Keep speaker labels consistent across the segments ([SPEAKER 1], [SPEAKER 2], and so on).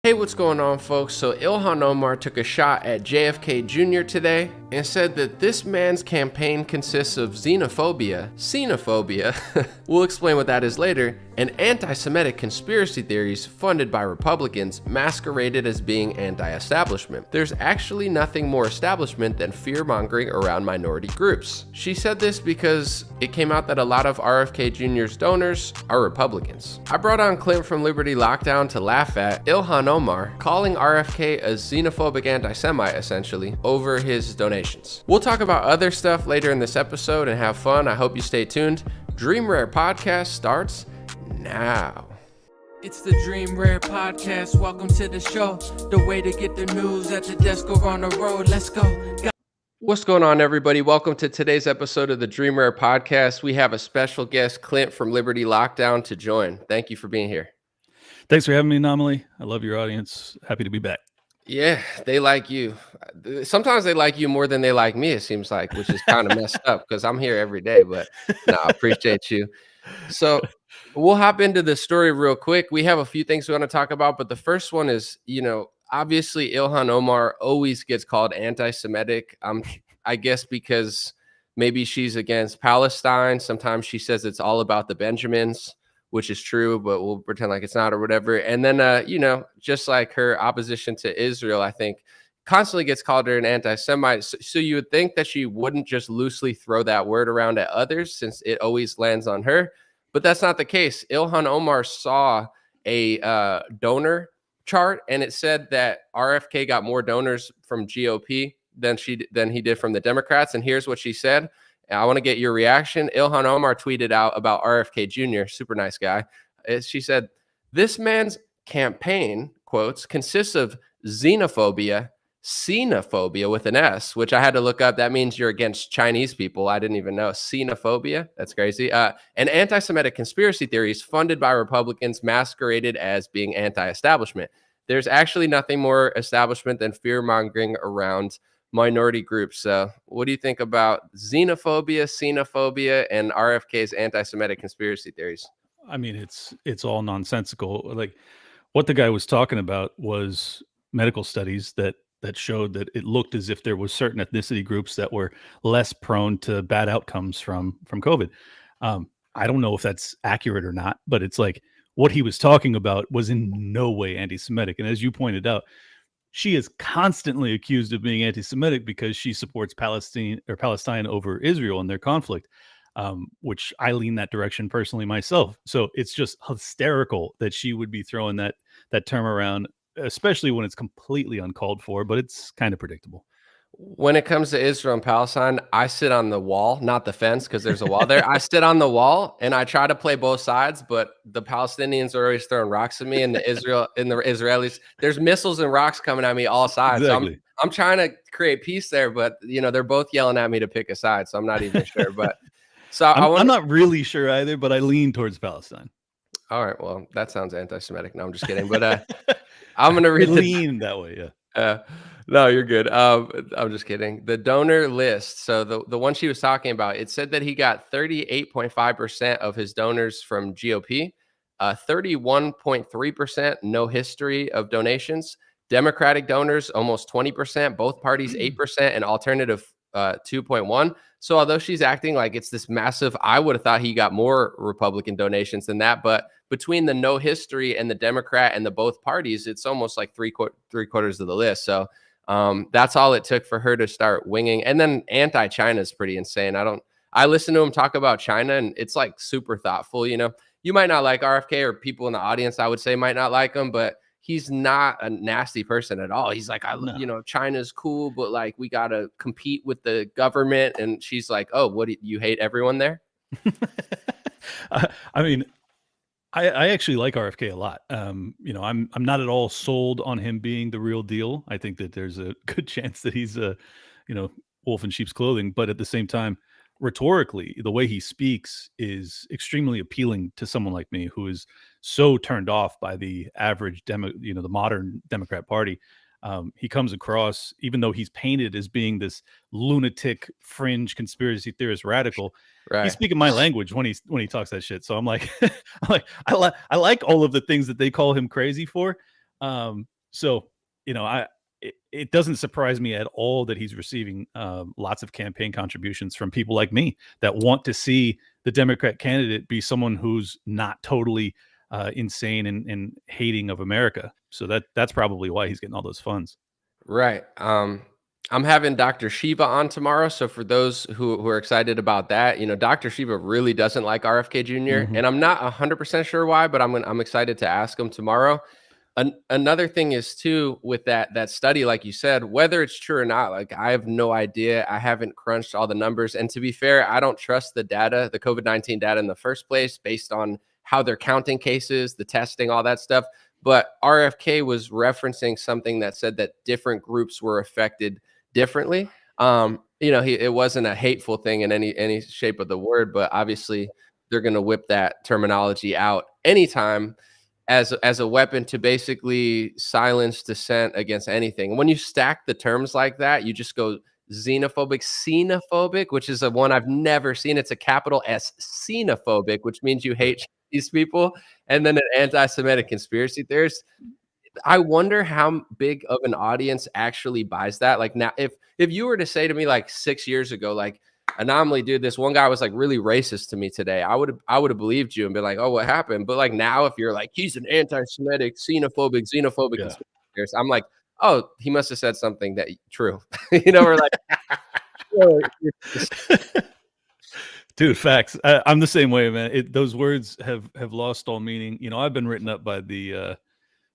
[SPEAKER 1] Hey, what's going on, folks? So Ilhan Omar took a shot at JFK Jr. today and said that this man's campaign consists of xenophobia, we'll explain what that is later, and anti-Semitic conspiracy theories funded by Republicans masqueraded as being anti-establishment. There's actually nothing more establishment than fear-mongering around minority groups. She said this because it came out that a lot of RFK Jr.'s donors are Republicans. I brought on Clint from Liberty Lockdown to laugh at Ilhan Omar calling RFK a xenophobic anti-Semite, essentially, over his donations. We'll talk about other stuff later in this episode and have fun. I hope you stay tuned. Dream Rare Podcast starts now.
[SPEAKER 2] It's the Dream Rare Podcast. Welcome to the show. The way to get the news at the desk or on the road. Let's go.
[SPEAKER 1] What's going on, everybody? Welcome to today's episode of the Dream Rare Podcast. We have a special guest, Clint from Liberty Lockdown, to join. Thank you for being here.
[SPEAKER 3] Thanks for having me, Anomaly. I love your audience. Happy to be back.
[SPEAKER 1] Yeah, they like you. Sometimes they like you more than they like me, it seems like, which is kind of messed up because I'm here every day. But no, I appreciate you. So we'll hop into the story real quick. We have a few things we want to talk about, but the first one is, obviously Ilhan Omar always gets called anti-Semitic. I guess because maybe she's against Palestine. Sometimes she says it's all about the Benjamins, which is true, but we'll pretend like it's not or whatever. And then, just like her opposition to Israel, I think constantly gets called her an anti-Semite. So you would think that she wouldn't just loosely throw that word around at others since it always lands on her. But that's not the case. Ilhan Omar saw a donor chart, and it said that RFK got more donors from GOP than he did from the Democrats. And here's what she said. I want to get your reaction. Ilhan Omar tweeted out about RFK Jr., super nice guy. She said, "This man's campaign," quotes, "consists of xenophobia with an S," which I had to look up. That means you're against Chinese people. I didn't even know. Xenophobia. That's crazy. And anti-Semitic conspiracy theories funded by Republicans masqueraded as being anti-establishment. There's actually nothing more establishment than fear-mongering around minority groups. So what do you think about xenophobia, and RFK's anti-Semitic conspiracy theories?
[SPEAKER 3] I mean, it's all nonsensical. Like what the guy was talking about was medical studies that showed that it looked as if there was certain ethnicity groups that were less prone to bad outcomes from COVID. I don't know if that's accurate or not, but it's like what he was talking about was in no way anti-Semitic. And as you pointed out, she is constantly accused of being anti-Semitic because she supports Palestine over Israel in their conflict, which I lean that direction personally myself. So it's just hysterical that she would be throwing that term around, especially when it's completely uncalled for, but it's kind of predictable.
[SPEAKER 1] When it comes to Israel and Palestine, I sit on the wall, not the fence, because there's a wall there. I sit on the wall and I try to play both sides, but the Palestinians are always throwing rocks at me, and the Israelis, there's missiles and rocks coming at me all sides.
[SPEAKER 3] Exactly.
[SPEAKER 1] So I'm trying to create peace there, but they're both yelling at me to pick a side, so I'm not even sure. But so
[SPEAKER 3] I'm not really sure either, but I lean towards Palestine.
[SPEAKER 1] All right, well, that sounds anti-Semitic. No, I'm just kidding. But I'm gonna read
[SPEAKER 3] lean that way, yeah.
[SPEAKER 1] No, you're good. I'm just kidding. The donor list. So the one she was talking about, it said that he got 38.5% of his donors from GOP, 31.3% no history of donations. Democratic donors, almost 20%, both parties 8%, and alternative 2.1%. So although she's acting like it's this massive, I would have thought he got more Republican donations than that. But between the no history and the Democrat and the both parties, it's almost like three quarters of the list. So that's all it took for her to start winging. And then anti-China is pretty insane. I listen to him talk about China, and it's like super thoughtful. You might not like RFK, or people in the audience, I would say, might not like him, but he's not a nasty person at all. He's like, China's cool, but like we got to compete with the government. And she's like, oh, what do you hate everyone there?
[SPEAKER 3] I mean, I actually like RFK a lot. I'm not at all sold on him being the real deal. I think that there's a good chance that he's a, wolf in sheep's clothing. But at the same time, rhetorically, the way he speaks is extremely appealing to someone like me who is so turned off by the average the modern Democrat Party. He comes across, even though he's painted as being this lunatic, fringe, conspiracy theorist radical, right. He's speaking my language when he talks that shit. So I'm like, I like all of the things that they call him crazy for. So, it doesn't surprise me at all that he's receiving lots of campaign contributions from people like me that want to see the Democrat candidate be someone who's not totally insane and hating of America. So that's probably why he's getting all those funds.
[SPEAKER 1] Right. I'm having Dr. Shiva on tomorrow. So for those who are excited about that, Dr. Shiva really doesn't like RFK Jr.
[SPEAKER 3] Mhm.
[SPEAKER 1] And I'm not 100% sure why, but I'm excited to ask him tomorrow. Another thing is too with that study, like you said, whether it's true or not, like I have no idea. I haven't crunched all the numbers, and to be fair, I don't trust the data, the COVID-19 data in the first place, based on how they're counting cases, the testing, all that stuff. But RFK was referencing something that said that different groups were affected differently. It wasn't a hateful thing in any shape of the word, but obviously they're going to whip that terminology out anytime as a weapon to basically silence dissent against anything. And when you stack the terms like that, you just go xenophobic, which is a one I've never seen. It's a capital S, xenophobic, which means you hate these people, and then an anti-Semitic conspiracy theorist. I wonder how big of an audience actually buys that. Like now, if you were to say to me like 6 years ago, like anomaly, dude, this one guy was like really racist to me today, I would have believed you and been like, oh, what happened? But like now, if you're like, he's an anti-Semitic, xenophobic
[SPEAKER 3] Yeah.
[SPEAKER 1] conspiracy, I'm like, oh, he must have said something that true. We're like, oh,
[SPEAKER 3] Dude, facts. I'm the same way, man. Those words have lost all meaning. I've been written up by the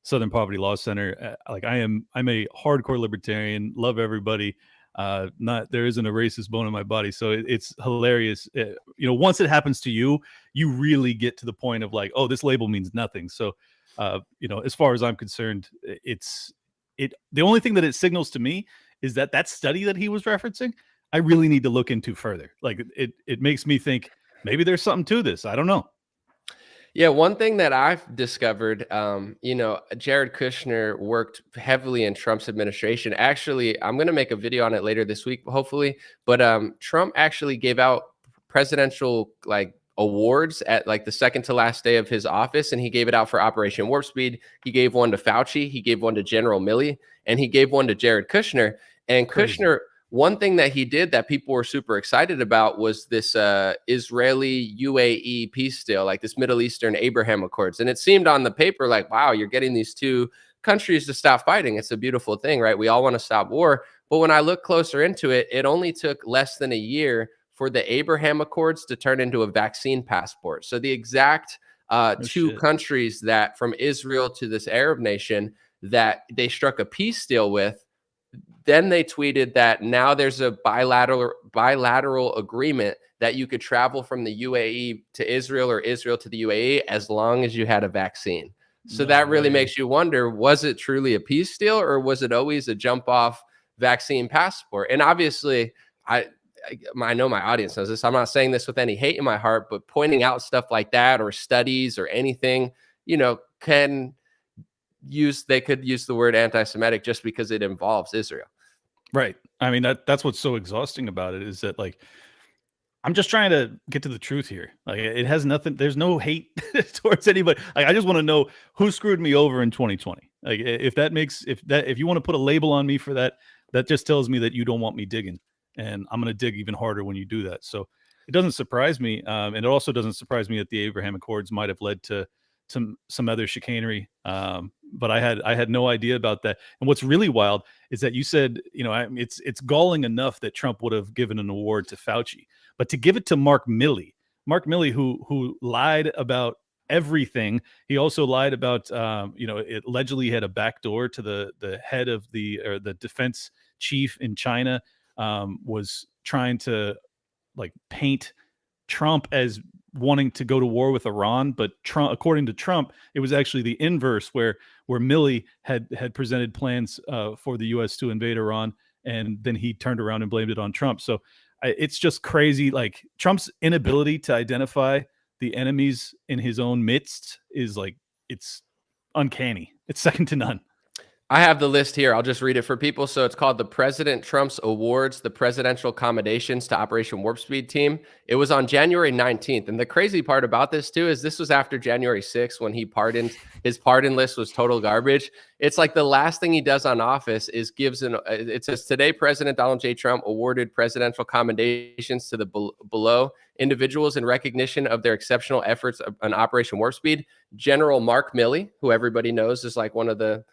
[SPEAKER 3] Southern Poverty Law Center. Like I'm a hardcore libertarian, love everybody. Not there isn't a racist bone in my body, so it's hilarious. Once it happens to you, you really get to the point of like, oh, this label means nothing. So, as far as I'm concerned, the only thing that it signals to me is that study that he was referencing, I really need to look into further. Like it makes me think maybe there's something to this. I don't know.
[SPEAKER 1] Yeah, one thing that I've discovered, Jared Kushner worked heavily in Trump's administration. Actually, I'm going to make a video on it later this week, hopefully. But Trump actually gave out presidential like awards at like the second to last day of his office, and he gave it out for Operation Warp Speed. He gave one to Fauci, he gave one to General Milley, and he gave one to Jared Kushner. And
[SPEAKER 3] Crazy.
[SPEAKER 1] Kushner, one thing that he did that people were super excited about was this Israeli UAE peace deal, like this Middle Eastern Abraham Accords. And it seemed on the paper like, wow, you're getting these two countries to stop fighting. It's a beautiful thing, right? We all want to stop war. But when I look closer into it, it only took less than a year for the Abraham Accords to turn into a vaccine passport. So the exact two countries that from Israel to this Arab nation that they struck a peace deal with, then they tweeted that now there's a bilateral agreement that you could travel from the UAE to Israel or Israel to the UAE as long as you had a vaccine. So that really makes you wonder, was it truly a peace deal or was it always a jump off vaccine passport? And obviously, I know my audience knows this. I'm not saying this with any hate in my heart, but pointing out stuff like that or studies or anything, they could use the word anti-Semitic just because it involves Israel.
[SPEAKER 3] Right. I mean, that's what's so exhausting about it is that like I'm just trying to get to the truth here. Like it has nothing. There's no hate towards anybody. Like I just want to know who screwed me over in 2020. Like if you want to put a label on me for that, that just tells me that you don't want me digging, and I'm going to dig even harder when you do that. So it doesn't surprise me, and it also doesn't surprise me that the Abraham Accords might have led to some other chicanery. But I had no idea about that. And what's really wild is that you said, it's galling enough that Trump would have given an award to Fauci, but to give it to Mark Milley, who lied about everything. He also lied about, it allegedly had a backdoor to the head of the defense chief in China, was trying to like paint Trump as wanting to go to war with Iran, but Trump, according to Trump, it was actually the inverse, where Milley had presented plans for the U.S. to invade Iran, and then he turned around and blamed it on Trump. So it's just crazy. Like Trump's inability to identify the enemies in his own midst is like, it's uncanny. It's second to none.
[SPEAKER 1] I have the list here. I'll just read it for people. So it's called the President Trump's Awards, the Presidential Commendations to Operation Warp Speed Team. It was on January 19th. And the crazy part about this, too, is this was after January 6th when he pardoned. His pardon list was total garbage. It's like the last thing he does on office is it says, today, President Donald J. Trump awarded presidential commendations to the below individuals in recognition of their exceptional efforts on Operation Warp Speed. General Mark Milley, who everybody knows is like one of the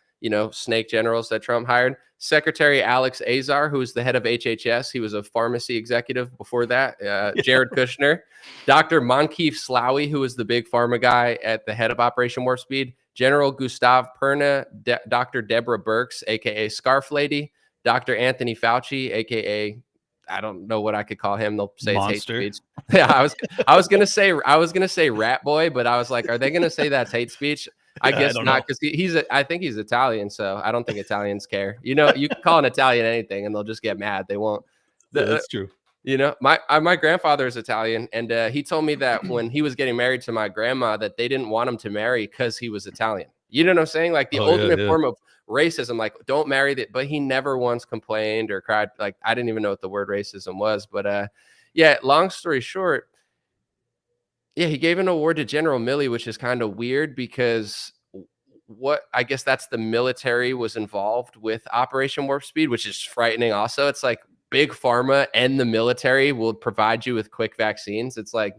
[SPEAKER 1] snake generals that Trump hired. Secretary Alex Azar, who is the head of HHS. He was a pharmacy executive before that. Jared Kushner. Dr. Monkeef Slaoui, who was the big pharma guy at the head of Operation Warp Speed. General Gustav Perna. Dr. Deborah Birx, a.k.a. Scarf Lady. Dr. Anthony Fauci, a.k.a. I don't know what I could call him. They'll say
[SPEAKER 3] Monster.
[SPEAKER 1] It's hate speech. Yeah, I was gonna say rat boy, but I was like, are they gonna say that's hate speech? I guess not, because I think he's Italian, so I don't think Italians care. You can call an Italian anything, and they'll just get mad. They won't.
[SPEAKER 3] That's true.
[SPEAKER 1] My grandfather is Italian, and he told me that when he was getting married to my grandma, that they didn't want him to marry because he was Italian. You know what I'm saying? Like the ultimate form of racism. Like, don't marry that. But he never once complained or cried. Like, I didn't even know what the word racism was. But yeah. Long story short. Yeah, he gave an award to General Milley, which is kind of weird because I guess that's the military was involved with Operation Warp Speed, which is frightening also. It's like big pharma and the military will provide you with quick vaccines. It's like,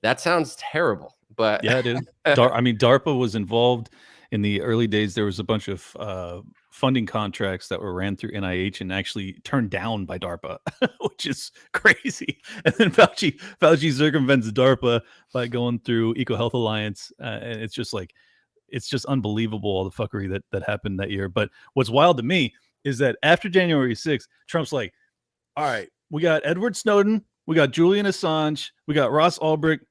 [SPEAKER 1] that sounds terrible. But
[SPEAKER 3] yeah, it is. DARPA was involved in the early days. There was a bunch of funding contracts that were ran through NIH and actually turned down by DARPA, which is crazy. And then Fauci circumvents DARPA by going through EcoHealth Alliance. And it's just unbelievable, all the fuckery that happened that year. But what's wild to me is that after January 6th, Trump's like, all right, we got Edward Snowden, we got Julian Assange, we got Ross Ulbricht,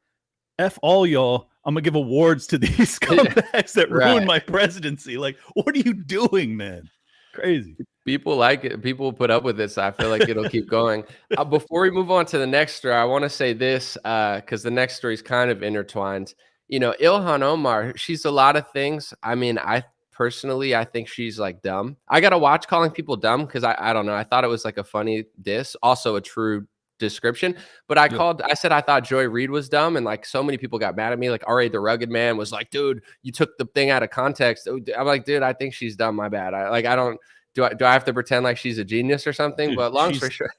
[SPEAKER 3] F all y'all. I'm gonna give awards to these scumbags that ruined my presidency. Like, what are you doing, man? Crazy.
[SPEAKER 1] People like it. People put up with this. So I feel like it'll keep going. Before we move on to the next story, I want to say this because the next story is kind of intertwined. Ilhan Omar, she's a lot of things. I mean, I think she's like dumb. I got to watch calling people dumb because I don't know. I thought it was like a funny diss, also a true description. But I said I thought Joy Reid was dumb, and like so many people got mad at me. Like R.A. the Rugged Man was like, dude, you took the thing out of context. I'm like, dude, I think she's dumb. My bad. Do I have to pretend like she's a genius or something? Dude, but long story short,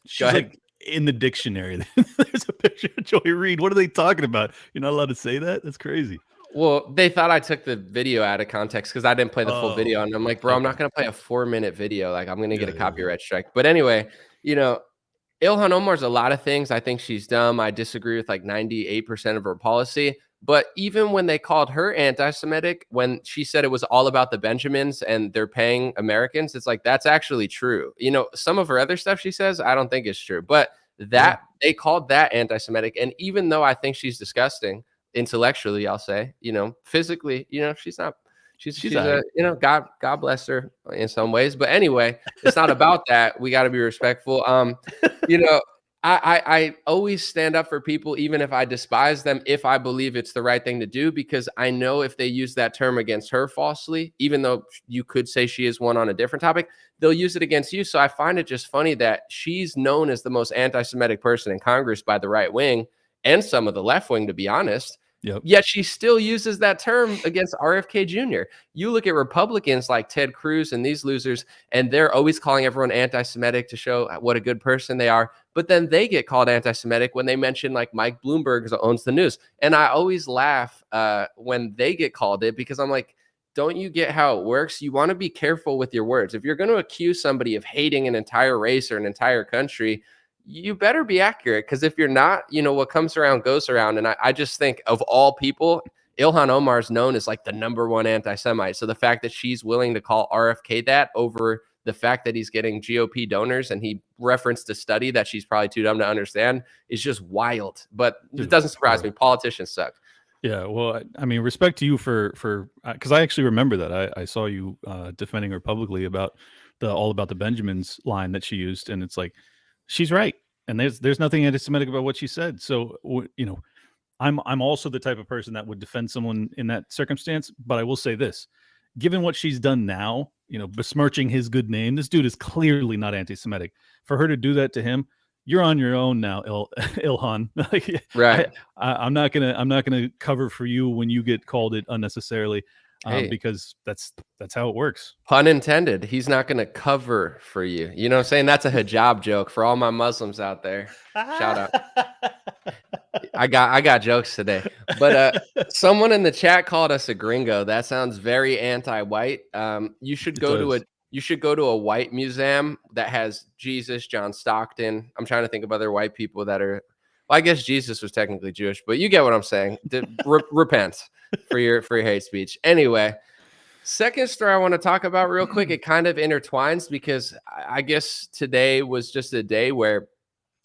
[SPEAKER 3] she's like in the dictionary. There's a picture of Joy Reid. What are they talking about? You're not allowed to say that? That's crazy.
[SPEAKER 1] Well, they thought I took the video out of context because I didn't play the full video. And I'm like, bro, I'm not going to play a 4-minute video. Like, I'm going to get a copyright strike. But anyway, Ilhan Omar's a lot of things. I think she's dumb. I disagree with like 98% of her policy. But even when they called her anti-Semitic, when she said it was all about the Benjamins and they're paying Americans, it's like, that's actually true. Some of her other stuff she says, I don't think is true. But they called that anti-Semitic. And even though I think she's disgusting, intellectually, I'll say, physically, she's not, she's God bless her in some ways. But anyway, it's not about that. We got to be respectful. I always stand up for people, even if I despise them, if I believe it's the right thing to do, because I know if they use that term against her falsely, even though you could say she is one on a different topic, they'll use it against you. So I find it just funny that she's known as the most anti-Semitic person in Congress by the right wing and some of the left wing, to be honest.
[SPEAKER 3] Yep.
[SPEAKER 1] Yet she still uses that term against RFK Jr. You look at Republicans like Ted Cruz and these losers, and they're always calling everyone anti-Semitic to show what a good person they are. But then they get called anti-Semitic when they mention like Mike Bloomberg owns the news. And I always laugh when they get called it, because I'm like, don't you get how it works? You want to be careful with your words. If you're going to accuse somebody of hating an entire race or an entire country, you better be accurate, because if you're not, what comes around goes around. And I just think, of all people, Ilhan Omar is known as like the #1 anti-Semite. So the fact that she's willing to call RFK that over the fact that he's getting GOP donors, and he referenced a study that she's probably too dumb to understand, is just wild. But it doesn't surprise me. Politicians suck.
[SPEAKER 3] Yeah, well, I mean, respect to you for because I actually remember that. I saw you defending her publicly about all about the Benjamins line that she used, and it's like, she's right, and there's nothing anti-Semitic about what she said. So I'm also the type of person that would defend someone in that circumstance. But I will say this: given what she's done now, besmirching his good name, this dude is clearly not anti-Semitic. For her to do that to him, you're on your own now, Ilhan.
[SPEAKER 1] Right.
[SPEAKER 3] I'm not gonna cover for you when you get called it unnecessarily,
[SPEAKER 1] Hey,
[SPEAKER 3] because that's how it works.
[SPEAKER 1] pun intended. He's not going to cover for you. You know what I'm saying? That's a hijab joke for all my Muslims out there. Shout out. I got jokes today. But someone in the chat called us a gringo. That sounds very anti-white. You should go to a white museum that has Jesus, John Stockton. I'm trying to think of other white people that are, well, I guess Jesus was technically Jewish, but you get what I'm saying. Repent for your hate speech. Anyway, second story I want to talk about real quick. It kind of intertwines because I guess today was just a day where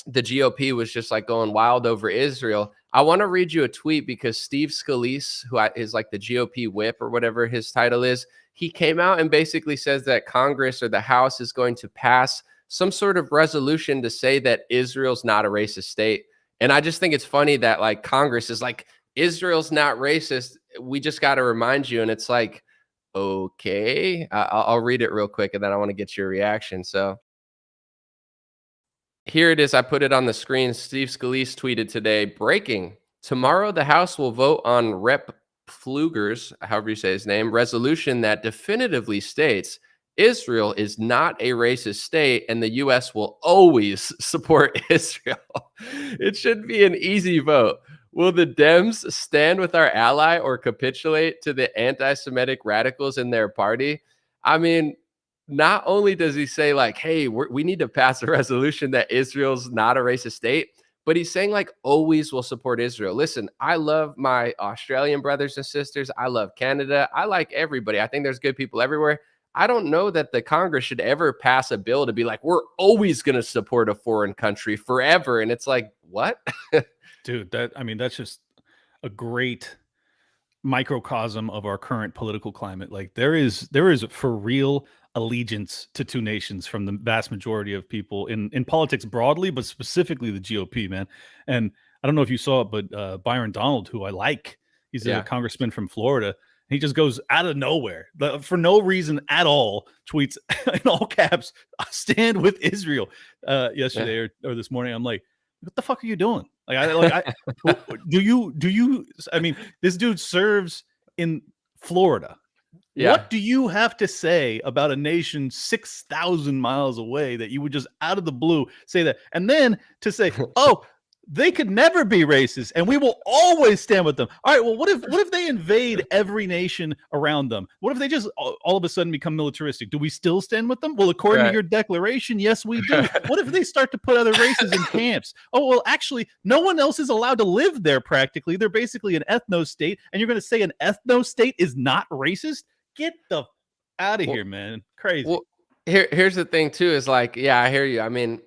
[SPEAKER 1] the GOP was just like going wild over Israel. I want to read you a tweet because Steve Scalise, who is like the GOP whip or whatever his title is, he came out and basically says that Congress or the House is going to pass some sort of resolution to say that Israel's not a racist state. And I just think it's funny that like Congress is like, Israel's not racist. We just got to remind you. And it's like, okay, I'll read it real quick and then I want to get your reaction. So here it is. I put it on the screen. Steve Scalise tweeted today, breaking. Tomorrow, the House will vote on Rep. Pfluger's, however you say his name, resolution that definitively states Israel is not a racist state and the U.S. will always support Israel. It should be an easy vote. Will the Dems stand with our ally or capitulate to the anti-Semitic radicals in their party? I mean, not only does he say like, hey, we need to pass a resolution that Israel's not a racist state, but he's saying like always will support Israel. Listen, I love my Australian brothers and sisters. I love Canada. I like everybody. I think there's good people everywhere. I don't know that the Congress should ever pass a bill to be like, we're always going to support a foreign country forever. And it's like, what?
[SPEAKER 3] Dude, that's just a great microcosm of our current political climate. Like there is for real allegiance to two nations from the vast majority of people in politics broadly, but specifically the GOP, man. And I don't know if you saw it, but Byron Donald, who I like, he's a congressman from Florida. He just goes out of nowhere, for no reason at all, tweets in all caps, "I stand with Israel." Yesterday or this morning, I'm like, what the fuck are you doing? Do you? I mean, this dude serves in Florida. Yeah. What do you have to say about a nation 6,000 miles away that you would just out of the blue say that? And then to say, oh, they could never be racist and we will always stand with them. All right, well, what if they invade every nation around them? What if they just all of a sudden become militaristic? Do we still stand with them? Well, according to your declaration, yes, we do. What if they start to put other races in camps? Oh, well, actually, no one else is allowed to live there practically. They're basically an ethno state, and you're going to say an ethno state is not racist? Get the out of here, man. Crazy.
[SPEAKER 1] Well, here's the thing too, is like, yeah, I hear you. I mean,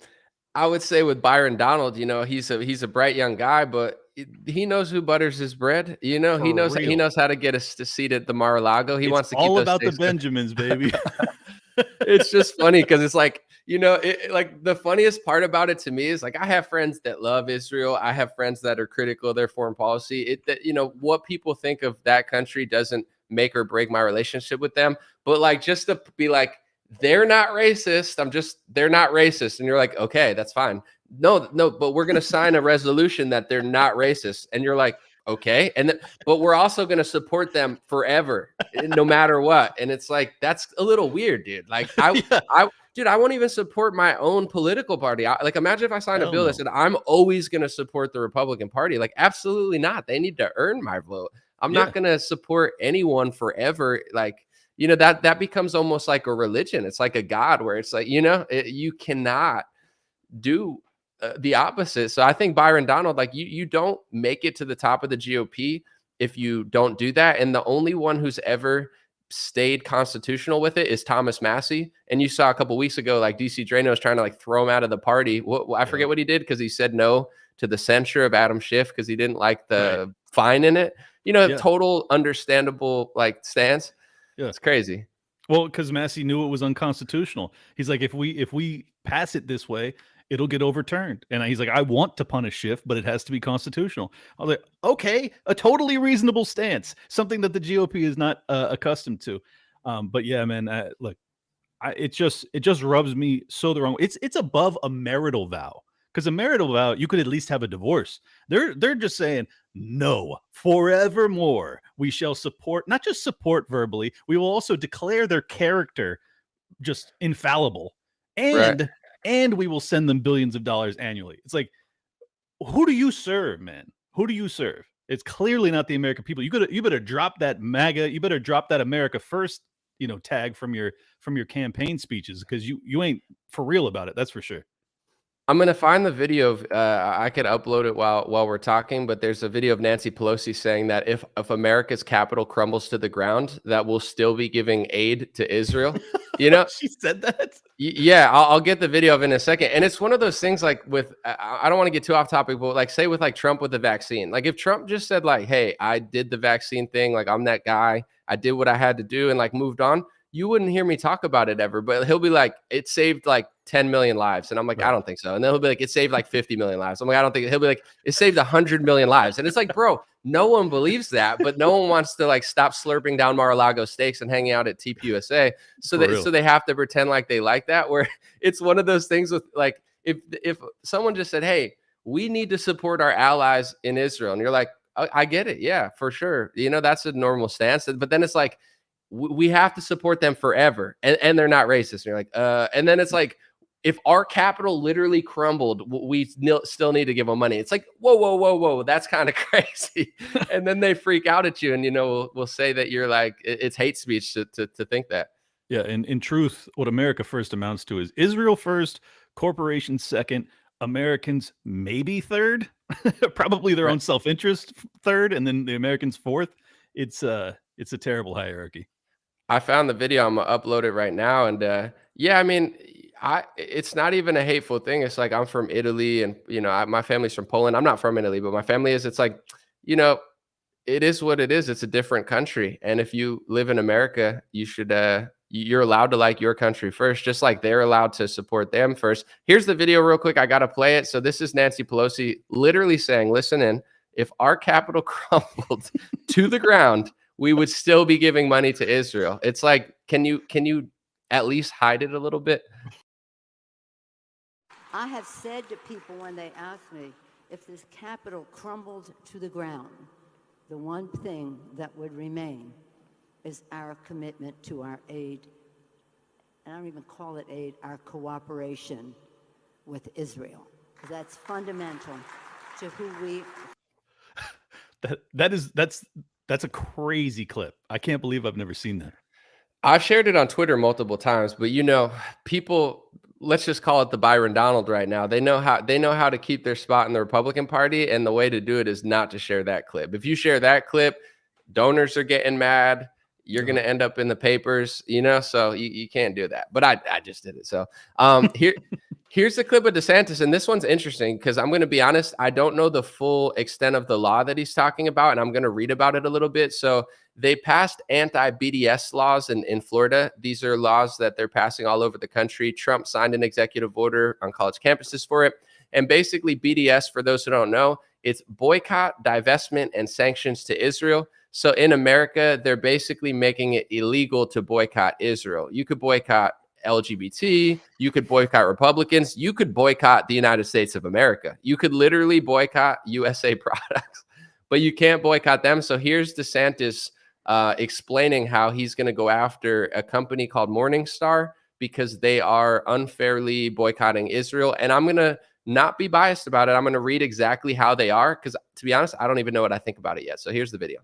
[SPEAKER 1] I would say with Byron Donald, he's a bright young guy, but he knows who butters his bread. He knows how to get us to seat at the Mar-a-Lago. He wants to keep
[SPEAKER 3] all about the Benjamins, baby.
[SPEAKER 1] It's just funny because it's like, like the funniest part about it to me is like, I have friends that love Israel. I have friends that are critical of their foreign policy. What people think of that country doesn't make or break my relationship with them. But like, just to be like, they're not racist. They're not racist. And you're like, okay, that's fine. No, but we're going to sign a resolution that they're not racist. And you're like, okay. But we're also going to support them forever, no matter what. And it's like, that's a little weird, dude. Like I won't even support my own political party. Like, imagine if I signed a bill that said, I'm always going to support the Republican Party. Like, absolutely not. They need to earn my vote. I'm not going to support anyone forever. Like, that becomes almost like a religion. It's like a god where it's like, you cannot do the opposite. So I think Byron Donald, like you don't make it to the top of the GOP if you don't do that. And the only one who's ever stayed constitutional with it is Thomas Massey. And you saw a couple weeks ago, like DC Drano was trying to like throw him out of the party. I forget what he did because he said no to the censure of Adam Schiff because he didn't like the fine in it. Total understandable like stance. Yeah, it's crazy.
[SPEAKER 3] Well, because Massey knew it was unconstitutional. He's like, if we pass it this way, it'll get overturned. And he's like, I want to punish Schiff, but it has to be constitutional. I was like, okay, a totally reasonable stance, something that the GOP is not accustomed to. But yeah, man, look, it just rubs me so the wrong way. It's above a marital vow, because a marital vow, you could at least have a divorce. They're just saying, no, forevermore we shall support, not just support verbally, we will also declare their character just infallible,
[SPEAKER 1] Right.
[SPEAKER 3] and we will send them billions of dollars annually. It's like, who do you serve, man? Who do you serve? It's clearly not the American people. You better drop that MAGA. You better drop that America First, tag from your campaign speeches, because you ain't for real about it. That's for sure.
[SPEAKER 1] I'm gonna find the video of I could upload it while we're talking, but there's a video of Nancy Pelosi saying that if America's capital crumbles to the ground, that we'll still be giving aid to Israel.
[SPEAKER 3] She said that.
[SPEAKER 1] Yeah, I'll get the video of it in a second. And it's one of those things, like with I don't want to get too off topic, but like say with like Trump with the vaccine, like if Trump just said like, hey, I did the vaccine thing, like I'm that guy, I did what I had to do, and like moved on, you wouldn't hear me talk about it ever. But he'll be like, it saved like 10 million lives. And I'm like,
[SPEAKER 3] Right.
[SPEAKER 1] I don't think so. And then he'll be like, it saved like 50 million lives. I'm like, I don't think. He'll be like, it saved 100 million lives. And it's like, bro, no one believes that, but no one wants to like stop slurping down Mar-a-Lago steaks and hanging out at TPUSA. So they have to pretend like they like that, where it's one of those things with like, if someone just said, hey, we need to support our allies in Israel, and you're like, I get it. Yeah, for sure. That's a normal stance. But then it's like, we have to support them forever, and they're not racist. And you're like, and then it's like, if our capital literally crumbled, we still need to give them money. It's like, whoa, that's kind of crazy. And then they freak out at you, and we'll say that you're like, it's hate speech to think that.
[SPEAKER 3] Yeah, and in truth, what America First amounts to is Israel first, corporations second, Americans maybe third, probably their
[SPEAKER 1] Right.
[SPEAKER 3] own self-interest third, and then the Americans fourth. It's a terrible hierarchy.
[SPEAKER 1] I found the video. I'm gonna upload it right now, and yeah, I mean, it's not even a hateful thing. It's like, I'm from Italy, and my family's from Poland. I'm not from Italy, but my family is. It's like, it is what it is. It's a different country, and if you live in America, you should you're allowed to like your country first, just like they're allowed to support them first. Here's the video real quick. I gotta play it. So this is Nancy Pelosi literally saying, listen in, if our capital crumbled to the ground, we would still be giving money to Israel. It's like, can you at least hide it a little bit?
[SPEAKER 4] I have said to people when they ask me, if this capital crumbled to the ground, the one thing that would remain is our commitment to our aid. And I don't even call it aid, our cooperation with Israel, because that's fundamental to who we.
[SPEAKER 3] That's a crazy clip. I can't believe I've never seen that.
[SPEAKER 1] I've shared it on Twitter multiple times, but people, let's just call it the Byron Donald right now. They know how to keep their spot in the Republican Party, and the way to do it is not to share that clip. If you share that clip, donors are getting mad. You're going to end up in the papers, so you can't do that. But I just did it. So here's the clip of DeSantis. And this one's interesting because I'm going to be honest, I don't know the full extent of the law that he's talking about, and I'm going to read about it a little bit. So they passed anti-BDS laws in Florida. These are laws that they're passing all over the country. Trump signed an executive order on college campuses for it. And basically BDS, for those who don't know, it's boycott, divestment, and sanctions to Israel. So in America, they're basically making it illegal to boycott Israel. You could boycott LGBT, you could boycott Republicans, you could boycott the United States of America. You could literally boycott USA products, but you can't boycott them. So here's DeSantis explaining how he's going to go after a company called Morningstar because they are unfairly boycotting Israel. And I'm going to not be biased about it. I'm going to read exactly how they are, because to be honest, I don't even know what I think about it yet. So here's the video.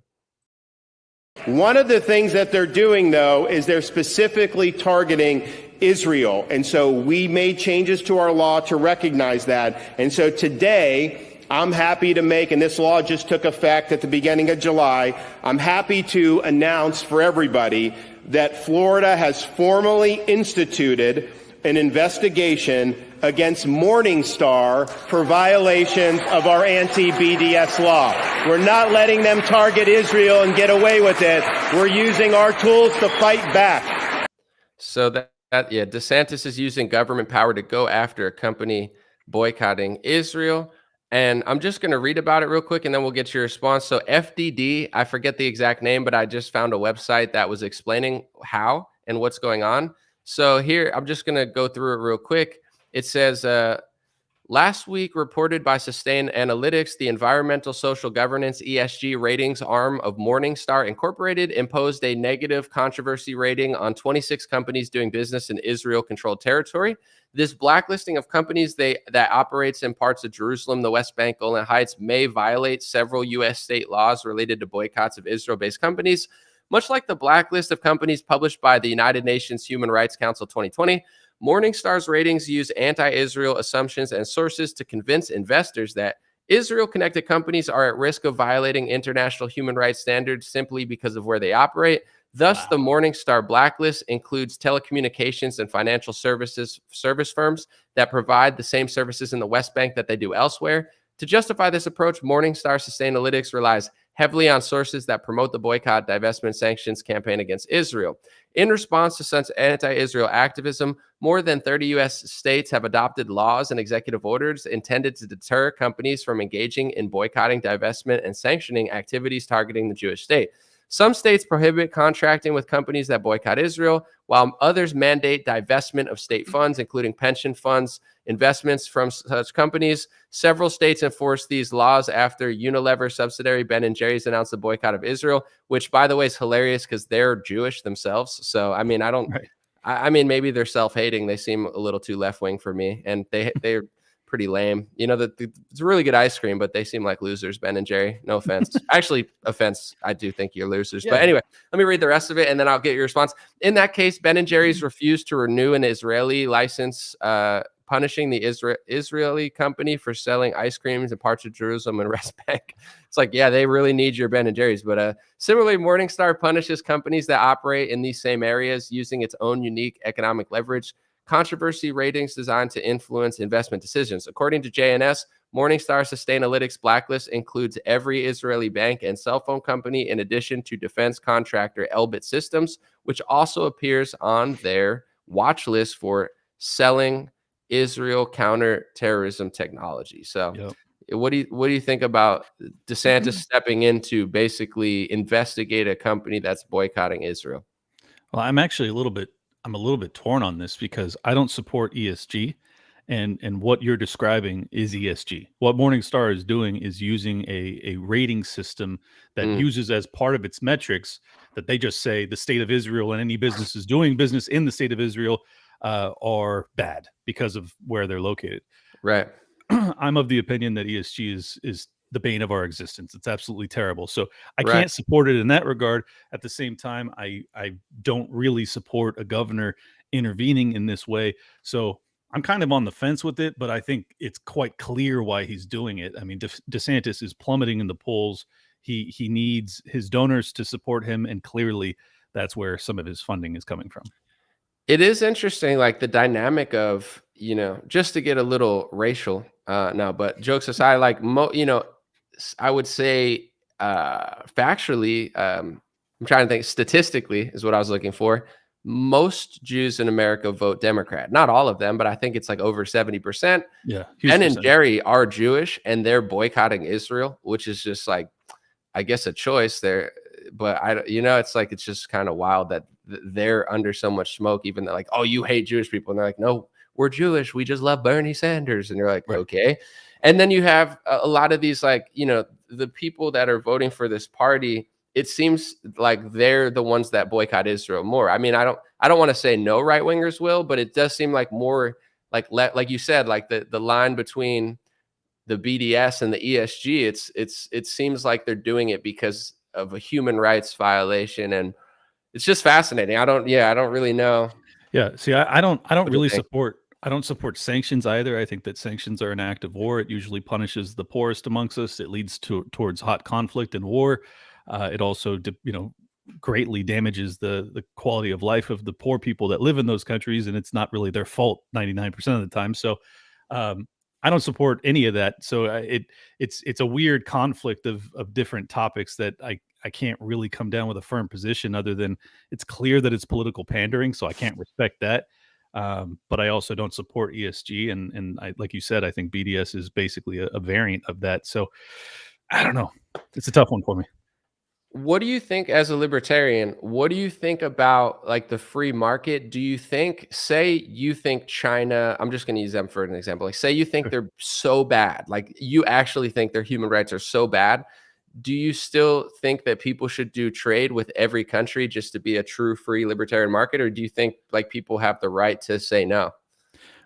[SPEAKER 5] One of the things that they're doing, though, is they're specifically targeting Israel. And so we made changes to our law to recognize that. And so today, I'm happy to make, and this law just took effect at the beginning of July, I'm happy to announce for everybody that Florida has formally instituted an investigation against Morningstar for violations of our anti-BDS law. We're not letting them target Israel and get away with it. We're using our tools to fight back.
[SPEAKER 1] So DeSantis is using government power to go after a company boycotting Israel. And I'm just going to read about it real quick and then we'll get your response. So FDD, I forget the exact name, but I just found a website that was explaining how and what's going on. So here, I'm just going to go through it real quick. It says, last week, reported by Sustainalytics, the environmental social governance ESG ratings arm of Morningstar Incorporated imposed a negative controversy rating on 26 companies doing business in Israel-controlled territory. This blacklisting of companies that operates in parts of Jerusalem, the West Bank, Golan Heights may violate several U.S. state laws related to boycotts of Israel-based companies. Much like the blacklist of companies published by the United Nations Human Rights Council 2020, Morningstar's ratings use anti-Israel assumptions and sources to convince investors that Israel-connected companies are at risk of violating international human rights standards simply because of where they operate. Thus, the Morningstar blacklist includes telecommunications and financial service firms that provide the same services in the West Bank that they do elsewhere. To justify this approach, Morningstar Sustainalytics relies heavily on sources that promote the boycott, divestment, sanctions campaign against Israel. In response to such anti-Israel activism, more than 30 U.S. states have adopted laws and executive orders intended to deter companies from engaging in boycotting, divestment, and sanctioning activities targeting the Jewish state. Some states prohibit contracting with companies that boycott Israel, while others mandate divestment of state funds, including pension funds, investments from such companies. Several states enforce these laws after Unilever subsidiary Ben & Jerry's announced the boycott of Israel, which, by the way, is hilarious because they're Jewish themselves. So, I mean, I mean, maybe they're self-hating. They seem a little too left-wing for me, and they're pretty lame. You know, it's a really good ice cream, but they seem like losers, Ben and Jerry. No offense. Actually, offense. I do think you're losers. Yeah. But anyway, let me read the rest of it, and then I'll get your response. In that case, Ben and Jerry's refused to renew an Israeli license, punishing the Israeli company for selling ice creams in parts of Jerusalem and West Bank. It's like, yeah, they really need your Ben and Jerry's. But similarly, Morningstar punishes companies that operate in these same areas using its own unique economic leverage. Controversy ratings designed to influence investment decisions. According to JNS, Morningstar Sustainalytics blacklist includes every Israeli bank and cell phone company, in addition to defense contractor Elbit Systems, which also appears on their watch list for selling Israel counterterrorism technology. So, what do you think about DeSantis stepping in to basically investigate a company that's boycotting Israel?
[SPEAKER 3] Well, I'm actually a little bit torn on this because I don't support ESG, and what you're describing is ESG. What Morningstar is doing is using a rating system that uses as part of its metrics that they just say the state of Israel and any businesses doing business in the state of Israel are bad because of where they're located.
[SPEAKER 1] Right.
[SPEAKER 3] I'm of the opinion that ESG is the bane of our existence. It's absolutely terrible. So I can't support it in that regard. At the same time, I don't really support a governor intervening in this way. So I'm kind of on the fence with it, but I think it's quite clear why he's doing it. I mean, DeSantis is plummeting in the polls. He needs his donors to support him, and clearly that's where some of his funding is coming from.
[SPEAKER 1] It is interesting, like the dynamic of, just to get a little racial now, but jokes aside, like, I would say factually, I'm trying to think, statistically is what I was looking for. Most Jews in America vote Democrat. Not all of them, but I think it's like over 70%.
[SPEAKER 3] Yeah.
[SPEAKER 1] Ben and Jerry are Jewish and they're boycotting Israel, which is just like, I guess, a choice there. But it's like, it's just kind of wild that they're under so much smoke, even they're like, oh, you hate Jewish people. And they're like, no, we're Jewish. We just love Bernie Sanders. And you're like, okay. And then you have a lot of these, like, the people that are voting for this party, it seems like they're the ones that boycott Israel more. I mean, I don't want to say no right wingers will, but it does seem like more like you said, like the line between the BDS and the ESG, it seems like they're doing it because of a human rights violation. And it's just fascinating. I don't really know.
[SPEAKER 3] Yeah. See, I don't really support. I don't support sanctions either. I think that sanctions are an act of war. It usually punishes the poorest amongst us. It leads towards hot conflict and war. It also, greatly damages the quality of life of the poor people that live in those countries, and it's not really their fault 99% of the time. So, I don't support any of that. So it's a weird conflict of different topics that I can't really come down with a firm position, other than it's clear that it's political pandering. So I can't respect that. But I also don't support ESG, and like you said, I think BDS is basically a variant of that. So I don't know. It's a tough one for me.
[SPEAKER 1] What do you think as a libertarian? What do you think about like the free market? Do you think, say you think China, I'm just going to use them for an example. Like say you think
[SPEAKER 3] Sure.
[SPEAKER 1] they're so bad, like you actually think their human rights are so bad. Do you still think that people should do trade with every country just to be a true free libertarian market? Or do you think like people have the right to say no?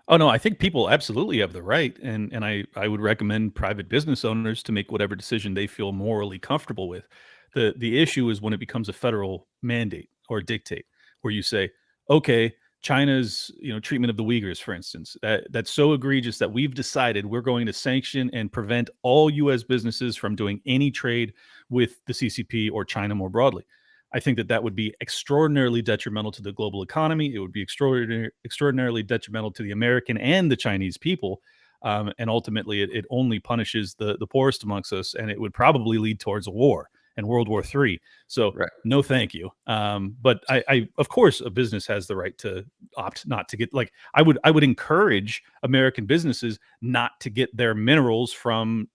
[SPEAKER 3] Oh no, I think people absolutely have the right, and I would recommend private business owners to make whatever decision they feel morally comfortable with. The issue is when it becomes a federal mandate or dictate, where you say, okay, China's treatment of the Uyghurs, for instance, that's so egregious that we've decided we're going to sanction and prevent all U.S. businesses from doing any trade with the CCP or China more broadly. I think that that would be extraordinarily detrimental to the global economy. It would be extraordinarily detrimental to the American and the Chinese people. And ultimately, it only punishes the poorest amongst us, and it would probably lead towards a war and World War III. So,
[SPEAKER 1] Right.
[SPEAKER 3] no, thank you. But of course, a business has the right to opt not to get, like, I would encourage American businesses not to get their minerals from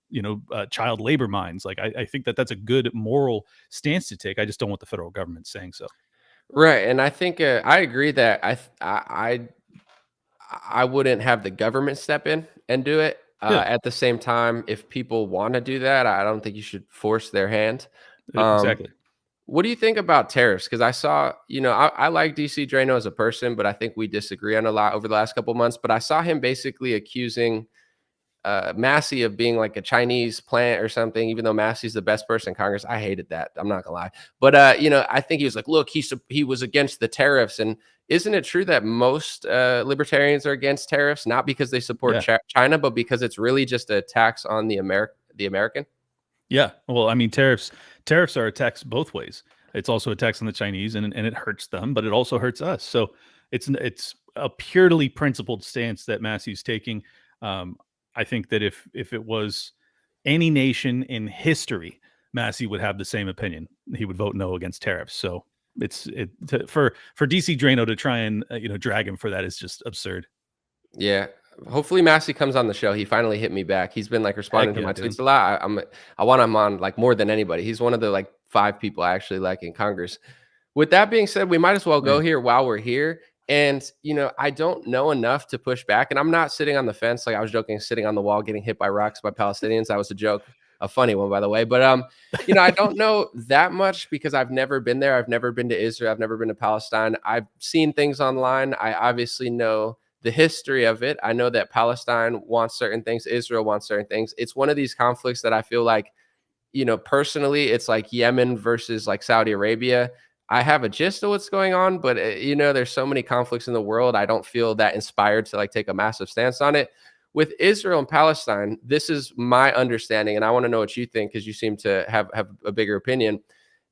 [SPEAKER 3] child labor mines. Like, I think that that's a good moral stance to take. I just don't want the federal government saying so.
[SPEAKER 1] Right. And I think I agree that I wouldn't have the government step in and do it.
[SPEAKER 3] Yeah,
[SPEAKER 1] At the same time, if people want to do that, I don't think you should force their hand. Um,
[SPEAKER 3] exactly.
[SPEAKER 1] what do you think about tariffs? Because I saw, I like DC Drano as a person, but I think we disagree on a lot over the last couple months. But I saw him basically accusing Massey of being like a Chinese plant or something, even though Massey's the best person in Congress. I hated that. I'm not gonna lie. But I think he was like, look, he was against the tariffs. And isn't it true that most libertarians are against tariffs, not because they support
[SPEAKER 3] Yeah.
[SPEAKER 1] China, but because it's really just a tax on the American?
[SPEAKER 3] Yeah. Well, I mean, tariffs are a tax both ways. It's also a tax on the Chinese, and it hurts them, but it also hurts us. So it's a purely principled stance that Massey's taking. Um, I think that if it was any nation in history, Massey would have the same opinion. He would vote no against tariffs. So for DC Drano to try and drag him for that is just absurd.
[SPEAKER 1] Yeah. Hopefully Massey comes on the show. He finally hit me back. He's been like responding
[SPEAKER 3] Heck
[SPEAKER 1] to
[SPEAKER 3] yeah,
[SPEAKER 1] my
[SPEAKER 3] dude.
[SPEAKER 1] tweets a lot. I want him on like more than anybody. He's one of the like 5 people I actually like in Congress. With that being said, we might as well go
[SPEAKER 3] Yeah.
[SPEAKER 1] here while we're here. And I don't know enough to push back. And I'm not sitting on the fence like I was joking, sitting on the wall, getting hit by rocks by Palestinians. That was a joke, a funny one, by the way. But I don't know that much because I've never been there. I've never been to Israel. I've never been to Palestine. I've seen things online. I obviously know the history of it. I know that Palestine wants certain things, Israel wants certain things. It's one of these conflicts that I feel like, personally, it's like Yemen versus like Saudi Arabia. I have a gist of what's going on, but there's so many conflicts in the world. I don't feel that inspired to like take a massive stance on it. With Israel and Palestine, this is my understanding, and I want to know what you think because you seem to have a bigger opinion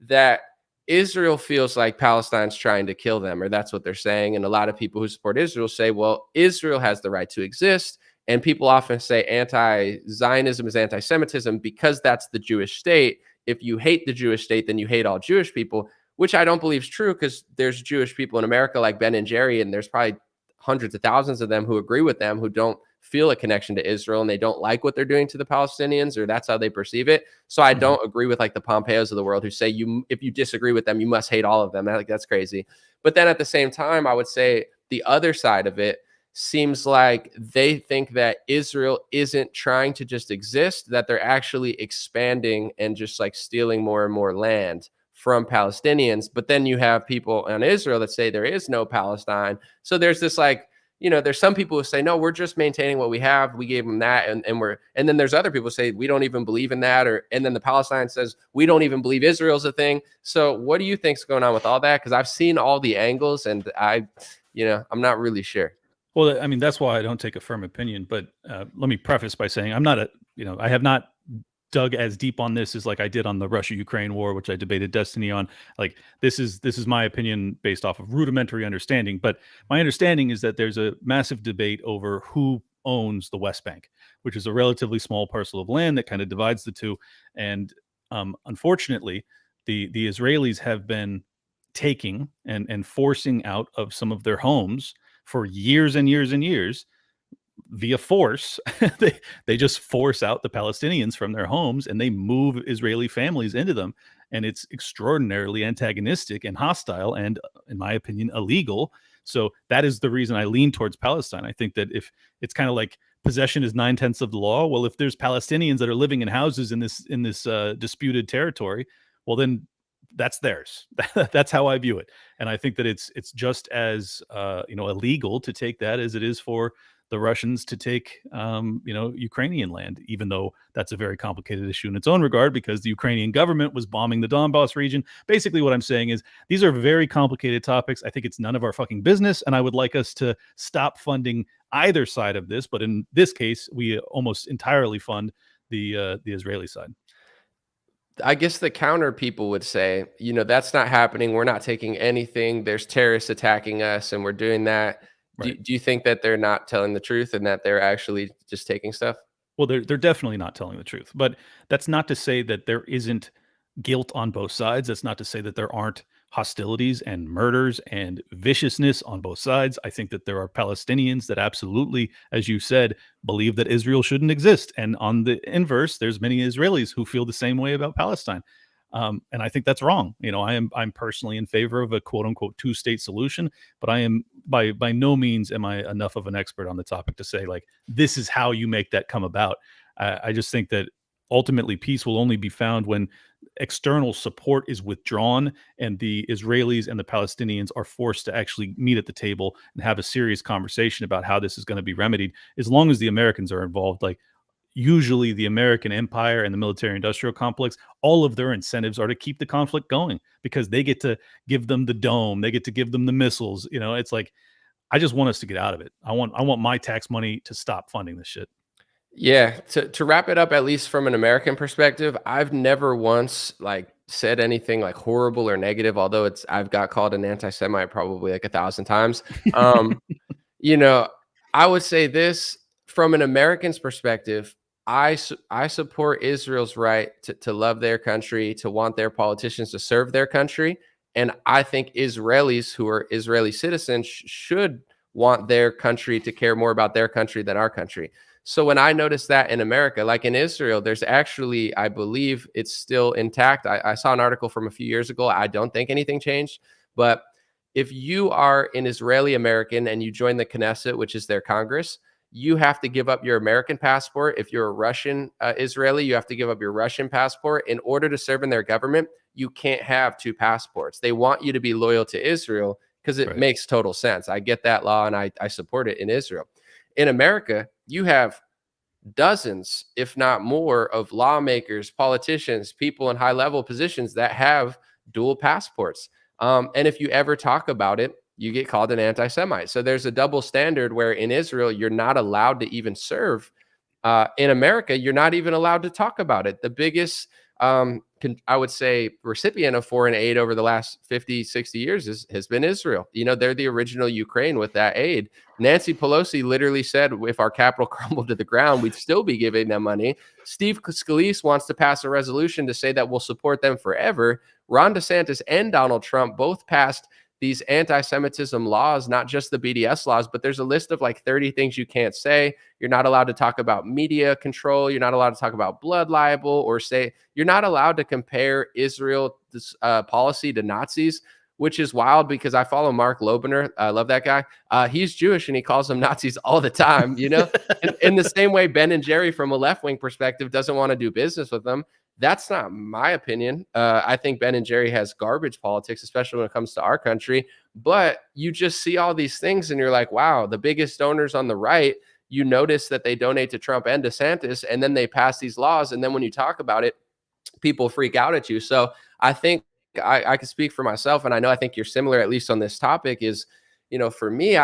[SPEAKER 1] that Israel feels like Palestine's trying to kill them, or that's what they're saying. And a lot of people who support Israel say, well, Israel has the right to exist. And people often say anti-Zionism is anti-Semitism because that's the Jewish state. If you hate the Jewish state, then you hate all Jewish people, which I don't believe is true because there's Jewish people in America like Ben and Jerry, and there's probably hundreds of thousands of them who agree with them, who don't feel a connection to Israel and they don't like what they're doing to the Palestinians, or that's how they perceive it. So I don't agree with like the Pompeos of the world who say if you disagree with them, you must hate all of them. Like that's crazy. But then at the same time, I would say the other side of it seems like they think that Israel isn't trying to just exist, that they're actually expanding and just like stealing more and more land from Palestinians. But then you have people on Israel that say there is no Palestine. So there's this like, there's some people who say, no, we're just maintaining what we have. We gave them that. And then there's other people who say, we don't even believe in that. And then the Palestine says, we don't even believe Israel's a thing. So what do you think's going on with all that? Because I've seen all the angles and I'm not really sure.
[SPEAKER 3] Well, I mean, that's why I don't take a firm opinion. But let me preface by saying I have not dug as deep on this as like I did on the Russia-Ukraine war, which I debated Destiny on. Like this is my opinion based off of rudimentary understanding. But my understanding is that there's a massive debate over who owns the West Bank, which is a relatively small parcel of land that kind of divides the two. And unfortunately, the Israelis have been taking and forcing out of some of their homes for years and years and years via force. they just force out the Palestinians from their homes and they move Israeli families into them. And it's extraordinarily antagonistic and hostile and, in my opinion, illegal. So that is the reason I lean towards Palestine. I think that if it's kind of like possession is 9/10 of the law. Well, if there's Palestinians that are living in houses in this disputed territory, well, then that's theirs. That's how I view it. And I think that it's just as illegal to take that as it is for the Russians to take Ukrainian land, even though that's a very complicated issue in its own regard because the Ukrainian government was bombing the Donbass region. Basically, what I'm saying is these are very complicated topics. I think it's none of our fucking business, and I would like us to stop funding either side of this. But in this case, we almost entirely fund the Israeli side.
[SPEAKER 1] I guess the counter people would say, that's not happening. We're not taking anything. There's terrorists attacking us, and we're doing that.
[SPEAKER 3] Right.
[SPEAKER 1] Do you think that they're not telling the truth and that they're actually just taking stuff?
[SPEAKER 3] Well, they're definitely not telling the truth, but that's not to say that there isn't guilt on both sides. That's not to say that there aren't hostilities and murders and viciousness on both sides. I think that there are Palestinians that absolutely, as you said, believe that Israel shouldn't exist. And on the inverse, there's many Israelis who feel the same way about Palestine. And I think that's wrong. I'm personally in favor of a quote unquote 2-state solution, but I am by no means am I enough of an expert on the topic to say like, this is how you make that come about. I just think that ultimately peace will only be found when external support is withdrawn and the Israelis and the Palestinians are forced to actually meet at the table and have a serious conversation about how this is going to be remedied. As long as the Americans are involved, like usually the American empire and the military industrial complex, all of their incentives are to keep the conflict going because they get to give them the dome. They get to give them the missiles. It's like, I just want us to get out of it. I want my tax money to stop funding this shit.
[SPEAKER 1] Yeah. To wrap it up, at least from an American perspective, I've never once said anything like horrible or negative, although I've got called an anti-Semite probably like 1,000 times. I would say this from an American's perspective. I support Israel's right to love their country, to want their politicians to serve their country. And I think Israelis who are Israeli citizens should want their country to care more about their country than our country. So when I noticed that in America, like in Israel, there's actually, I believe it's still intact. I saw an article from a few years ago. I don't think anything changed. But if you are an Israeli American and you join the Knesset, which is their Congress, you have to give up your American passport. If you're a Russian Israeli, you have to give up your Russian passport. In order to serve in their government, you can't have 2 passports. They want you to be loyal to Israel because it makes total sense. I get that law and I support it in Israel. In America, you have dozens, if not more, of lawmakers, politicians, people in high-level positions that have dual passports. And if you ever talk about it, you get called an anti-Semite. So there's a double standard where in Israel, you're not allowed to even serve. In America, you're not even allowed to talk about it. The biggest, I would say, recipient of foreign aid over the last 50, 60 years has been Israel. They're the original Ukraine with that aid. Nancy Pelosi literally said, if our capital crumbled to the ground, we'd still be giving them money. Steve Scalise wants to pass a resolution to say that we'll support them forever. Ron DeSantis and Donald Trump both passed these anti-Semitism laws, not just the BDS laws, but there's a list of like 30 things you can't say. You're not allowed to talk about media control. You're not allowed to talk about blood libel or say you're not allowed to compare Israel's policy to Nazis, which is wild because I follow Mark Loebner. I love that guy. He's Jewish and he calls them Nazis all the time, in the same way Ben and Jerry from a left-wing perspective doesn't want to do business with them. That's not my opinion. I think Ben and Jerry has garbage politics, especially when it comes to our country. But you just see all these things and you're like, wow, the biggest donors on the right, you notice that they donate to Trump and DeSantis, and then they pass these laws. And then when you talk about it, people freak out at you. So I think I can speak for myself. And I think you're similar, at least on this topic is, for me,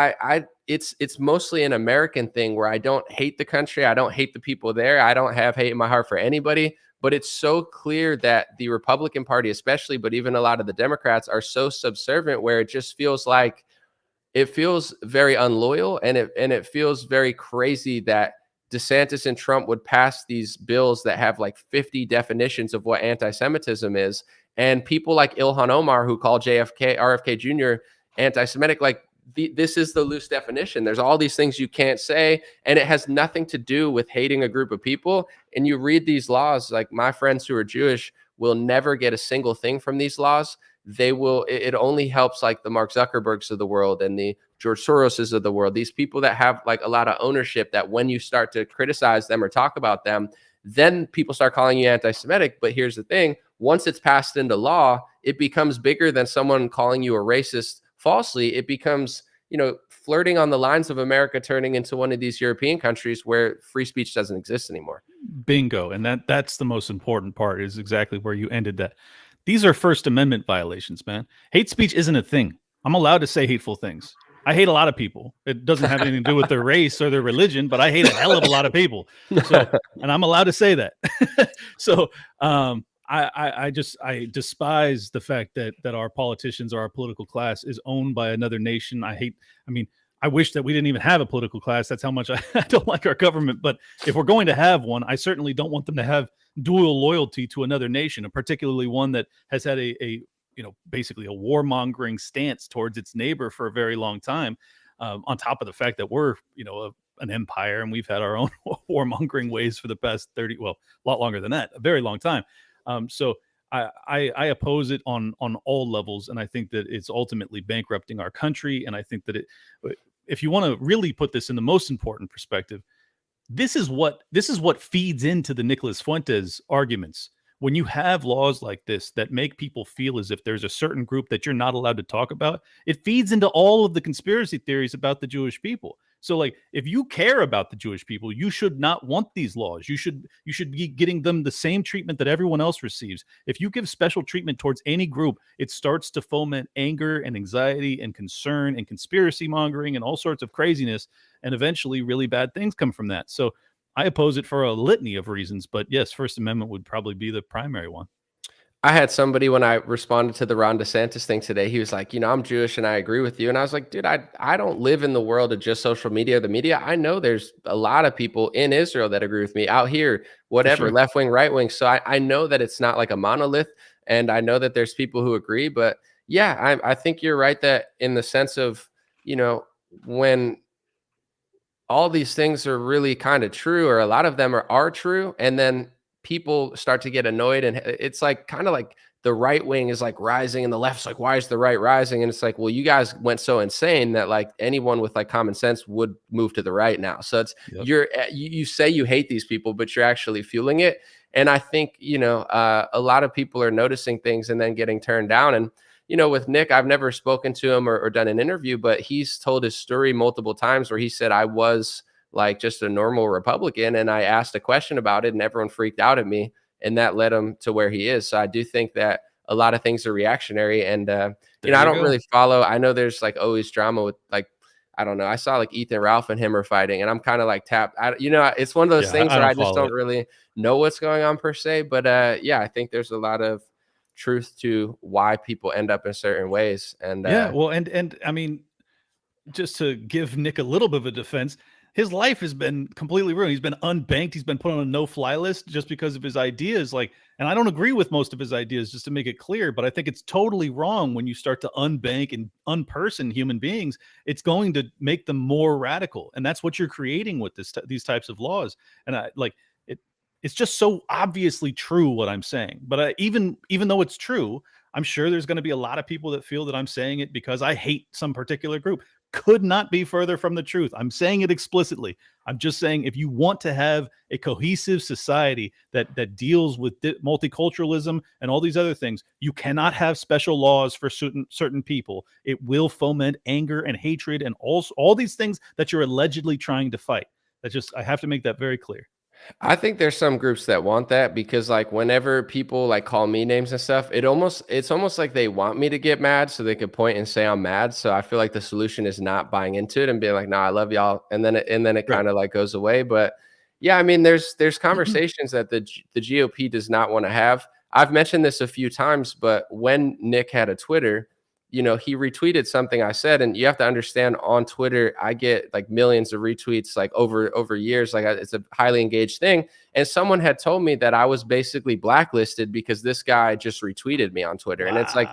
[SPEAKER 1] it's mostly an American thing where I don't hate the country. I don't hate the people there. I don't have hate in my heart for anybody. But it's so clear that the Republican Party, especially, but even a lot of the Democrats are so subservient where it just feels like it feels very unloyal. And it feels very crazy that DeSantis and Trump would pass these bills that have like 50 definitions of what anti-Semitism is. And people like Ilhan Omar, who call RFK Jr. anti-Semitic, like this is the loose definition. There's all these things you can't say, and it has nothing to do with hating a group of people. And you read these laws, like my friends who are Jewish will never get a single thing from these laws. They will, it only helps like the Mark Zuckerbergs of the world and the George Soroses of the world, these people that have like a lot of ownership, that when you start to criticize them or talk about them, then people start calling you anti-Semitic. But here's the thing, once it's passed into law, it becomes bigger than someone calling you a racist falsely. It becomes, you know, flirting on the lines of America turning into one of these European countries where free speech doesn't exist anymore.
[SPEAKER 3] Bingo. And that's the most important part, is exactly where you ended that. These are First Amendment violations, man. Hate speech isn't a thing. I'm allowed to say hateful things. I hate a lot of people. It doesn't have anything to do with their race or their religion, but I hate a hell of a lot of people. So, and I'm allowed to say that. So, I despise the fact that our politicians or our political class is owned by another nation. I wish that we didn't even have a political class. That's how much I don't like our government. But if we're going to have one, I certainly don't want them to have dual loyalty to another nation, and particularly one that has had a basically a warmongering stance towards its neighbor for a very long time. On top of the fact that we're, an empire, and we've had our own warmongering ways for the past a lot longer than that, a very long time. So I oppose it on all levels, and I think that it's ultimately bankrupting our country. And I think that if you want to really put this in the most important perspective, this is what feeds into the Nicolas Fuentes arguments. When you have laws like this that make people feel as if there's a certain group that you're not allowed to talk about, it feeds into all of the conspiracy theories about the Jewish people. So, like, if you care about the Jewish people, you should not want these laws. You should be getting them the same treatment that everyone else receives. If you give special treatment towards any group, it starts to foment anger and anxiety and concern and conspiracy mongering and all sorts of craziness. And eventually really bad things come from that. So I oppose it for a litany of reasons, but yes, First Amendment would probably be the primary one.
[SPEAKER 1] I had somebody, when I responded to the Ron DeSantis thing today, he was like, I'm Jewish and I agree with you. And I was like, dude, I don't live in the world of just social media or the media. I know there's a lot of people in Israel that agree with me out here, whatever,
[SPEAKER 3] sure.
[SPEAKER 1] left wing, right wing. So I know that it's not like a monolith, and I know that there's people who agree. But yeah, I think you're right that in the sense of, when all these things are really kind of true, or a lot of them are true, and then people start to get annoyed, and it's like kind of like the right wing is like rising and the left's like, why is the right rising? And it's like, well, you guys went so insane that like anyone with like common sense would move to the right now. So it's you say you hate these people, but you're actually fueling it. And I think a lot of people are noticing things and then getting turned down. And with Nick, I've never spoken to him or done an interview, but he's told his story multiple times where he said, I was like just a normal Republican, and I asked a question about it and everyone freaked out at me, and that led him to where he is. So I do think that a lot of things are reactionary, and I don't really follow. I know there's like always drama with, like, I don't know. I saw like Ethan Ralph and him are fighting, and I'm kind of like tapped. It's one of those things where I just don't really know what's going on per se. But I think there's a lot of truth to why people end up in certain ways. And
[SPEAKER 3] and I mean, just to give Nick a little bit of a defense, his life has been completely ruined. He's been unbanked. He's been put on a no-fly list just because of his ideas. And I don't agree with most of his ideas, just to make it clear, but I think it's totally wrong when you start to unbank and unperson human beings. It's going to make them more radical. And that's what you're creating with these types of laws. And it's just so obviously true what I'm saying. But even though it's true, I'm sure there's going to be a lot of people that feel that I'm saying it because I hate some particular group. Could not be further from the truth. I'm saying it explicitly. I'm just saying, if you want to have a cohesive society that deals with multiculturalism and all these other things, you cannot have special laws for certain people. It will foment anger and hatred and all these things that you're allegedly trying to fight. I have to make that very clear.
[SPEAKER 1] I think there's some groups that want that, because like whenever people like call me names and stuff, it's almost like they want me to get mad so they could point and say I'm mad. So I feel like the solution is not buying into it and being like, nah, I love y'all. And then it kind of like goes away. But yeah, I mean, there's conversations that the GOP does not want to have. I've mentioned this a few times, but when Nick had a Twitter, he retweeted something I said, and you have to understand, on Twitter, I get like millions of retweets, like over years. Like, it's a highly engaged thing. And someone had told me that I was basically blacklisted because this guy just retweeted me on Twitter. Wow. And it's like,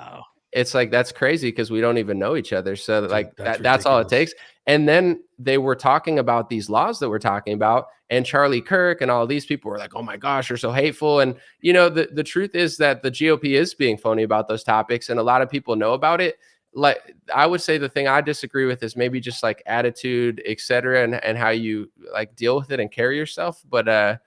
[SPEAKER 1] it's like, that's crazy because we don't even know each other. So
[SPEAKER 3] Dude,
[SPEAKER 1] like
[SPEAKER 3] that's
[SPEAKER 1] that's all it
[SPEAKER 3] ridiculous.
[SPEAKER 1] takes. And then they were talking about these laws that we're talking about, and Charlie Kirk and all of these people were like, oh my gosh, you're so hateful. And the truth is that the GOP is being phony about those topics, and a lot of people know about it. Like, I would say the thing I disagree with is maybe just like attitude, et cetera, and how you like deal with it and carry yourself. But to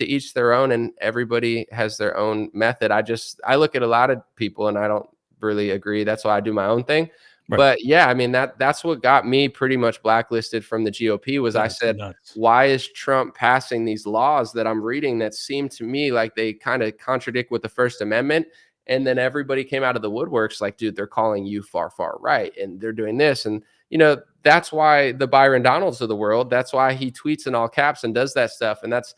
[SPEAKER 1] each their own, and everybody has their own method. I look at a lot of people and I don't really agree. That's why I do my own thing.
[SPEAKER 3] Right.
[SPEAKER 1] But yeah, I mean, that's what got me pretty much blacklisted from the GOP was I
[SPEAKER 3] That's
[SPEAKER 1] said,
[SPEAKER 3] nuts.
[SPEAKER 1] why is Trump passing these laws that I'm reading that seem to me like they kind of contradict with the First Amendment? And then everybody came out of the woodworks like, dude, they're calling you far, far right, and they're doing this. And that's why the Byron Donalds of the world, that's why he tweets in all caps and does that stuff. And that's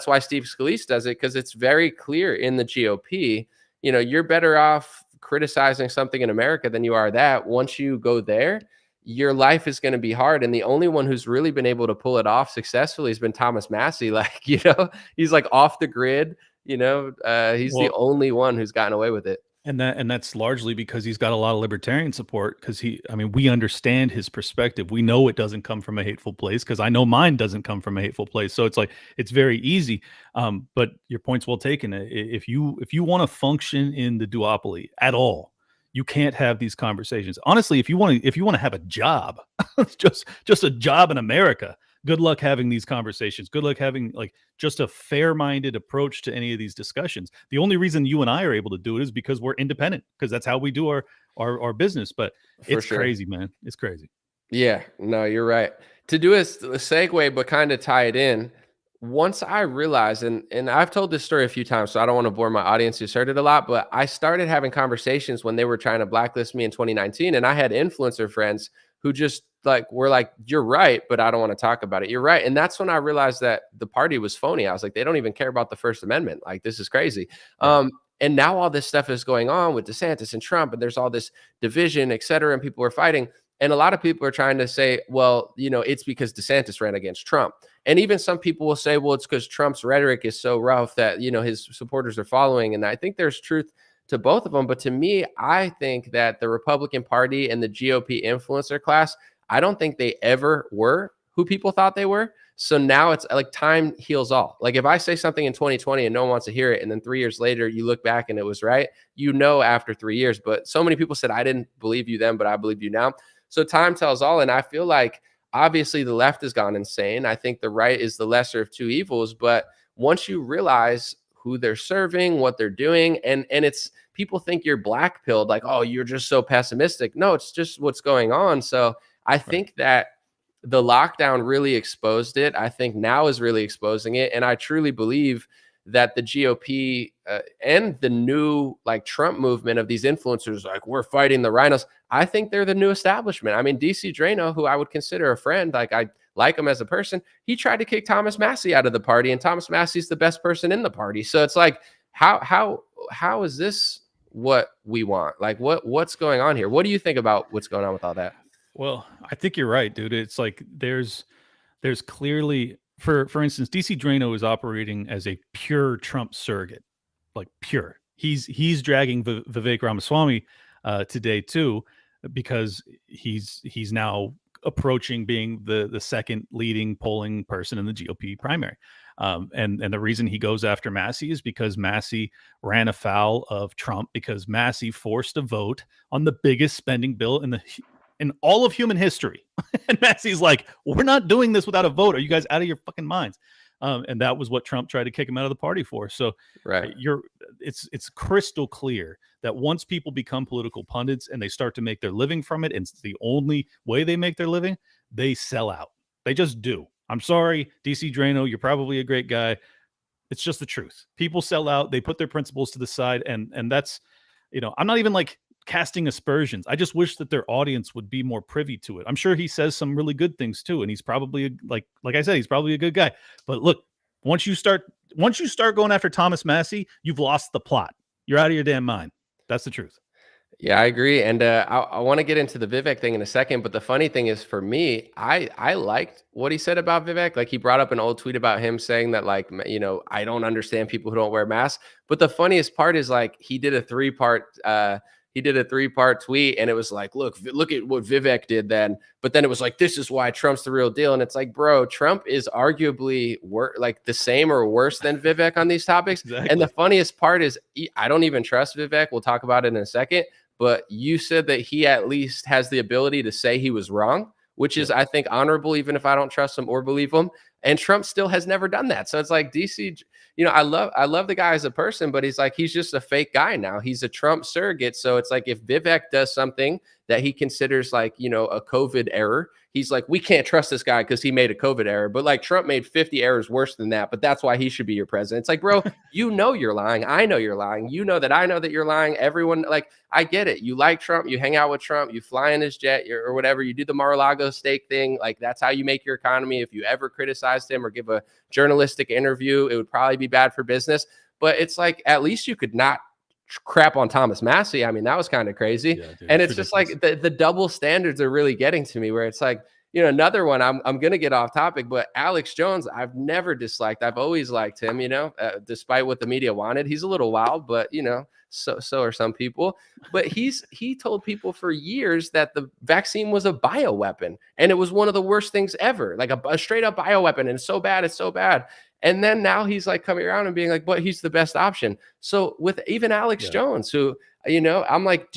[SPEAKER 1] why Steve Scalise does it, because it's very clear in the GOP, you're better off criticizing something in America than you are that. Once you go there, your life is going to be hard. And the only one who's really been able to pull it off successfully has been Thomas Massey. Like, he's like off the grid, he's the only one who's gotten away with it.
[SPEAKER 3] And that's largely because he's got a lot of libertarian support, because we understand his perspective. We know it doesn't come from a hateful place, because I know mine doesn't come from a hateful place. So it's like, it's very easy. But your point's well taken. If you want to function in the duopoly at all, you can't have these conversations. Honestly, if you want to have a job, just a job in America, good luck having these conversations. Good luck having like just a fair-minded approach to any of these discussions. The only reason you and I are able to do it is because we're independent, because that's how we do our business. But it's crazy, man. It's crazy.
[SPEAKER 1] Yeah, no, you're right. To do a segue, but kind of tie it in, once I realized, and I've told this story a few times, so I don't want to bore my audience who's heard it a lot, but I started having conversations when they were trying to blacklist me in 2019, and I had influencer friends who just were like, you're right, but I don't want to talk about it. You're right. And that's when I realized that the party was phony. I was like, they don't even care about the First Amendment. Like, this is crazy.
[SPEAKER 3] Right.
[SPEAKER 1] And now all this stuff is going on with DeSantis and Trump, and there's all this division, et cetera, and people are fighting. And a lot of people are trying to say, well, it's because DeSantis ran against Trump. And even some people will say, well, it's because Trump's rhetoric is so rough that, his supporters are following. And I think there's truth to both of them. But to me, I think that the Republican Party and the GOP influencer class, I don't think they ever were who people thought they were. So now it's like time heals all. Like, if I say something in 2020 and no one wants to hear it, and then 3 years later you look back and it was right, after 3 years. But so many people said, I didn't believe you then, but I believe you now. So time tells all. And I feel like obviously the left has gone insane. I think the right is the lesser of two evils. But once you realize who they're serving, what they're doing, and it's, people think you're black pilled, like, oh, you're just so pessimistic. No, it's just what's going on. So I think that the lockdown really exposed it. I think now is really exposing it. And I truly believe that the GOP and the new Trump movement of these influencers, like, we're fighting the rhinos, I think they're the new establishment. I mean, DC Drano, who I would consider a friend, I like him as a person, he tried to kick Thomas Massey out of the party, and Thomas Massey's the best person in the party. So it's like, how is this what we want? Like, what's going on here? What do you think about what's going on with all that?
[SPEAKER 3] Well, I think you're right, dude. It's like there's clearly, for instance, DC Drano is operating as a pure Trump surrogate, like pure. He's dragging Vivek Ramaswamy today too, because he's now approaching being the second leading polling person in the GOP primary. And the reason he goes after Massey is because Massey ran afoul of Trump, because Massey forced a vote on the biggest spending bill in all of human history. And Massey's like, we're not doing this without a vote. Are you guys out of your fucking minds? And that was what Trump tried to kick him out of the party for. So
[SPEAKER 1] right.
[SPEAKER 3] It's crystal clear that once people become political pundits and they start to make their living from it, and it's the only way they make their living, they sell out. They just do. I'm sorry, DC Drano, you're probably a great guy. It's just the truth. People sell out. They put their principles to the side. And that's, I'm not even casting aspersions. I just wish that their audience would be more privy to it. I'm sure he says some really good things too, and he's probably like I said, he's probably a good guy. But look, once you start going after Thomas Massey, you've lost the plot. You're out of your damn mind. That's the truth.
[SPEAKER 1] Yeah, I agree. And I want to get into the Vivek thing in a second. But the funny thing is, for me, I liked what he said about Vivek. Like, he brought up an old tweet about him saying that, I don't understand people who don't wear masks. But the funniest part is, he did a 3-part he did a 3-part tweet, and it was like, look at what Vivek did then. But then it was like, this is why Trump's the real deal. And it's like, bro, Trump is arguably like the same or worse than Vivek on these topics.
[SPEAKER 3] Exactly.
[SPEAKER 1] And the funniest part is I don't even trust Vivek. We'll talk about it in a second. But you said that he at least has the ability to say he was wrong, which is, I think, honorable, even if I don't trust him or believe him. And Trump still has never done that. So it's like DC, I love the guy as a person, but he's just a fake guy now. He's a Trump surrogate. So it's like, if Vivek does something that he considers like, a COVID error, he's like, we can't trust this guy because he made a COVID error. But like, Trump made 50 errors worse than that. But that's why he should be your president. It's like, bro, you're lying. I know you're lying. You know that I know that you're lying. Everyone, like, I get it. You like Trump. You hang out with Trump. You fly in his jet or whatever. You do the Mar-a-Lago steak thing. Like, that's how you make your economy. If you ever criticized him or give a journalistic interview, it would probably be bad for business. But it's like, at least you could not crap on Thomas Massey. I mean, that was kind of crazy.
[SPEAKER 3] Yeah, dude,
[SPEAKER 1] and it's just like the double standards are really getting to me, where it's like, another one, I'm going to get off topic, but Alex Jones, I've never disliked. I've always liked him, despite what the media wanted. He's a little wild, but so are some people. But he told people for years that the vaccine was a bioweapon, and it was one of the worst things ever, like a straight up bioweapon. And it's so bad. And then now he's like coming around and being like, but he's the best option. So with even Alex Jones, who, I'm like,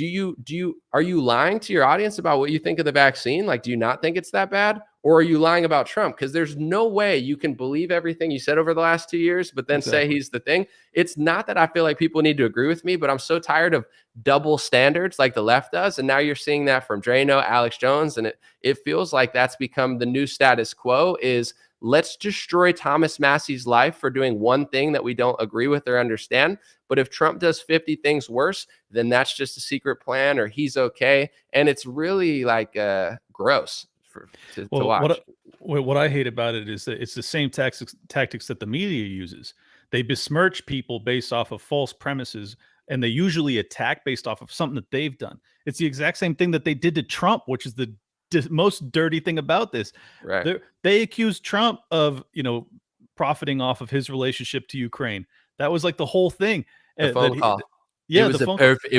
[SPEAKER 1] are you lying to your audience about what you think of the vaccine? Like, do you not think it's that bad? Or are you lying about Trump? Because there's no way you can believe everything you said over the last 2 years, but then say he's the thing. It's not that I feel like people need to agree with me, but I'm so tired of double standards like the left does. And now you're seeing that from Drano, Alex Jones. And it feels like that's become the new status quo, is let's destroy Thomas Massey's life for doing one thing that we don't agree with or understand. But if Trump does 50 things worse, then that's just a secret plan, or he's okay. And it's really like gross to watch.
[SPEAKER 3] What I hate about it is that it's the same tactics that the media uses. They besmirch people based off of false premises, and they usually attack based off of something that they've done. It's the exact same thing that they did to Trump, which is the most dirty thing about this.
[SPEAKER 1] Right.
[SPEAKER 3] They accused Trump of, profiting off of his relationship to Ukraine. That was like the whole thing.
[SPEAKER 1] The phone call.
[SPEAKER 3] Yeah,
[SPEAKER 1] it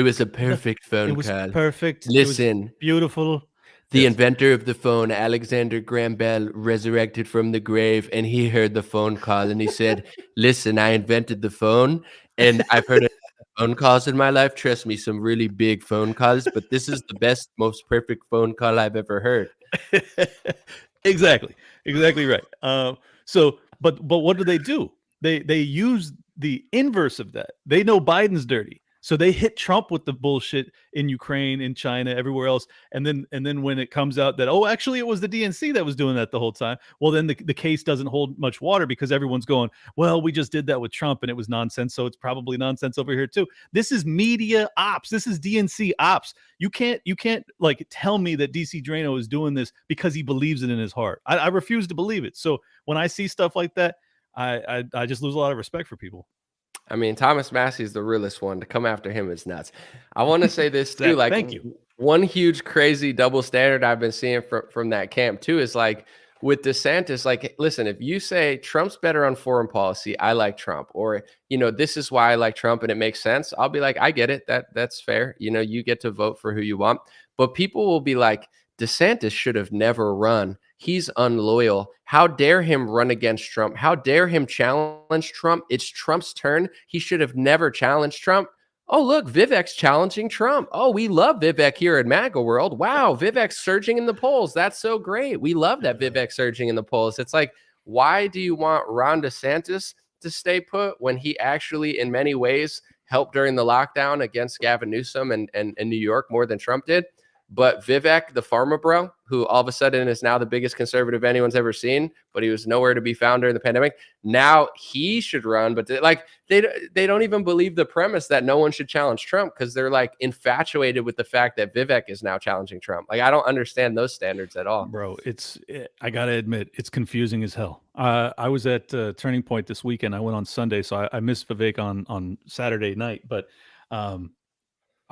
[SPEAKER 1] was a perfect phone call.
[SPEAKER 3] It was perfect.
[SPEAKER 1] Listen,
[SPEAKER 3] it was beautiful.
[SPEAKER 1] The inventor of the phone, Alexander Graham Bell, resurrected from the grave, and he heard the phone call, and he said, listen, I invented the phone, and I've heard phone calls in my life. Trust me, some really big phone calls, but this is the best, most perfect phone call I've ever heard.
[SPEAKER 3] Exactly right. But what do? They use the inverse of that. They know Biden's dirty, so they hit Trump with the bullshit in Ukraine, in China, everywhere else. And then when it comes out that, actually it was the DNC that was doing that the whole time, well, then the case doesn't hold much water, because everyone's going, well, we just did that with Trump and it was nonsense, so it's probably nonsense over here too. This is media ops. This is DNC ops. You can't like tell me that DC Drano is doing this because he believes it in his heart. I refuse to believe it. So when I see stuff like that, I just lose a lot of respect for people.
[SPEAKER 1] I mean, Thomas Massey is the realest one. To come after him is nuts. I want to say this too. Like,
[SPEAKER 3] thank you.
[SPEAKER 1] One huge crazy double standard I've been seeing from that camp too is like with DeSantis. Like, listen, if you say Trump's better on foreign policy, I like Trump, or this is why I like Trump and it makes sense, I'll be like, I get it. That's fair. You get to vote for who you want. But people will be like, DeSantis should have never run. He's unloyal. How dare him run against Trump? How dare him challenge Trump? It's Trump's turn. He should have never challenged Trump. Oh, look, Vivek's challenging Trump. Oh, we love Vivek here at MAGA World. Wow, Vivek's surging in the polls. That's so great. We love that Vivek's surging in the polls. It's like, why do you want Ron DeSantis to stay put when he actually, in many ways, helped during the lockdown against Gavin Newsom and New York more than Trump did? But Vivek, the farmer bro, who all of a sudden is now the biggest conservative anyone's ever seen, but he was nowhere to be found during the pandemic. Now he should run, but they don't even believe the premise that no one should challenge Trump, because they're like infatuated with the fact that Vivek is now challenging Trump. Like, I don't understand those standards at all,
[SPEAKER 3] bro. I gotta admit, it's confusing as hell. I was at Turning Point this weekend. I went on Sunday, so I missed Vivek on Saturday night. But I'm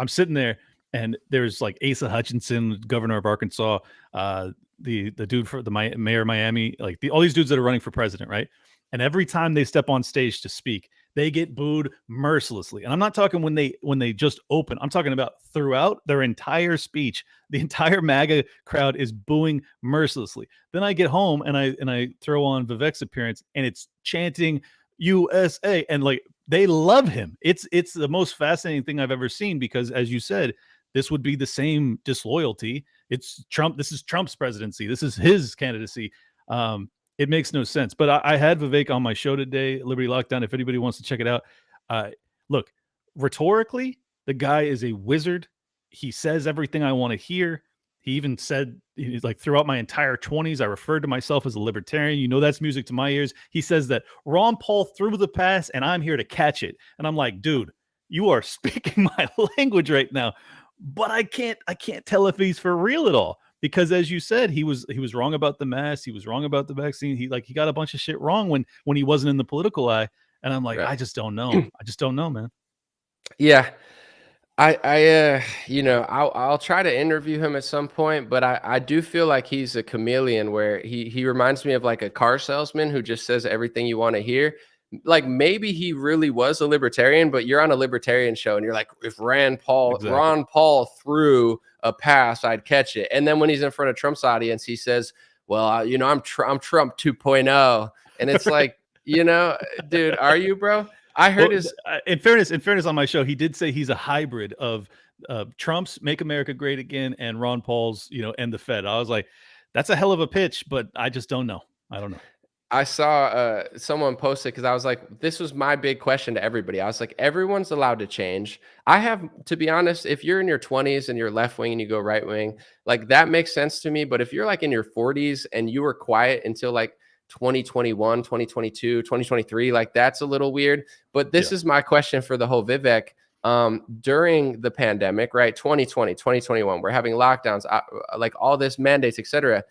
[SPEAKER 3] sitting there, and there's like Asa Hutchinson, governor of Arkansas, the dude for the mayor of Miami, like all these dudes that are running for president, right? And every time they step on stage to speak, they get booed mercilessly. And I'm not talking when they just open. I'm talking about throughout their entire speech. The entire MAGA crowd is booing mercilessly. Then I get home and I throw on Vivek's appearance, and it's chanting USA, and like they love him. It's the most fascinating thing I've ever seen, because as you said, this would be the same disloyalty. It's Trump. This is Trump's presidency. This is his candidacy. It makes no sense. But I had Vivek on my show today, Liberty Lockdown. If anybody wants to check it out, look, rhetorically, the guy is a wizard. He says everything I want to hear. He even said, like, throughout my entire 20s, I referred to myself as a libertarian. You know, that's music to my ears. He says that Ron Paul threw the pass and I'm here to catch it. And I'm like, dude, you are speaking my language right now. But I can't tell if he's for real at all. Because as you said, he was wrong about the mask. He was wrong about the vaccine. He got a bunch of shit wrong when he wasn't in the political eye. And I'm like, right. I just don't know. I just don't know, man.
[SPEAKER 1] Yeah. I'll try to interview him at some point, but I do feel like he's a chameleon, where he reminds me of like a car salesman who just says everything you want to hear. Like, maybe he really was a libertarian, but you're on a libertarian show and you're like, if Ron Paul threw a pass, I'd catch it. And then when he's in front of Trump's audience, he says, well, I'm Trump 2.0. And it's like, dude, are you, bro? I heard
[SPEAKER 3] in fairness, on my show, he did say he's a hybrid of Trump's "Make America Great Again" and Ron Paul's, "End the Fed." I was like, that's a hell of a pitch, but I just don't know. I don't know.
[SPEAKER 1] I saw someone posted, because I was like, this was my big question to everybody. I was like, everyone's allowed to change. I have, to be honest, if you're in your 20s and you're left wing and you go right wing, like, that makes sense to me. But if you're like in your 40s and you were quiet until like 2021, 2022, 2023, like, that's a little weird. But this is my question for the whole Vivek. During the pandemic, right? 2020, 2021, we're having lockdowns, like all this mandates, etc.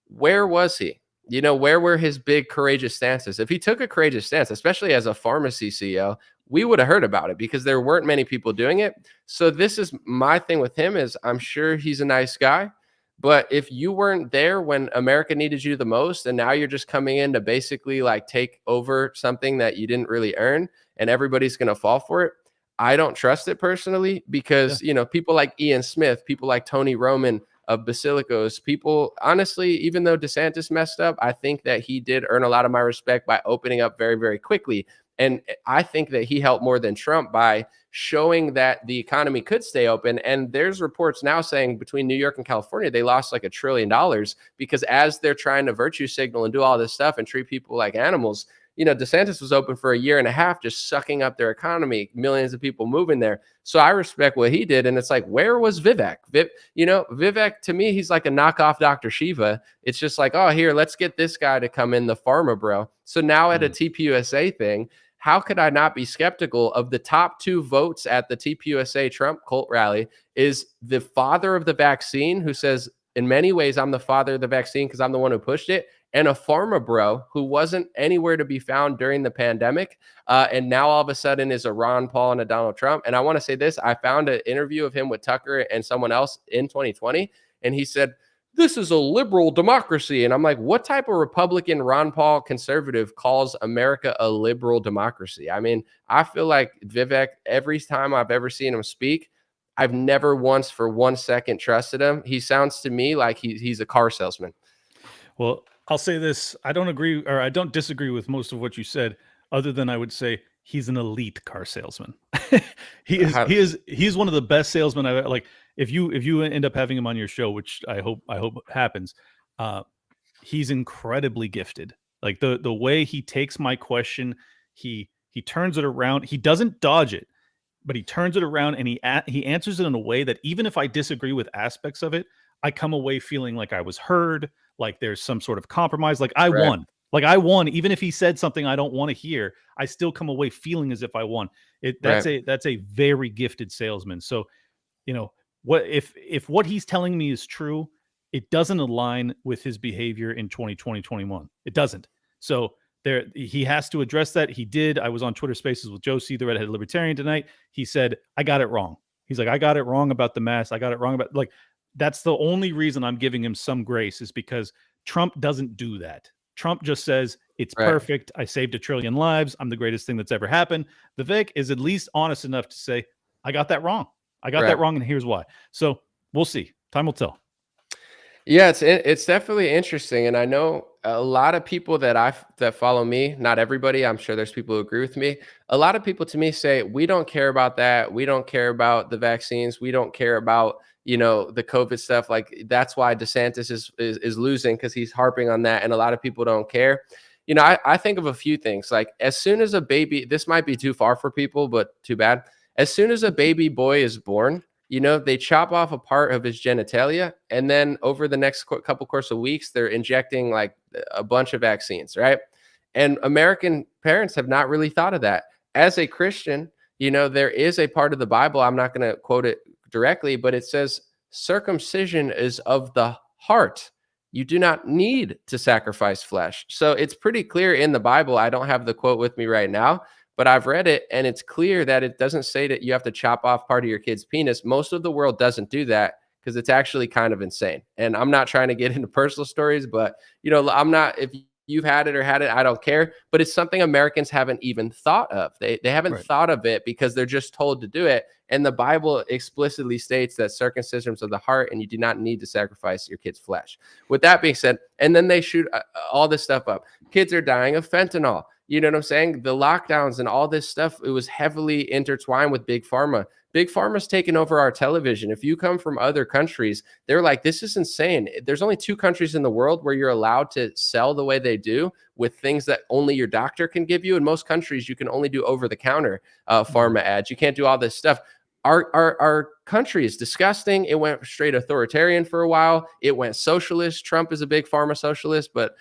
[SPEAKER 1] Where was he? Where were his big courageous stances? If he took a courageous stance, especially as a pharmacy CEO, we would have heard about it, because there weren't many people doing it. So this is my thing with him, is I'm sure he's a nice guy, but if you weren't there when America needed you the most, and now you're just coming in to basically like take over something that you didn't really earn, and everybody's going to fall for it, I don't trust it personally, because, people like Ian Smith, people like Tony Roman of Basilicos, people, honestly, even though DeSantis messed up, I think that he did earn a lot of my respect by opening up very, very quickly. And I think that he helped more than Trump by showing that the economy could stay open. And there's reports now saying between New York and California, they lost like $1 trillion, because as they're trying to virtue signal and do all this stuff and treat people like animals, DeSantis was open for 1.5 years, just sucking up their economy, millions of people moving there. So I respect what he did. And it's like, where was Vivek? Vivek, to me, he's like a knockoff Dr. Shiva. It's just like, oh, here, let's get this guy to come in, the pharma bro. So now at a TPUSA thing, how could I not be skeptical of the top 2 votes at the TPUSA Trump cult rally is the father of the vaccine, who says, in many ways, I'm the father of the vaccine because I'm the one who pushed it, and a pharma bro who wasn't anywhere to be found during the pandemic, and now all of a sudden is a Ron Paul and a Donald Trump. And I want to say this, I found an interview of him with Tucker and someone else in 2020, and he said, this is a liberal democracy. And I'm like, what type of Republican Ron Paul conservative calls America a liberal democracy? I mean, I feel like Vivek, every time I've ever seen him speak, I've never once for 1 second trusted him. He sounds to me like he's a car salesman.
[SPEAKER 3] Well, I'll say this. I don't disagree with most of what you said, other than I would say he's an elite car salesman. He's one of the best salesmen I've ever, like, if you end up having him on your show, which I hope happens, he's incredibly gifted. Like the way he takes my question, he turns it around. He doesn't dodge it, but he turns it around and he answers it in a way that even if I disagree with aspects of it, I come away feeling like I was heard, like there's some sort of compromise, like I won. Like I won, even if he said something I don't want to hear, I still come away feeling as if I won. That's a very gifted salesman. So, what if what he's telling me is true, it doesn't align with his behavior in 2020, 21. It doesn't. So he has to address that. He did. I was on Twitter Spaces with Josie, the redheaded libertarian, tonight. He said, I got it wrong. He's like, I got it wrong about the mask. I got it wrong about, like, that's the only reason I'm giving him some grace, is because Trump doesn't do that. Trump just says, It's
[SPEAKER 1] Right.
[SPEAKER 3] perfect. I saved 1 trillion lives. I'm the greatest thing that's ever happened. Vivek is at least honest enough to say, I got that wrong. I got that
[SPEAKER 1] Right.
[SPEAKER 3] wrong, and here's why. So we'll see. Time will tell.
[SPEAKER 1] Yeah, it's definitely interesting, and I know a lot of people that follow me. Not everybody. I'm sure there's people who agree with me. A lot of people to me say we don't care about that. We don't care about the vaccines. We don't care about the COVID stuff. Like that's why DeSantis is losing because he's harping on that, and a lot of people don't care. I think of a few things. Like as soon as a baby, this might be too far for people, but too bad. As soon as a baby boy is born, they chop off a part of his genitalia, and then over the next couple course of weeks, they're injecting like a bunch of vaccines, right? And American parents have not really thought of that. As a Christian, there is a part of the Bible, I'm not going to quote it directly, but it says circumcision is of the heart. You do not need to sacrifice flesh. So it's pretty clear in the Bible. I don't have the quote with me right now, but I've read it, and it's clear that it doesn't say that you have to chop off part of your kid's penis. Most of the world doesn't do that because it's actually kind of insane. And I'm not trying to get into personal stories, but I'm not, if you've had it or had it, I don't care. But it's something Americans haven't even thought of. They haven't
[SPEAKER 3] Right.
[SPEAKER 1] thought of it because they're just told to do it. And the Bible explicitly states that circumcision is of the heart, and you do not need to sacrifice your kid's flesh. With that being said, and then they shoot all this stuff up. Kids are dying of fentanyl. You know what I'm saying? The lockdowns and all this stuff, it was heavily intertwined with Big Pharma. Big Pharma's taken over our television. If you come from other countries, they're like, this is insane. There's only 2 countries in the world where you're allowed to sell the way they do with things that only your doctor can give you. In most countries, you can only do over-the-counter pharma ads. You can't do all this stuff. Our country is disgusting. It went straight authoritarian for a while. It went socialist. Trump is a big pharma socialist, but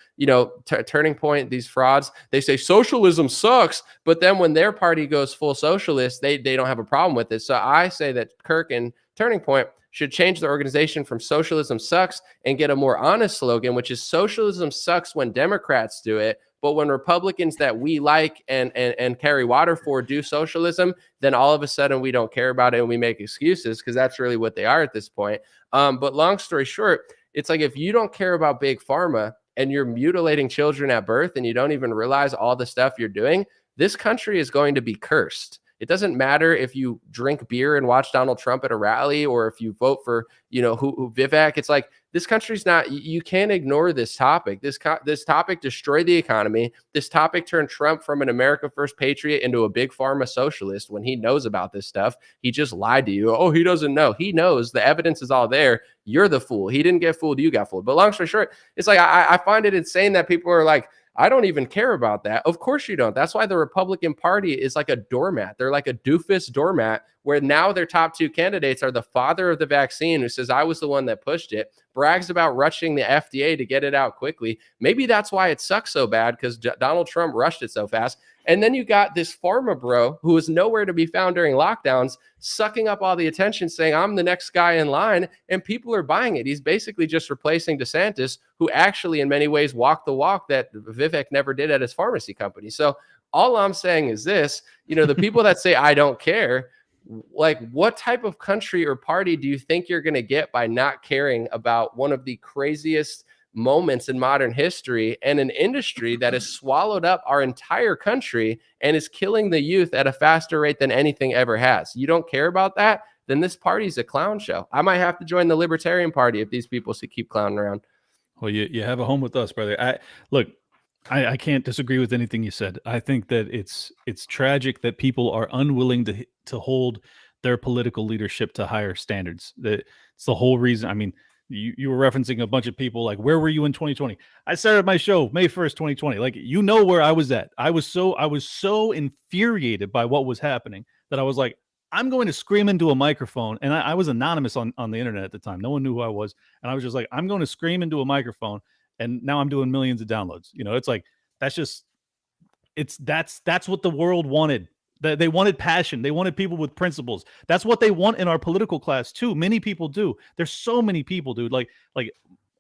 [SPEAKER 1] Turning Point, these frauds, they say socialism sucks, but then when their party goes full socialist, they don't have a problem with it. So I say that Kirk and Turning Point should change their organization from socialism sucks and get a more honest slogan, which is socialism sucks when Democrats do it. But when Republicans that we like and carry water for do socialism, then all of a sudden we don't care about it and we make excuses, because that's really what they are at this point. But long story short, it's like if you don't care about Big Pharma and you're mutilating children at birth and you don't even realize all the stuff you're doing, this country is going to be cursed. It doesn't matter if you drink beer and watch Donald Trump at a rally, or if you vote for, who Vivek. It's like this country's not. You can't ignore this topic. This topic destroyed the economy. This topic turned Trump from an America First patriot into a big pharma socialist. When he knows about this stuff, he just lied to you. Oh, he doesn't know. He knows. The evidence is all there. You're the fool. He didn't get fooled. You got fooled. But long story short, it's like I find it insane that people are like, I don't even care about that. Of course you don't. That's why the Republican Party is like a doormat. They're like a doofus doormat, where now their top 2 candidates are the father of the vaccine, who says, I was the one that pushed it, brags about rushing the FDA to get it out quickly. Maybe that's why it sucks so bad, because Donald Trump rushed it so fast. And then you got this pharma bro who is nowhere to be found during lockdowns, sucking up all the attention, saying, I'm the next guy in line, and people are buying it. He's basically just replacing DeSantis, who actually in many ways walked the walk that Vivek never did at his pharmacy company. So all I'm saying is this, the people that say, I don't care, like what type of country or party do you think you're going to get by not caring about one of the craziest moments in modern history and an industry that has swallowed up our entire country and is killing the youth at a faster rate than anything ever has? You don't care about that? Then this party's a clown show. I might have to join the Libertarian Party if these people keep clowning around.
[SPEAKER 3] Well, you have a home with us, brother. I can't disagree with anything you said. I think that it's tragic that people are unwilling to hold their political leadership to higher standards. It's the whole reason. I mean, you were referencing a bunch of people like, where were you in 2020? I started my show May 1st, 2020. Like, where I was at. I was so infuriated by what was happening that I was like, I'm going to scream into a microphone. And I was anonymous on the internet at the time. No one knew who I was. And I was just like, I'm going to scream into a microphone. And now I'm doing millions of downloads. It's like, that's what the world wanted. They wanted passion. They wanted people with principles. That's what they want in our political class too. Many people do. There's so many people, dude. Like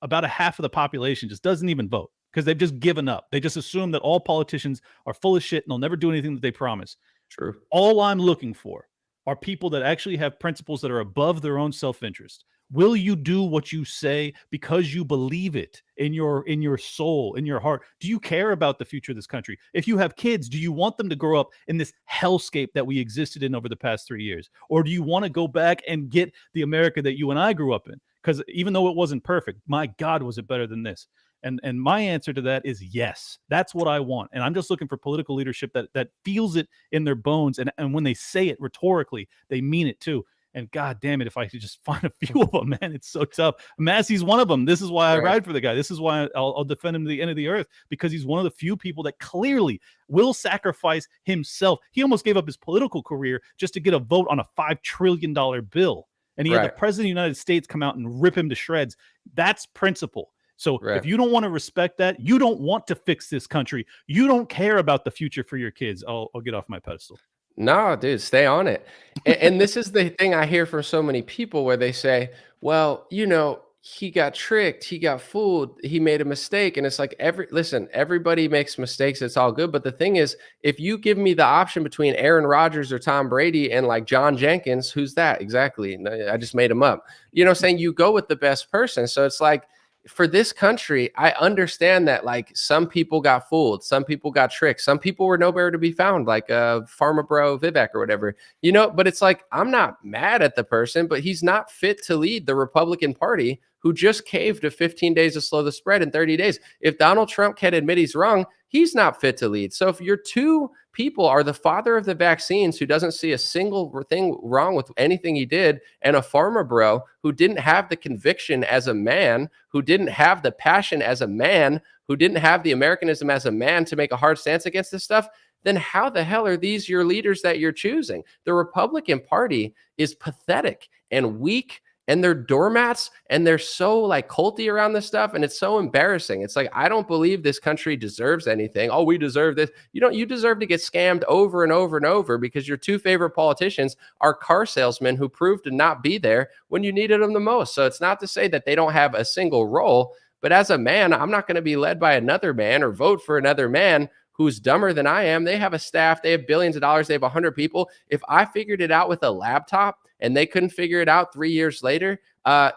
[SPEAKER 3] about a half of the population just doesn't even vote because they've just given up. They just assume that all politicians are full of shit and they'll never do anything that they promise.
[SPEAKER 1] True.
[SPEAKER 3] All I'm looking for are people that actually have principles that are above their own self-interest. Will you do what you say because you believe it in your soul, in your heart? Do you care about the future of this country? If you have kids, do you want them to grow up in this hellscape that we existed in over the past 3 years? Or do you want to go back and get the America that you and I grew up in? Because even though it wasn't perfect, my God, was it better than this? And my answer to that is yes. That's what I want. And I'm just looking for political leadership that feels it in their bones. And when they say it rhetorically, they mean it too. And God damn it, if I could just find a few of them, man, it's so tough. Massey's one of them. This is why I ride for the guy. This is why I'll defend him to the end of the earth, because he's one of the few people that clearly will sacrifice himself. He almost gave up his political career just to get a vote on a $5 trillion bill. And he had the president of the United States come out and rip him to shreds. That's principle. So if you don't want to respect that, you don't want to fix this country, you don't care about the future for your kids, I'll get off my pedestal.
[SPEAKER 1] No, dude, stay on it. And this is the thing I hear from so many people where they say, well, you know, he got tricked, he got fooled, he made a mistake. And it's like, listen, everybody makes mistakes. It's all good. But the thing is, if you give me the option between Aaron Rodgers or Tom Brady and like John Jenkins, who's that? Exactly. I just made him up. You know what I'm saying? You go with the best person. So it's like, for this country, I understand that like some people got fooled, some people got tricked, some people were nowhere to be found, like Pharma Bro Vivek or whatever, you know, but it's like, I'm not mad at the person, but he's not fit to lead the Republican Party, who just caved to 15 days to slow the spread in 30 days. If Donald Trump can't admit he's wrong, he's not fit to lead. So if your two people are the father of the vaccines who doesn't see a single thing wrong with anything he did, and a farmer bro who didn't have the conviction as a man, who didn't have the passion as a man, who didn't have the Americanism as a man to make a hard stance against this stuff, then how the hell are these your leaders that you're choosing? The Republican Party is pathetic and weak, and they're doormats, and they're so like culty around this stuff. And it's so embarrassing. It's like, I don't believe this country deserves anything. Oh, we deserve this. You deserve to get scammed over and over and over, because your two favorite politicians are car salesmen who proved to not be there when you needed them the most. So it's not to say that they don't have a single role, but as a man, I'm not going to be led by another man or vote for another man who's dumber than I am. They have a staff, they have billions of dollars, they have 100 people. If I figured it out with a laptop and they couldn't figure it out 3 years later,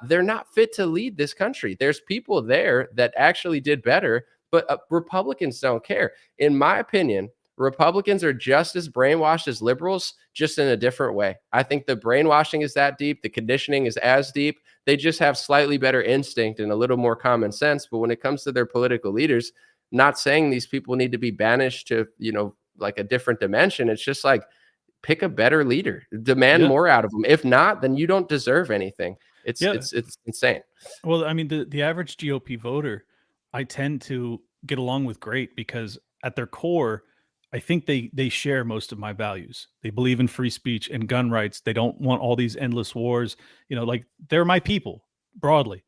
[SPEAKER 1] they're not fit to lead this country. There's people there that actually did better, but Republicans don't care. In my opinion, Republicans are just as brainwashed as liberals, just in a different way. I think the brainwashing is that deep. The conditioning is as deep. They just have slightly better instinct and a little more common sense. But when it comes to their political leaders, not saying these people need to be banished to, you know, like a different dimension. It's just like, pick a better leader, demand more out of them. If not, then you don't deserve anything. It's insane.
[SPEAKER 3] Well, I mean, the average GOP voter, I tend to get along with great, because at their core, I think they share most of my values. They believe in free speech and gun rights. They don't want all these endless wars. You know, like, they're my people broadly.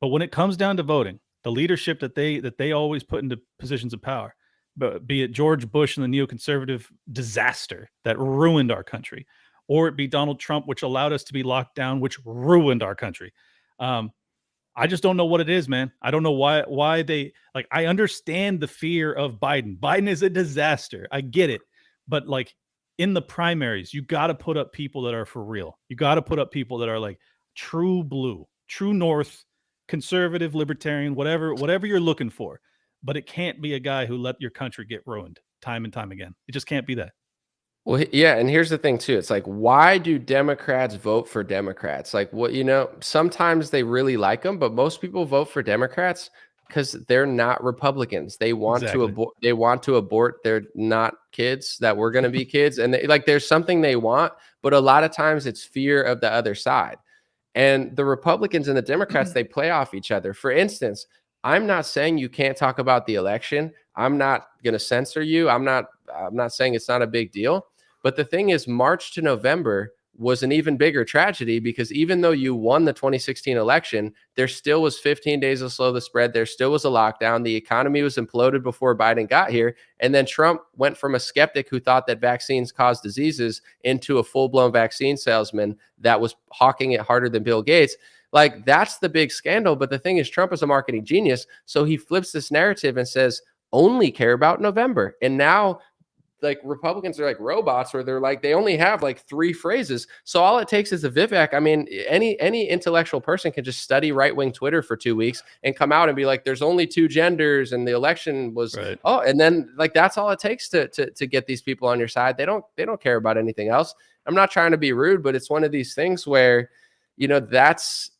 [SPEAKER 3] But when it comes down to voting, the leadership that they always put into positions of power, but be it George Bush and the neoconservative disaster that ruined our country, or it be Donald Trump, which allowed us to be locked down, which ruined our country. I just don't know what it is, man. I don't know why they, like, I understand the fear of Biden. Biden is a disaster. I get it. But like, in the primaries, you got to put up people that are for real. You got to put up people that are like true blue, true north, conservative, libertarian, whatever you're looking for. But it can't be a guy who let your country get ruined time and time again. It just can't be that.
[SPEAKER 1] Well, yeah, and here's the thing too. It's like, why do Democrats vote for Democrats? Like, what, you know, sometimes they really like them, but most people vote for Democrats because they're not Republicans. They want to abort. They want to abort their not kids that were going to be kids, and there's something they want, but a lot of times it's fear of the other side. And the Republicans and the Democrats, they play off each other. For instance, I'm not saying you can't talk about the election. I'm not going to censor you. I'm not saying it's not a big deal. But the thing is, March to November was an even bigger tragedy, because even though you won the 2016 election, there still was 15 days to slow the spread. There still was a lockdown. The economy was imploded before Biden got here. And then Trump went from a skeptic who thought that vaccines cause diseases into a full-blown vaccine salesman that was hawking it harder than Bill Gates. Like, that's the big scandal. But the thing is, Trump is a marketing genius. So he flips this narrative and says, only care about November. And now like Republicans are like robots where they're like, they only have like 3 phrases. So all it takes is a Vivek. I mean, any intellectual person can just study right-wing Twitter for 2 weeks and come out and be like, there's only 2 genders and the election was,
[SPEAKER 3] Right.
[SPEAKER 1] oh, and then like, that's all it takes to get these people on your side. They don't care about anything else. I'm not trying to be rude, but it's one of these things where, you know, that's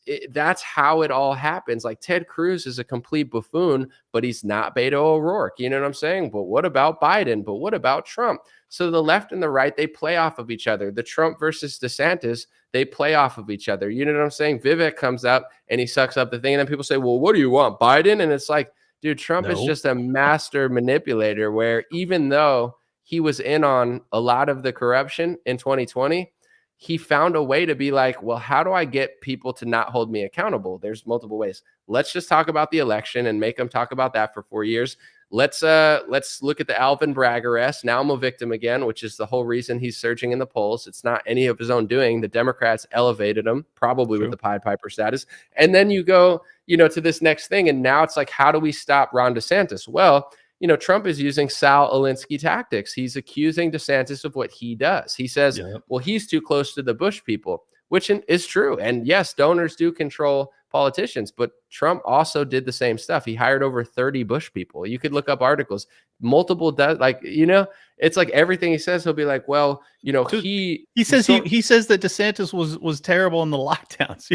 [SPEAKER 1] how it all happens. Like Ted Cruz is a complete buffoon, but he's not Beto O'Rourke. You know what I'm saying? But what about Biden? But what about Trump? So the left and the right, they play off of each other. The Trump versus DeSantis, they play off of each other. You know what I'm saying? Vivek comes up and he sucks up the thing. And then people say, well, what do you want, Biden? And it's like, dude, Trump is just a master manipulator where even though he was in on a lot of the corruption in 2020, he found a way to be like, well, how do I get people to not hold me accountable? There's multiple ways. Let's just talk about the election and make them talk about that for 4 years. Let's look at the Alvin Bragg arrest. Now I'm a victim again, which is the whole reason he's surging in the polls. It's not any of his own doing. The Democrats elevated him, probably with the Pied Piper status. And then you go, you know, to this next thing. And now it's like, how do we stop Ron DeSantis? Well, you know, Trump is using Sal Alinsky tactics. He's accusing DeSantis of what he does. He says, well, he's too close to the Bush people, which is true. And yes, donors do control politicians, but Trump also did the same stuff. He hired over 30 Bush people. You could look up articles, multiple, like, you know, it's like everything he says, he'll be like, well, you know, he says
[SPEAKER 3] that DeSantis was terrible in the lockdowns.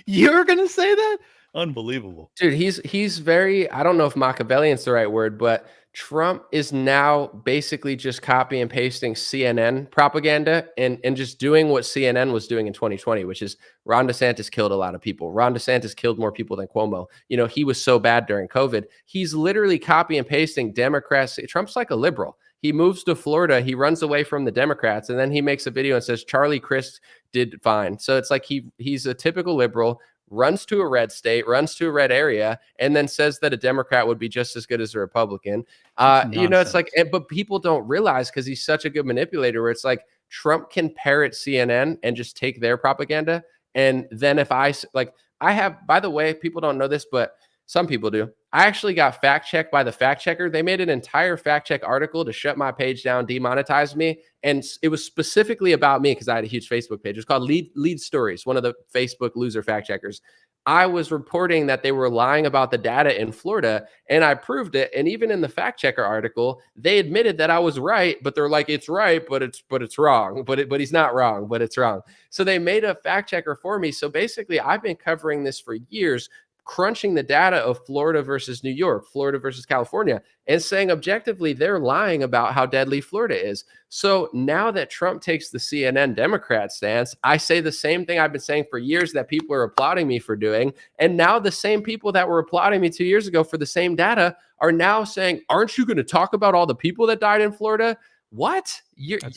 [SPEAKER 3] You're going to say that? Unbelievable.
[SPEAKER 1] Dude, he's very, I don't know if Machiavellian's the right word, but Trump is now basically just copy and pasting CNN propaganda and just doing what CNN was doing in 2020, which is Ron DeSantis killed a lot of people. Ron DeSantis killed more people than Cuomo. You know, he was so bad during COVID. He's literally copy and pasting Democrats. Trump's like a liberal. He moves to Florida. He runs away from the Democrats, and then he makes a video and says Charlie Crist did fine. So it's like he's a typical liberal, runs to a red state, runs to a red area, and then says that a Democrat would be just as good as a Republican. You know, it's like, but people don't realize because he's such a good manipulator where it's like Trump can parrot CNN and just take their propaganda. And then if I have, by the way, people don't know this, but some people do. I actually got fact checked by the fact checker. They made an entire fact check article to shut my page down, demonetize me. And it was specifically about me because I had a huge Facebook page. It was called Lead Stories, one of the Facebook loser fact checkers. I was reporting that they were lying about the data in Florida, and I proved it. And even in the fact checker article, they admitted that I was right, but they're like, it's right, but it's wrong. But he's not wrong, but it's wrong. So they made a fact checker for me. So basically, I've been covering this for years, crunching the data of Florida versus New York, Florida versus California, and saying objectively they're lying about how deadly Florida is. So now that Trump takes the CNN Democrat stance, I say the same thing I've been saying for years that people are applauding me for doing. And now the same people that were applauding me 2 years ago for the same data are now saying, aren't you going to talk about all the people that died in Florida? What?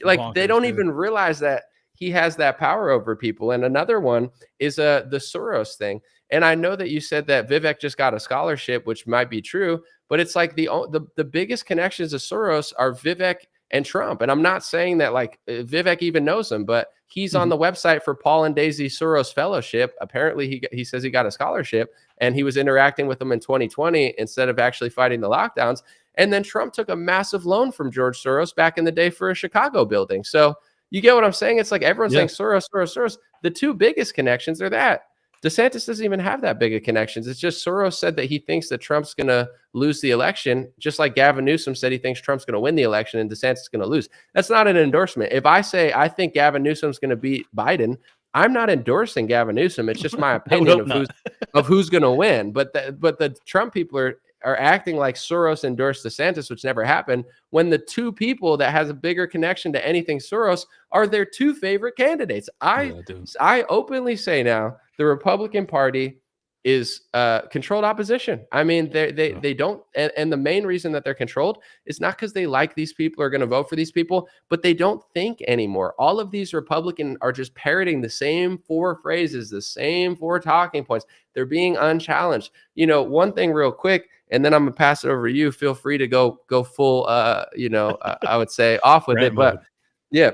[SPEAKER 1] Like, they don't even realize that he has that power over people. And another one is the Soros thing. And I know that you said that Vivek just got a scholarship, which might be true, but it's like the biggest connections of Soros are Vivek and Trump. And I'm not saying that like Vivek even knows him, but he's on the website for Paul and Daisy Soros Fellowship. Apparently he says he got a scholarship and he was interacting with them in 2020 instead of actually fighting the lockdowns. And then Trump took a massive loan from George Soros back in the day for a Chicago building. So you get what I'm saying? It's like everyone's saying Soros, Soros, Soros. The two biggest connections are that. DeSantis doesn't even have that big of connections. It's just Soros said that he thinks that Trump's going to lose the election, just like Gavin Newsom said he thinks Trump's going to win the election and DeSantis is going to lose. That's not an endorsement. If I say I think Gavin Newsom's going to beat Biden, I'm not endorsing Gavin Newsom. It's just my opinion of who's going to win. But the Trump people are acting like Soros endorsed DeSantis, which never happened, when the two people that has a bigger connection to anything Soros are their two favorite candidates. I openly say now the Republican Party is controlled opposition. I mean, they don't, and the main reason that they're controlled is not because they like these people or going to vote for these people, but they don't think anymore. All of these Republicans are just parroting the same 4 phrases, the same 4 talking points. They're being unchallenged. You know, one thing real quick, and then I'm gonna pass it over to you. Feel free to go full, I would say off with it. But yeah,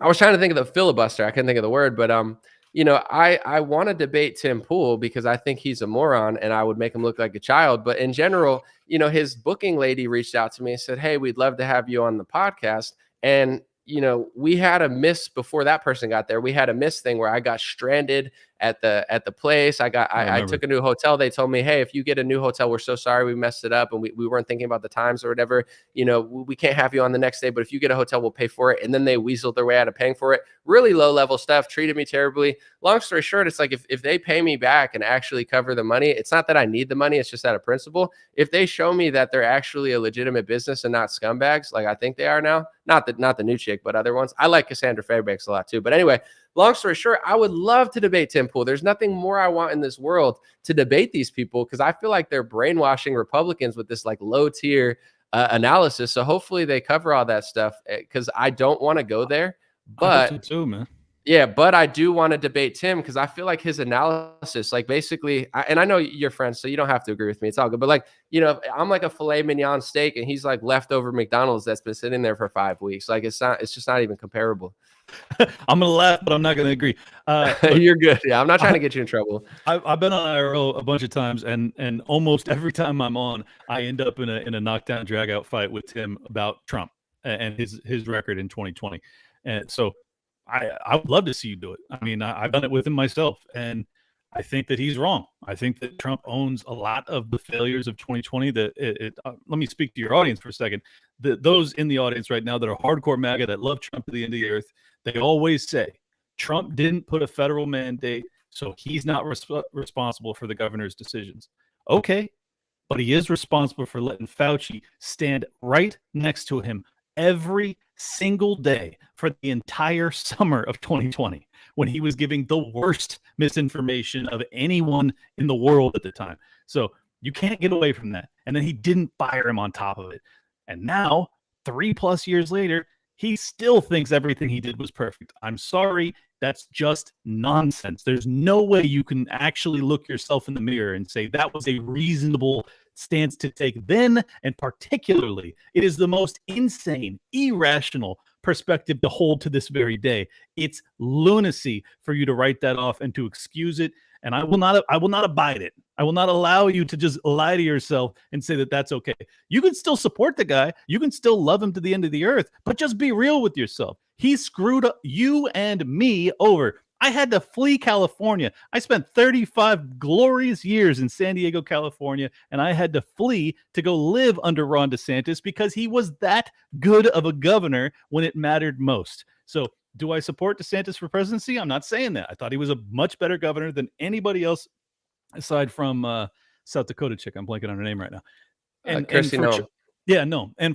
[SPEAKER 1] I was trying to think of the filibuster. I couldn't think of the word, but I want to debate Tim Pool because I think he's a moron and I would make him look like a child. But in general, his booking lady reached out to me and said, "Hey, we'd love to have you on the podcast." And, we had a miss before that person got there. We had a miss thing where I got stranded at the place. I took a new hotel. They told me, "Hey, if you get a new hotel, we're so sorry we messed it up and we weren't thinking about the times or whatever. We can't have you on the next day, but if you get a hotel, we'll pay for it." And then they weaseled their way out of paying for it. Really low level stuff, treated me terribly. Long story short, it's like if they pay me back and actually cover the money, it's not that I need the money, it's just out of principle. If they show me that they're actually a legitimate business and not scumbags like I think they are now, not the new chick, but other ones. I like Cassandra Fairbanks a lot too. But anyway, long story short, I would love to debate Tim Pool. There's nothing more I want in this world to debate these people because I feel like they're brainwashing Republicans with this like low tier analysis. So hopefully they cover all that stuff because I don't want to go there. But
[SPEAKER 3] I hope so too, man.
[SPEAKER 1] Yeah, but I do want to debate Tim because I feel like his analysis, like basically, and I know you're friends, so you don't have to agree with me. It's all good. But like, I'm like a filet mignon steak and he's like leftover McDonald's that's been sitting there for 5 weeks. Like it's just not even comparable.
[SPEAKER 3] I'm going to laugh, but I'm not going to agree.
[SPEAKER 1] You're good. Yeah, I'm not trying to get you in trouble.
[SPEAKER 3] I've been on IRL a bunch of times, and almost every time I'm on, I end up in a knockdown, drag out fight with Tim about Trump and his record in 2020. And so I would love to see you do it. I mean, I've done it with him myself, and I think that he's wrong. I think that Trump owns a lot of the failures of 2020. Let me speak to your audience for a second. Those in the audience right now that are hardcore MAGA that love Trump to the end of the earth, they always say Trump didn't put a federal mandate, so he's not responsible for the governor's decisions. Okay, but he is responsible for letting Fauci stand right next to him every single day for the entire summer of 2020 when he was giving the worst misinformation of anyone in the world at the time. So you can't get away from that. And then he didn't fire him on top of it. And now, 3+ years later, he still thinks everything he did was perfect. I'm sorry. That's just nonsense. There's no way you can actually look yourself in the mirror and say that was a reasonable stance to take then, and particularly, it is the most insane, irrational perspective to hold to this very day. It's lunacy for you to write that off and to excuse it, and I will not abide it. I will not allow you to just lie to yourself and say that that's okay. You can still support the guy. You can still love him to the end of the earth, but just be real with yourself. He screwed up you and me over. I had to flee California. I spent 35 glorious years in San Diego, California, and I had to flee to go live under Ron DeSantis because he was that good of a governor when it mattered most. So do I support DeSantis for presidency? I'm not saying that. I thought he was a much better governor than anybody else aside from South Dakota chick. I'm blanking on her name right now. And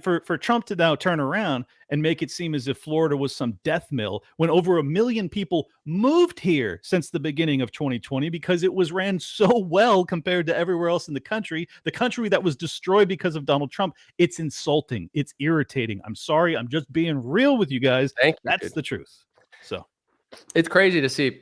[SPEAKER 3] for Trump to now turn around and make it seem as if Florida was some death mill when over 1 million people moved here since the beginning of 2020 because it was ran so well compared to everywhere else in the country that was destroyed because of Donald Trump. It's insulting. It's irritating. I'm sorry. I'm just being real with you guys. That's the truth. So
[SPEAKER 1] it's crazy to see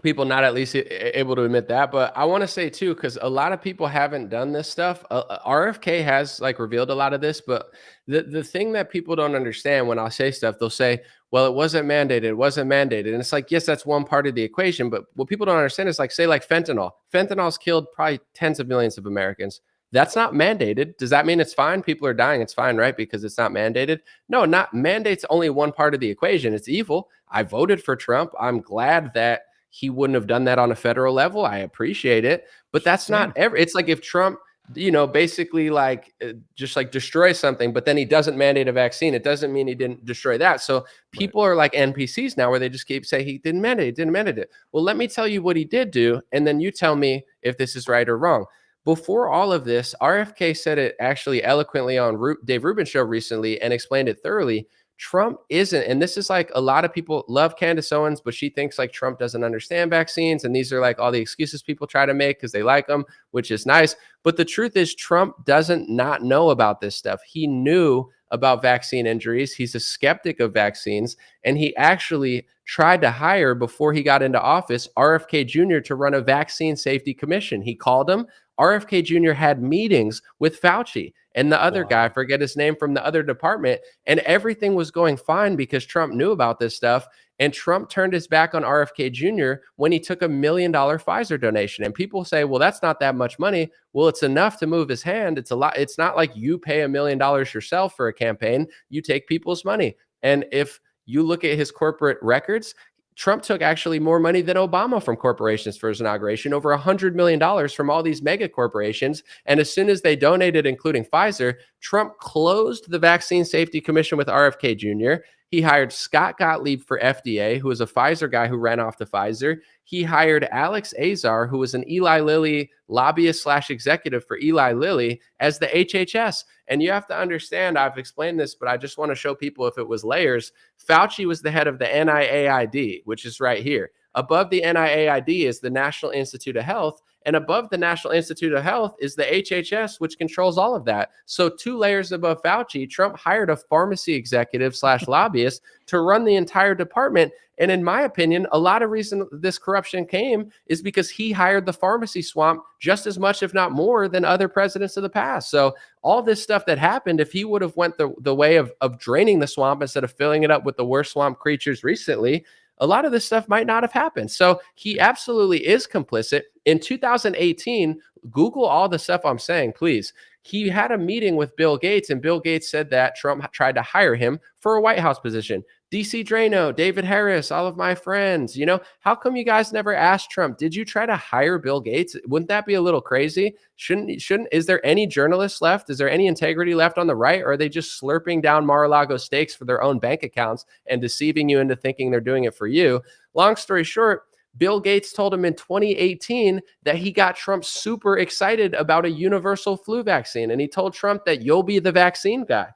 [SPEAKER 1] people not at least able to admit that. But I want to say too, because a lot of people haven't done this stuff. RFK has like revealed a lot of this, but the thing that people don't understand when I say stuff, they'll say, well, it wasn't mandated. It wasn't mandated. And it's like, yes, that's one part of the equation. But what people don't understand is like, say like fentanyl. Fentanyl's killed probably tens of millions of Americans. That's not mandated. Does that mean it's fine? People are dying. It's fine, right? Because it's not mandated. No, not mandate's only one part of the equation. It's evil. I voted for Trump. I'm glad that he wouldn't have done that on a federal level. I appreciate it, but that's not ever. It's like if Trump, basically like just like destroy something, but then he doesn't mandate a vaccine. It doesn't mean he didn't destroy that. So people are like NPCs now where they just keep saying he didn't mandate it. Well, let me tell you what he did do. And then you tell me if this is right or wrong. Before all of this, RFK said it actually eloquently on Dave Rubin's show recently and explained it thoroughly. Trump isn't, and this is like a lot of people love Candace Owens, but she thinks like Trump doesn't understand vaccines. And these are like all the excuses people try to make because they like them, which is nice. But the truth is Trump doesn't not know about this stuff. He knew about vaccine injuries. He's a skeptic of vaccines. And he actually tried to hire, before he got into office, RFK Jr. to run a vaccine safety commission. He called him. RFK Jr. had meetings with Fauci and the other guy, I forget his name, from the other department, and everything was going fine because Trump knew about this stuff. And Trump turned his back on RFK Jr. when he took $1 million Pfizer donation. And people say, well, that's not that much money. Well, it's enough to move his hand. It's a lot. It's not like you pay $1 million yourself for a campaign. You take people's money. And if you look at his corporate records, Trump took actually more money than Obama from corporations for his inauguration, over $100 million from all these mega corporations. And as soon as they donated, including Pfizer, Trump closed the Vaccine Safety Commission with RFK Jr. He hired Scott Gottlieb for FDA, who was a Pfizer guy who ran off to Pfizer. He hired Alex Azar, who was an Eli Lilly lobbyist / executive for Eli Lilly, as the HHS. And you have to understand, I've explained this, but I just want to show people if it was layers. Fauci was the head of the NIAID, which is right here. Above the NIAID is the National Institute of Health. And above the National Institute of Health is the HHS, which controls all of that. So 2 layers above Fauci, Trump hired a pharmacy executive / lobbyist to run the entire department. And in my opinion, a lot of reason this corruption came is because he hired the pharmacy swamp just as much, if not more, than other presidents of the past. So all this stuff that happened, if he would have went the way of draining the swamp instead of filling it up with the worst swamp creatures recently, a lot of this stuff might not have happened. So he absolutely is complicit. In 2018, Google all the stuff I'm saying, please. He had a meeting with Bill Gates, and Bill Gates said that Trump tried to hire him for a White House position. DC Drano, David Harris, all of my friends, how come you guys never asked Trump, did you try to hire Bill Gates? Wouldn't that be a little crazy? Is there any journalists left? Is there any integrity left on the right? Or are they just slurping down Mar-a-Lago steaks for their own bank accounts and deceiving you into thinking they're doing it for you? Long story short, Bill Gates told him in 2018 that he got Trump super excited about a universal flu vaccine. And he told Trump that you'll be the vaccine guy.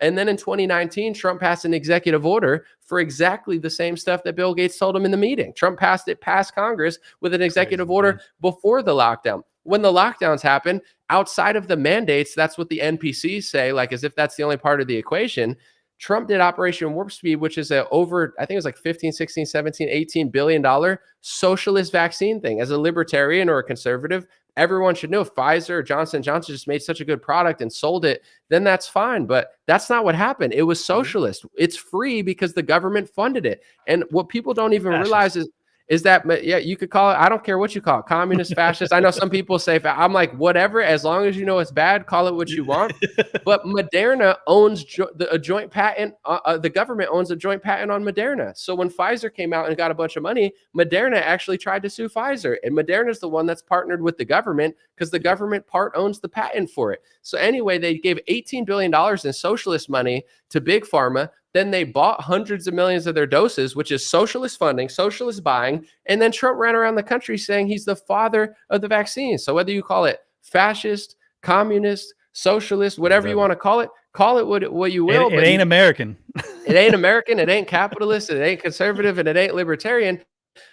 [SPEAKER 1] And then in 2019, Trump passed an executive order for exactly the same stuff that Bill Gates told him in the meeting. Trump passed it past Congress with an executive order before the lockdown. When the lockdowns happen, outside of the mandates, that's what the NPCs say, like as if that's the only part of the equation. Trump did Operation Warp Speed, which is I think it was like 15, 16, 17, $18 billion socialist vaccine thing. As a libertarian or a conservative, everyone should know Pfizer or Johnson & Johnson just made such a good product and sold it, then that's fine. But that's not what happened. It was socialist. It's free because the government funded it. And what people don't even realize is that, yeah, you could call it, I don't care what you call it, communist, fascist. I know some people say, I'm like, whatever, as long as you know it's bad, call it what you want. But Moderna owns a joint patent. The government owns a joint patent on Moderna. So when Pfizer came out and got a bunch of money, Moderna actually tried to sue Pfizer. And Moderna is the one that's partnered with the government because the government part owns the patent for it. So anyway, they gave $18 billion in socialist money to Big Pharma. Then they bought hundreds of millions of their doses, which is socialist funding, socialist buying. And then Trump ran around the country saying he's the father of the vaccine. So whether you call it fascist, communist, socialist, whatever you want to call it what you will.
[SPEAKER 3] It ain't American.
[SPEAKER 1] It ain't American. It ain't capitalist. It ain't conservative. And it ain't libertarian.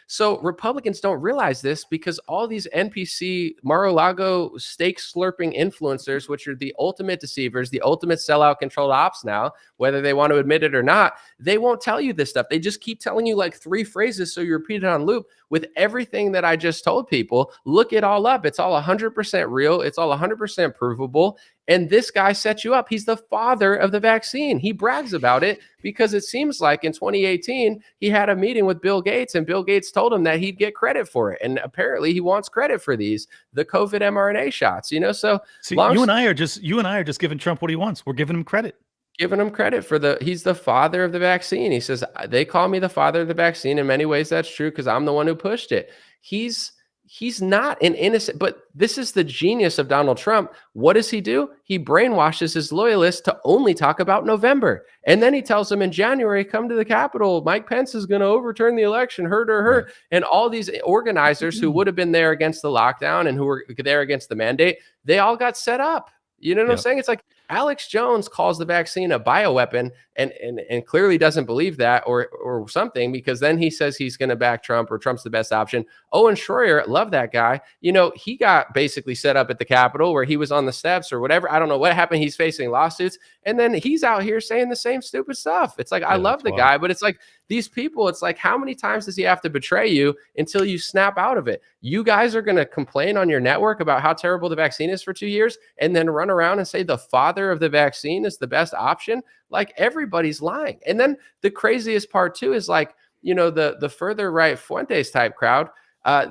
[SPEAKER 1] So Republicans don't realize this because all these NPC Mar-a-Lago steak slurping influencers, which are the ultimate deceivers, the ultimate sellout controlled ops now, whether they want to admit it or not, they won't tell you this stuff. They just keep telling you like 3 phrases so you repeat it on loop. With everything that I just told people, look it all up. It's all 100% real. It's all 100% provable. And this guy set you up. He's the father of the vaccine. He brags about it because it seems like in 2018, he had a meeting with Bill Gates and Bill Gates told him that he'd get credit for it. And apparently he wants credit for the COVID mRNA shots, So
[SPEAKER 3] see, you and I are just giving Trump what he wants. We're giving him credit.
[SPEAKER 1] Giving him credit for he's the father of the vaccine. He says, they call me the father of the vaccine. In many ways, that's true because I'm the one who pushed it. He's not an innocent, but this is the genius of Donald Trump. What does he do? He brainwashes his loyalists to only talk about November. And then he tells them in January, come to the Capitol. Mike Pence is going to overturn the election, hurt. Right. And all these organizers who would have been there against the lockdown and who were there against the mandate, they all got set up. You know what I'm saying? It's like Alex Jones calls the vaccine a bioweapon and clearly doesn't believe that or something, because then he says he's going to back Trump or Trump's the best option. Owen Schroyer, love that guy. He got basically set up at the Capitol where he was on the steps or whatever. I don't know what happened. He's facing lawsuits. And then he's out here saying the same stupid stuff. It's like, I love the guy, but it's like these people, it's like, how many times does he have to betray you until you snap out of it? You guys are going to complain on your network about how terrible the vaccine is for 2 years and then run around and say the father of the vaccine is the best option. Like, everybody's lying. And then the craziest part too is like, the further right Fuentes type crowd,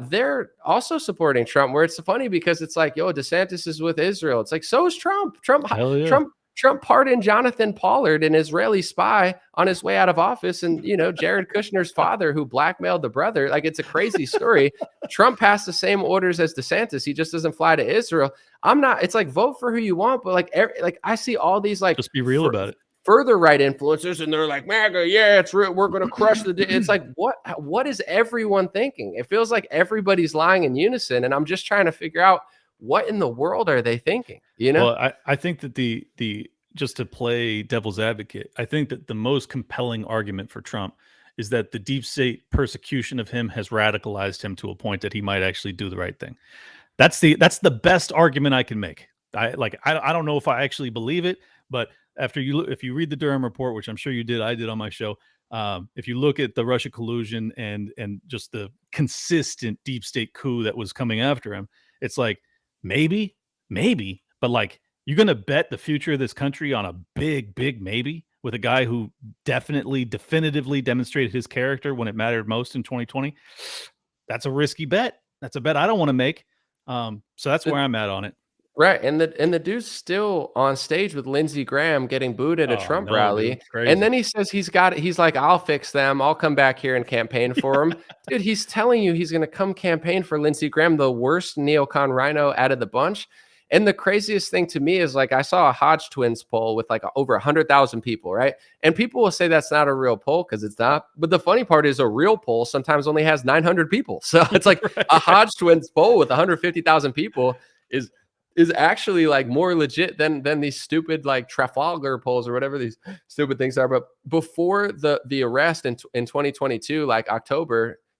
[SPEAKER 1] they're also supporting Trump, where it's funny because it's like, yo, DeSantis is with Israel. It's like, so is Trump.
[SPEAKER 3] Hell yeah.
[SPEAKER 1] Trump pardoned Jonathan Pollard, an Israeli spy, on his way out of office. And, Jared Kushner's father, who blackmailed the brother. Like, it's a crazy story. Trump passed the same orders as DeSantis. He just doesn't fly to Israel. It's like, vote for who you want. But like I see all these, like,
[SPEAKER 3] just be real about it.
[SPEAKER 1] Further right influencers, and they're like, MAGA, yeah, it's real. We're going to crush it's like, what is everyone thinking? It feels like everybody's lying in unison. And I'm just trying to figure out, what in the world are they thinking?
[SPEAKER 3] Well, I think that the just to play devil's advocate, I think that the most compelling argument for Trump is that the deep state persecution of him has radicalized him to a point that he might actually do the right thing. That's the best argument I can make. I don't know if I actually believe it, but if you read the Durham report, which I'm sure you did, I did on my show. If you look at the Russia collusion and just the consistent deep state coup that was coming after him, it's like, maybe, but like, you're going to bet the future of this country on a big maybe with a guy who definitively demonstrated his character when it mattered most in 2020. That's a risky bet. That's a bet I don't want to make. So that's where I'm at on it.
[SPEAKER 1] Right. And the dude's still on stage with Lindsey Graham getting booed at a Trump rally.
[SPEAKER 3] Dude,
[SPEAKER 1] and then he says he's like, I'll fix them. I'll come back here and campaign for him. Dude, he's telling you he's going to come campaign for Lindsey Graham, the worst neocon rhino out of the bunch. And the craziest thing to me is, like, I saw a Hodge Twins poll with like over 100,000 people, right? And people will say that's not a real poll because it's not. But the funny part is, a real poll sometimes only has 900 people. So it's like
[SPEAKER 3] right.
[SPEAKER 1] A Hodge Twins poll with 150,000 people is actually like more legit than these stupid like Trafalgar polls or whatever these stupid things are. But before the arrest in 2022, like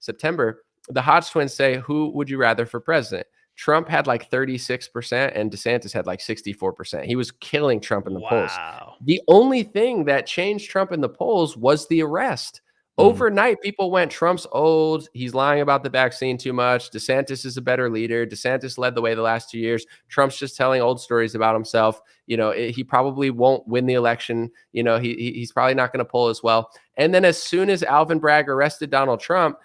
[SPEAKER 1] September, the Hodge Twins say, who would you rather for president? Trump had like 36% and DeSantis had like 64%. He was killing Trump in the polls. The only thing that changed Trump in the polls was the arrest. Overnight, people went, Trump's old. He's lying about the vaccine too much. DeSantis is a better leader. DeSantis led the way the last 2 years. Trump's just telling old stories about himself. He probably won't win the election. He's probably not going to poll as well. And then as soon as Alvin Bragg arrested Donald Trump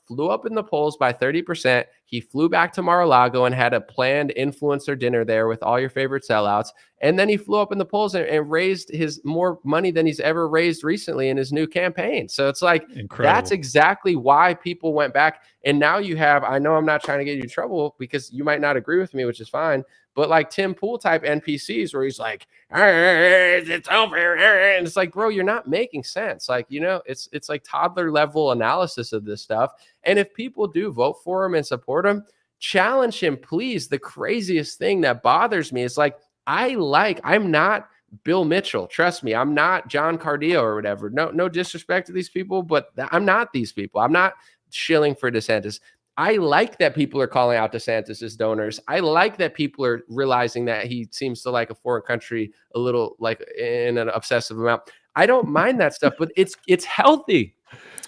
[SPEAKER 1] flew up in the polls by 30%. He flew back to Mar-a-Lago and had a planned influencer dinner there with all your favorite sellouts. And then he flew up in the polls and raised more money than he's ever raised recently in his new campaign. So it's like, incredible. That's exactly why people went back. And now you have, I know I'm not trying to get you in trouble because you might not agree with me, which is fine. But like Tim Pool type NPCs where he's like, it's over. And it's like, bro, you're not making sense. Like, it's like toddler level analysis of this stuff. And if people do vote for him and support him, challenge him, please. The craziest thing that bothers me is like, I'm not Bill Mitchell. Trust me, I'm not John Cardillo or whatever. No disrespect to these people, but I'm not these people. I'm not shilling for DeSantis. I like that people are calling out DeSantis as donors. I like that people are realizing that he seems to like a foreign country a little, like in an obsessive amount. I don't mind that stuff, but it's healthy.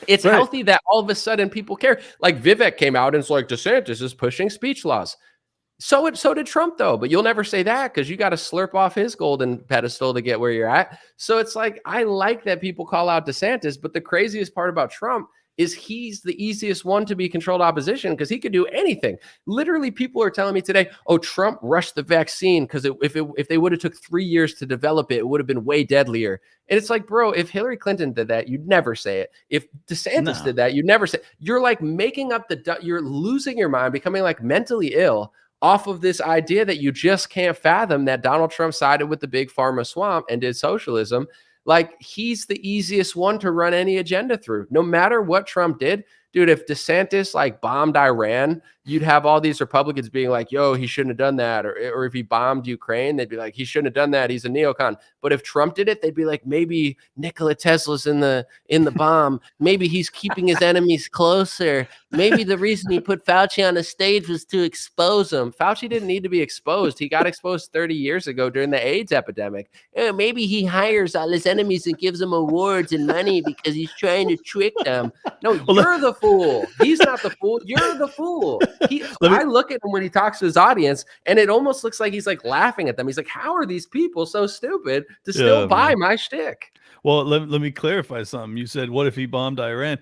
[SPEAKER 1] It's right. Healthy that all of a sudden people care. Like Vivek came out and it's like, DeSantis is pushing speech laws. So did Trump, though. But you'll never say that because you got to slurp off his golden pedestal to get where you're at. So it's like, I like that people call out DeSantis. But the craziest part about Trump is he's the easiest one to be controlled opposition because he could do anything. Literally, people are telling me today, oh, Trump rushed the vaccine because if they would have took 3 years to develop it, it would have been way deadlier. And it's like, bro, if Hillary Clinton did that, you'd never say it. If DeSantis did that, you'd never say it. You're like making up you're losing your mind, becoming like mentally ill off of this idea that you just can't fathom that Donald Trump sided with the big pharma swamp and did socialism. Like, he's the easiest one to run any agenda through, no matter what Trump did. Dude, if DeSantis like bombed Iran, you'd have all these Republicans being like, yo, he shouldn't have done that. Or if he bombed Ukraine, they'd be like, he shouldn't have done that. He's a neocon. But if Trump did it, they'd be like, maybe Nikola Tesla's in the bomb. Maybe he's keeping his enemies closer. Maybe the reason he put Fauci on the stage was to expose him. Fauci didn't need to be exposed. He got exposed 30 years ago during the AIDS epidemic. Maybe he hires all his enemies and gives them awards and money because he's trying to trick them. No, you're the fool. He's not the fool. You're the fool. I look at him when he talks to his audience, and it almost looks like he's like laughing at them. He's like, how are these people so stupid to still buy my shtick?
[SPEAKER 3] Well, let me clarify something. You said, what if he bombed Iran?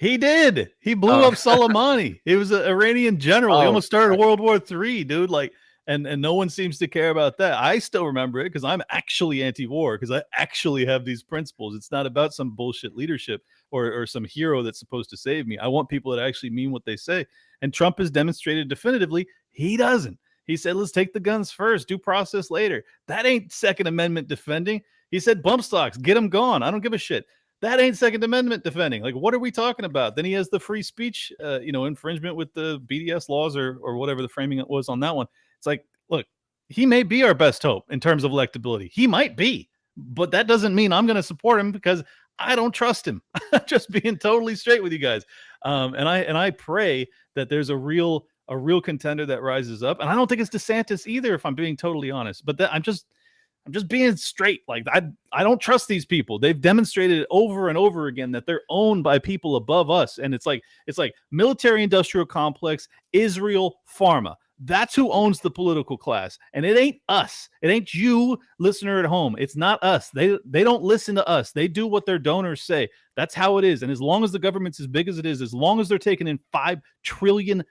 [SPEAKER 3] He did. He blew
[SPEAKER 1] Oh.
[SPEAKER 3] up Soleimani. He was an Iranian general. He
[SPEAKER 1] Oh,
[SPEAKER 3] almost started World War III, dude. Like, and no one seems to care about that. I still remember it because I'm actually anti-war because I actually have these principles. It's not about some bullshit leadership or some hero that's supposed to save me. I want people that actually mean what they say. And Trump has demonstrated definitively he doesn't. He said, let's take the guns first, due process later. That ain't Second Amendment defending. He said, bump stocks, get them gone. I don't give a shit. That ain't Second Amendment defending. Like, what are we talking about? Then he has the free speech, infringement with the BDS laws or whatever the framing it was on that one. It's like, look, he may be our best hope in terms of electability. He might be, but that doesn't mean I'm going to support him because I don't trust him. Just being totally straight with you guys. And I pray that there's a real contender that rises up. And I don't think it's DeSantis either, if I'm being totally honest. But I'm just being straight. Like, I don't trust these people. They've demonstrated over and over again that they're owned by people above us. And it's like military industrial complex, Israel, pharma. That's who owns the political class. And it ain't us. It ain't you, listener at home. It's not us. They don't listen to us. They do what their donors say. That's how it is. And as long as the government's as big as it is, as long as they're taking in $5 trillion,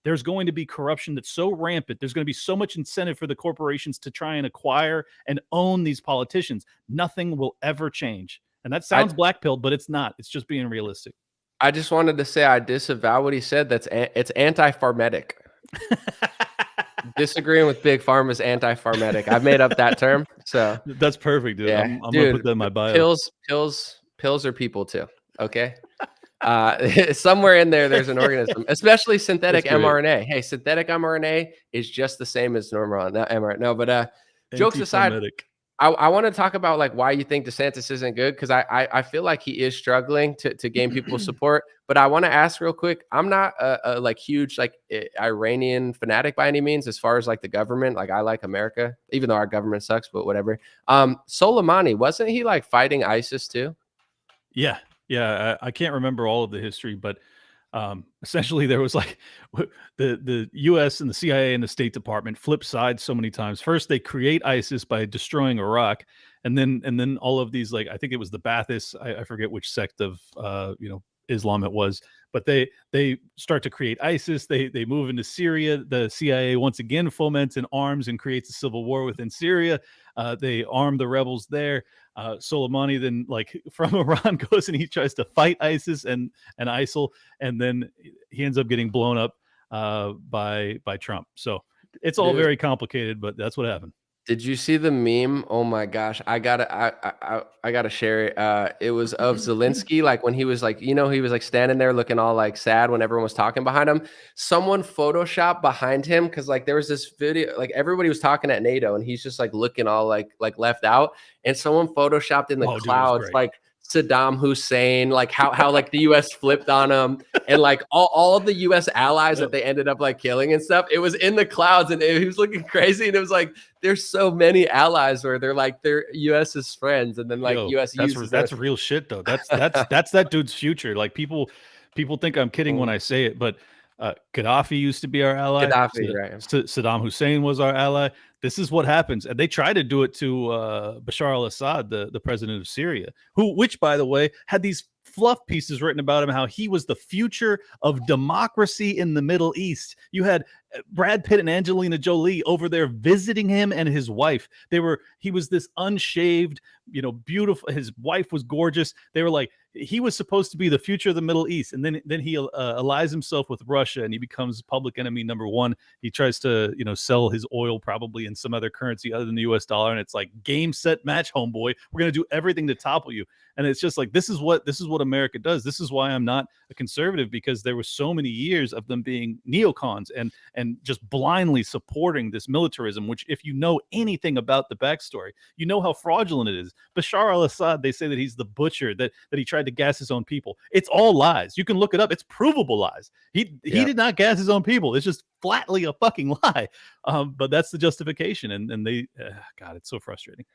[SPEAKER 3] there's going to be corruption that's so rampant. There's going to be so much incentive for the corporations to try and acquire and own these politicians. Nothing will ever change. And that sounds black-pilled, but it's not. It's just being realistic.
[SPEAKER 1] I just wanted to say I disavow what he said. It's anti-pharmetic. Disagreeing with Big Pharma is anti-pharmetic. I've made up that term. So
[SPEAKER 3] that's perfect, dude.
[SPEAKER 1] Yeah.
[SPEAKER 3] I'm going to put that in my bio.
[SPEAKER 1] Pills are people too. Okay. Somewhere in there's an organism, especially synthetic mRNA. Hey, synthetic mRNA is just the same as normal mRNA. No, but jokes aside, I want to talk about like why you think DeSantis isn't good, because I feel like he is struggling to gain people's support. But I want to ask real quick. I'm not a like huge like Iranian fanatic by any means as far as like the government. Like, I like America, even though our government sucks, but whatever. Soleimani, wasn't he like fighting ISIS too?
[SPEAKER 3] Yeah. I can't remember all of the history, but essentially there was like the U.S. and the CIA and the State Department flip sides so many times. First, they create ISIS by destroying Iraq, and then all of these, like, I think it was the Baathists. I forget which sect of Islam it was, but they start to create ISIS. They move into Syria. The CIA once again foments and arms and creates a civil war within Syria. They arm the rebels there. Soleimani then, like, from Iran goes and he tries to fight ISIS and ISIL, and then he ends up getting blown up by Trump. So it's all very complicated, but that's what happened.
[SPEAKER 1] Did you see the meme? Oh my gosh, I gotta share it. It was of Zelensky, like when he was like, he was like standing there looking all like sad when everyone was talking behind him. Someone photoshopped behind him because like there was this video, like everybody was talking at NATO and he's just like looking all like left out, and someone photoshopped in the clouds like Saddam Hussein, like how like the US flipped on him, and like all of the US allies that they ended up like killing and stuff. It was in the clouds and he was looking crazy, and it was like there's so many allies where they're US's friends, and then like US uses
[SPEAKER 3] that's real shit though. That's that dude's future. Like people think I'm kidding when I say it, but Gaddafi used to be our ally.
[SPEAKER 1] Right.
[SPEAKER 3] Saddam Hussein was our ally. This is what happens. And they try to do it to Bashar al-Assad, the president of Syria, which, by the way, had these fluff pieces written about him, how he was the future of democracy in the Middle East. You had Brad Pitt and Angelina Jolie over there visiting him and his wife. He was this unshaved, beautiful. His wife was gorgeous. They were like, he was supposed to be the future of the Middle East. And then he allies himself with Russia, and he becomes public enemy number one. He tries to, sell his oil probably in some other currency other than the US dollar. And it's like, game, set, match, homeboy. We're going to do everything to topple you. And it's just like, this is what America does. This is why I'm not a conservative, because there were so many years of them being neocons and just blindly supporting this militarism, which, if you know anything about the backstory, you know how fraudulent it is. Bashar al-Assad, they say that he's the butcher, that he tried to gas his own people. It's all lies. You can look it up. It's provable lies. He did not gas his own people. It's just flatly a fucking lie. But that's the justification. And they, God, it's so frustrating.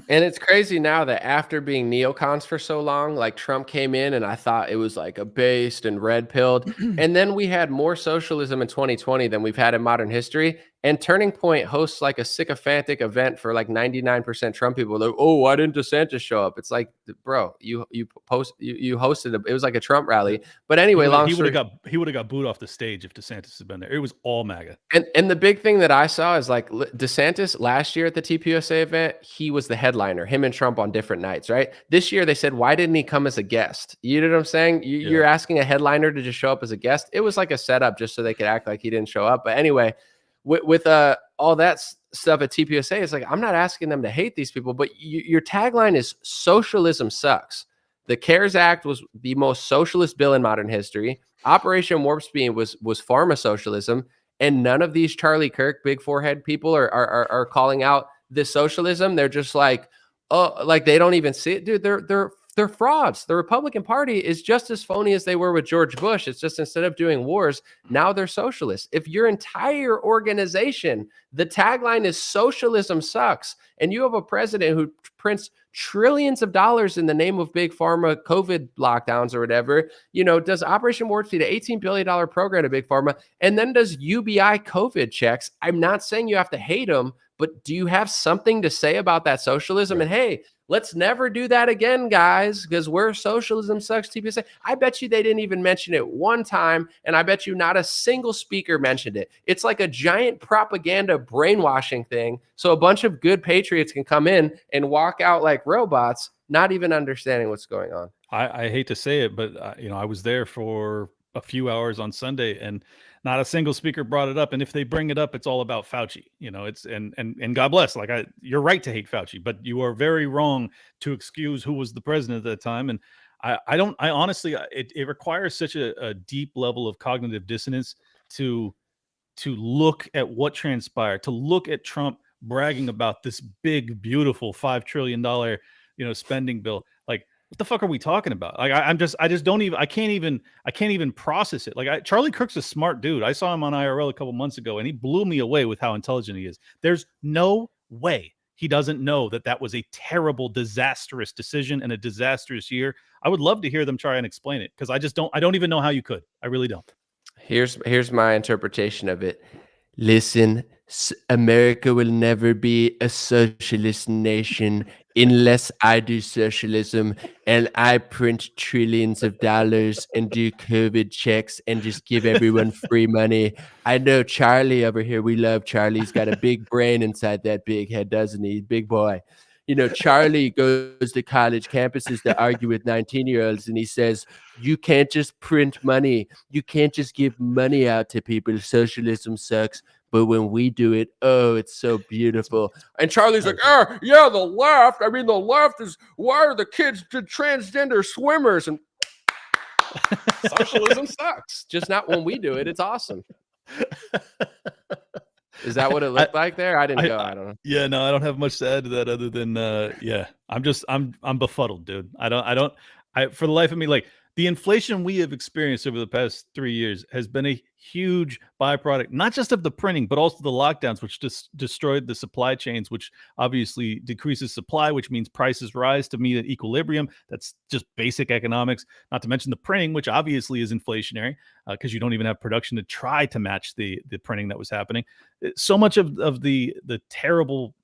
[SPEAKER 1] And it's crazy now that after being neocons for so long, like Trump came in and I thought it was like abased and red pilled. And then we had more socialism in 2020 than we've had in modern history. And Turning Point hosts like a sycophantic event for like 99% Trump people. They're like, oh, why didn't DeSantis show up? It's like, bro, you hosted it was like a Trump rally. But anyway,
[SPEAKER 3] he would have got booed off the stage if DeSantis had been there. It was all MAGA.
[SPEAKER 1] And the big thing that I saw is like DeSantis last year at the TPUSA event, he was the headliner, him and Trump on different nights, right? This year they said, why didn't he come as a guest? You know what I'm saying? You're asking a headliner to just show up as a guest. It was like a setup just so they could act like he didn't show up. But anyway, with all that stuff at TPUSA, it's like, I'm not asking them to hate these people, but your tagline is socialism sucks. The CARES Act was the most socialist bill in modern history. Operation Warp Speed was pharma socialism. And none of these Charlie Kirk big forehead people are calling out this socialism. They're just like, oh, like they don't even see it, dude. They're frauds. The Republican Party is just as phony as they were with George Bush. It's just instead of doing wars, now they're socialists. If your entire organization, the tagline is socialism sucks, and you have a president who prints trillions of dollars in the name of big pharma COVID lockdowns or whatever, does Operation Warp Speed, an $18 billion program to big pharma, and then does UBI COVID checks. I'm not saying you have to hate them, but do you have something to say about that socialism? And hey, let's never do that again, guys, because where socialism sucks, TPSA. I bet you they didn't even mention it one time, and I bet you not a single speaker mentioned it. It's like a giant propaganda brainwashing thing, so a bunch of good patriots can come in and walk out like robots, not even understanding what's going on.
[SPEAKER 3] I hate to say it, but I was there for a few hours on Sunday, and not a single speaker brought it up. And if they bring it up, it's all about Fauci. It's and God bless. Like you're right to hate Fauci, but you are very wrong to excuse who was the president at that time. And I honestly, it requires such a deep level of cognitive dissonance to look at what transpired, to look at Trump bragging about this big, beautiful $5 trillion, spending bill. Like, what the fuck are we talking about? Like, I can't even process it. Like, Charlie Kirk's a smart dude. I saw him on IRL a couple months ago, and he blew me away with how intelligent he is. There's no way he doesn't know that was a terrible, disastrous decision and a disastrous year. I would love to hear them try and explain it, because I don't even know how you could. I really don't.
[SPEAKER 1] Here's my interpretation of it. Listen, America will never be a socialist nation unless I do socialism and I print trillions of dollars and do COVID checks and just give everyone free money. I know Charlie over here. We love Charlie. He's got a big brain inside that big head, doesn't he? Big boy. Charlie goes to college campuses to argue with 19-year-olds, and he says, you can't just print money. You can't just give money out to people. Socialism sucks. But when we do it, oh, it's so beautiful. And Charlie's like, yeah, the left. I mean, the left is, why are the kids transgender swimmers? And socialism sucks. Just not when we do it. It's awesome. Is that what it looked like there? I didn't go. I don't know.
[SPEAKER 3] Yeah, no, I don't have much to add to that other than, I'm befuddled, dude. For the life of me, like, the inflation we have experienced over the past 3 years has been a huge byproduct, not just of the printing, but also the lockdowns, which just destroyed the supply chains, which obviously decreases supply, which means prices rise to meet an equilibrium. That's just basic economics, not to mention the printing, which obviously is inflationary because you don't even have production to try to match the printing that was happening. So much of the terrible,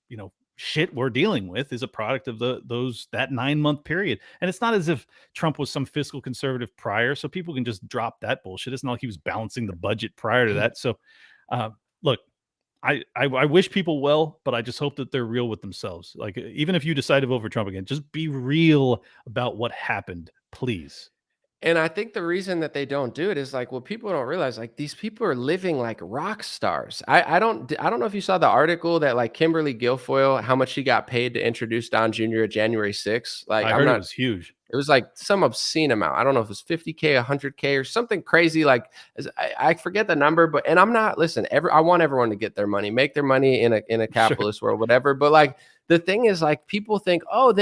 [SPEAKER 3] shit we're dealing with is a product of that 9-month period. And it's not as if Trump was some fiscal conservative prior, so people can just drop that bullshit. It's not like he was balancing the budget prior to that. So look, I wish people well, but I just hope that they're real with themselves. Like, even if you decide to vote for Trump again, just be real about what happened, please.
[SPEAKER 1] And I think the reason that they don't do it is like, well, people don't realize, like, these people are living like rock stars. I don't know if you saw the article that, like, Kimberly Guilfoyle, how much she got paid to introduce Don Jr. at January 6th. Like,
[SPEAKER 3] I heard it was huge.
[SPEAKER 1] It was like some obscene amount. I don't know if it was 50K, 100K, or something crazy. Like, I forget the number, but, and I'm not, listen, I want everyone to get their money, make their money in a capitalist world, whatever. But, like, the thing is, like, people think, oh,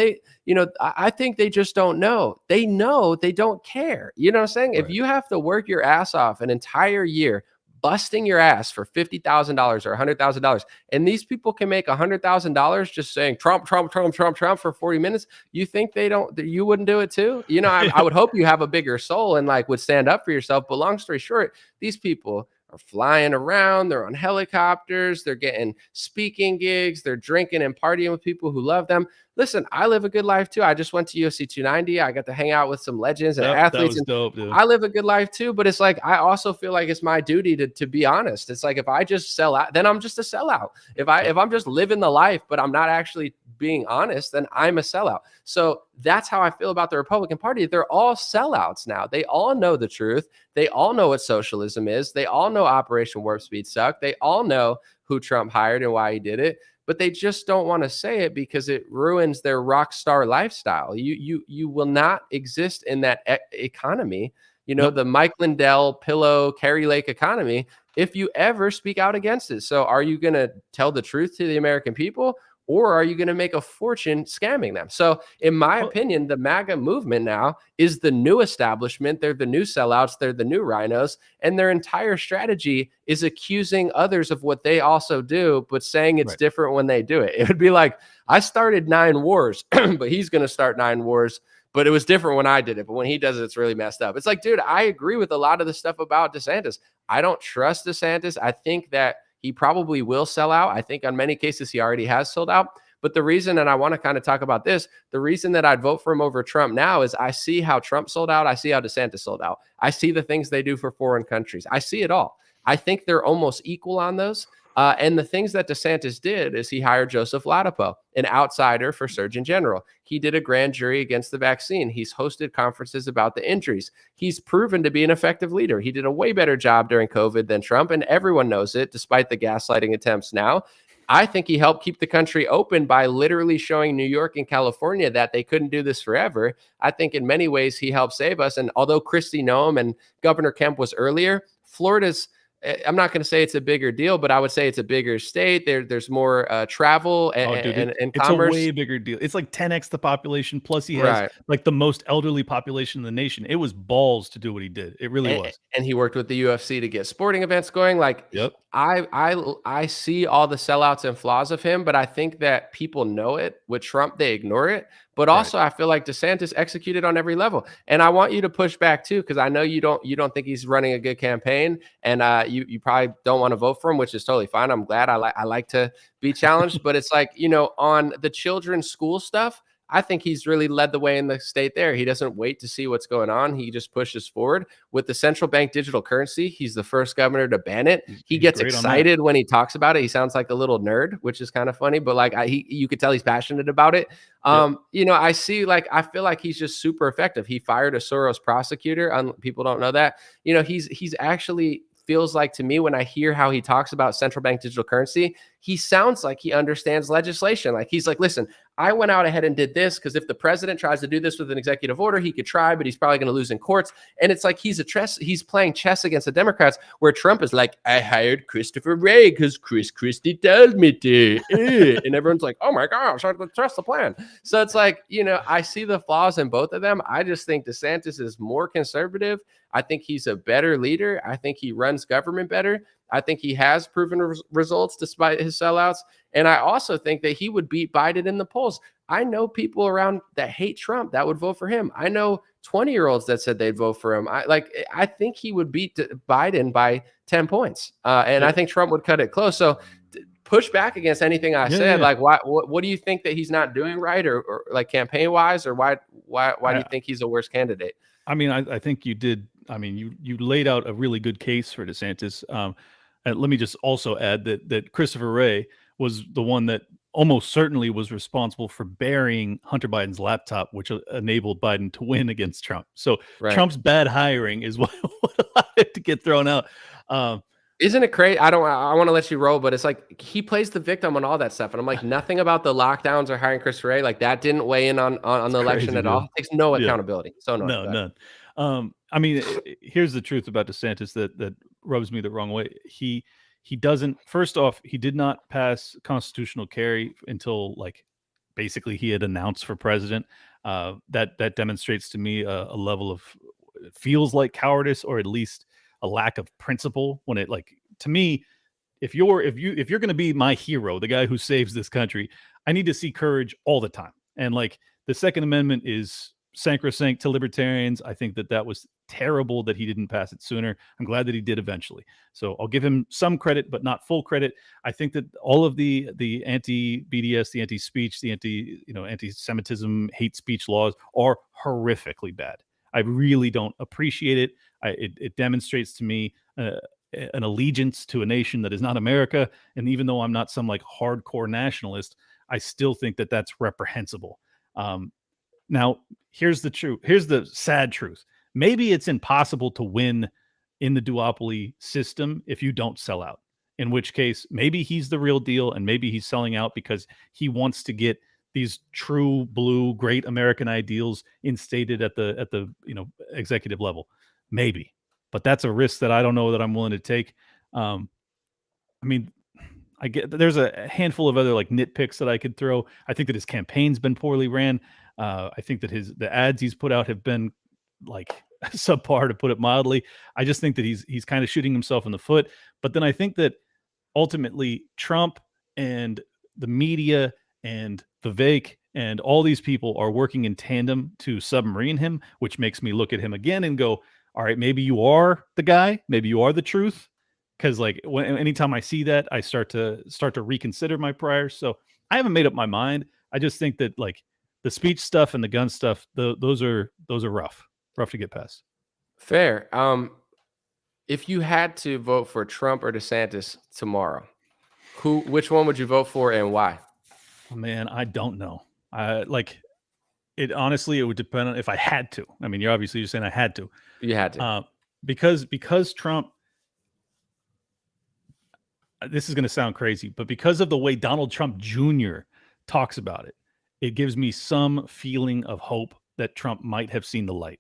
[SPEAKER 1] I think they just don't know. They know, they don't care. You know what I'm saying? Right. If you have to work your ass off an entire year, busting your ass for $50,000 or $100,000, and these people can make $100,000 just saying Trump, Trump, Trump, Trump, Trump for 40 minutes. You think you wouldn't do it too? I would hope you have a bigger soul and, like, would stand up for yourself. But long story short, these people are flying around, they're on helicopters, they're getting speaking gigs, they're drinking and partying with people who love them. Listen, I live a good life too. I just went to UFC 290. I got to hang out with some legends and
[SPEAKER 3] That
[SPEAKER 1] athletes,
[SPEAKER 3] was
[SPEAKER 1] and
[SPEAKER 3] dope, dude.
[SPEAKER 1] I live a good life too. But it's like, I also feel like it's my duty to be honest. It's like, if I just sell out, then I'm just a sellout. If I'm just living the life, but I'm not actually being honest, then I'm a sellout. So that's how I feel about the Republican Party. They're all sellouts now. They all know the truth. They all know what socialism is. They all know Operation Warp Speed sucked. They all know who Trump hired and why he did it, but they just don't want to say it because it ruins their rock star lifestyle. You will not exist in that economy,
[SPEAKER 3] Nope.
[SPEAKER 1] the Mike Lindell pillow Kerry Lake economy, if you ever speak out against it. So are you going to tell the truth to the American people, or are you going to make a fortune scamming them? So in my opinion, the MAGA movement now is the new establishment. They're the new sellouts. They're the new rhinos. And their entire strategy is accusing others of what they also do, but saying it's different when they do it. It would be like, I started 9 wars, but he's going to start 9 wars. But it was different when I did it. But when he does it, it's really messed up. It's like, dude, I agree with a lot of the stuff about DeSantis. I don't trust DeSantis. I think that he probably will sell out. I think on many cases he already has sold out. But the reason, and I want to kind of talk about this, the reason that I'd vote for him over Trump now is I see how Trump sold out. I see how DeSantis sold out. I see the things they do for foreign countries. I see it all. I think they're almost equal on those. And the things that DeSantis did is he hired Joseph Ladapo, an outsider for Surgeon General. He did a grand jury against the vaccine. He's hosted conferences about the injuries. He's proven to be an effective leader. He did a way better job during COVID than Trump, and everyone knows it, despite the gaslighting attempts now. I think he helped keep the country open by literally showing New York and California that they couldn't do this forever. I think in many ways he helped save us. And although Kristi Noem and Governor Kemp was earlier, Florida's, I'm not going to say it's a bigger deal, but I would say it's a bigger state. There's more travel and
[SPEAKER 3] it's
[SPEAKER 1] commerce.
[SPEAKER 3] a way bigger deal. It's like 10x the population. Plus he has like the most elderly population in the nation. It was balls to do what he did. It really was.
[SPEAKER 1] And he worked with the UFC to get sporting events going. Like,
[SPEAKER 3] yep.
[SPEAKER 1] I see all the sellouts and flaws of him, but I think that people know it. With Trump, they ignore it. But also, I feel like DeSantis executed on every level. And I want you to push back too, because I know you don't think he's running a good campaign, and you probably don't want to vote for him, which is totally fine. I'm glad. I like to be challenged, but it's like, on the children's school stuff, I think he's really led the way in the state there. He doesn't wait to see what's going on. He just pushes forward. With the central bank digital currency, he's the first governor to ban it. He gets excited when he talks about it. He sounds like a little nerd, which is kind of funny, but like you could tell he's passionate about it. I feel like he's just super effective. He fired a Soros prosecutor. People don't know that. He's actually feels like to me when I hear how he talks about central bank digital currency, he sounds like he understands legislation. Like he's like, listen, I went out ahead and did this because if the president tries to do this with an executive order, he could try, but he's probably going to lose in courts. And it's like he's playing chess against the Democrats, where Trump is like, I hired Christopher Wray because Chris Christie told me to. And everyone's like, oh my gosh, I trust the plan. So it's like, I see the flaws in both of them. I just think DeSantis is more conservative. I think he's a better leader. I think he runs government better. I think he has proven results despite his sellouts. And I also think that he would beat Biden in the polls. I know people around that hate Trump that would vote for him. I know 20-year-olds that said they'd vote for him. I think he would beat Biden by 10 points. And I think Trump would cut it close. So push back against anything I said. Yeah. Like, what do you think that he's not doing right, or like campaign wise, or why do you think he's a worse candidate?
[SPEAKER 3] I mean, I think you did. I mean, you laid out a really good case for DeSantis. And let me just also add that Christopher Wray was the one that almost certainly was responsible for burying Hunter Biden's laptop, which enabled Biden to win against Trump. So Trump's bad hiring is what allowed it to get thrown out.
[SPEAKER 1] Isn't it crazy? I want to let you roll, but it's like he plays the victim on all that stuff. And I'm like, nothing about the lockdowns or hiring Chris Wray, like that didn't weigh in on the election at all. It takes no accountability. So
[SPEAKER 3] no, none. I mean, here's the truth about DeSantis that rubs me the wrong way. He doesn't. First off, he did not pass constitutional carry until like basically he had announced for president. That demonstrates to me a level of, it feels like cowardice, or at least a lack of principle. When it, like, to me, if you're going to be my hero, the guy who saves this country, I need to see courage all the time. And like the Second Amendment is sacrosanct to libertarians. I think that was terrible that he didn't pass it sooner. I'm glad that he did eventually. So I'll give him some credit, but not full credit. I think that all of the anti-BDS, the anti-speech, the anti-Semitism, hate speech laws are horrifically bad. I really don't appreciate it. It demonstrates to me an allegiance to a nation that is not America. And even though I'm not some like hardcore nationalist, I still think that that's reprehensible. Now, here's the truth. Here's the sad truth. Maybe it's impossible to win in the duopoly system if you don't sell out. In which case, maybe he's the real deal, and maybe he's selling out because he wants to get these true blue, great American ideals instated at the executive level. Maybe, but that's a risk that I don't know that I'm willing to take. I mean, I get there's a handful of other like nitpicks that I could throw. I think that his campaign's been poorly ran. I think that the ads he's put out have been like subpar, to put it mildly. I just think that he's kind of shooting himself in the foot. But then I think that ultimately Trump and the media and Vivek and all these people are working in tandem to submarine him, which makes me look at him again and go, all right, maybe you are the guy, maybe you are the truth. Because like anytime I see that, I start to reconsider my priors. So I haven't made up my mind. I just think that like the speech stuff and the gun stuff, those are rough to get past.
[SPEAKER 1] Fair. If you had to vote for Trump or DeSantis tomorrow, which one would you vote for and why?
[SPEAKER 3] Man, I don't know. Honestly, it would depend on if I had to. I mean, you're saying I had to.
[SPEAKER 1] You had to.
[SPEAKER 3] Because Trump, this is going to sound crazy, but because of the way Donald Trump Jr. talks about it, it gives me some feeling of hope that Trump might have seen the light.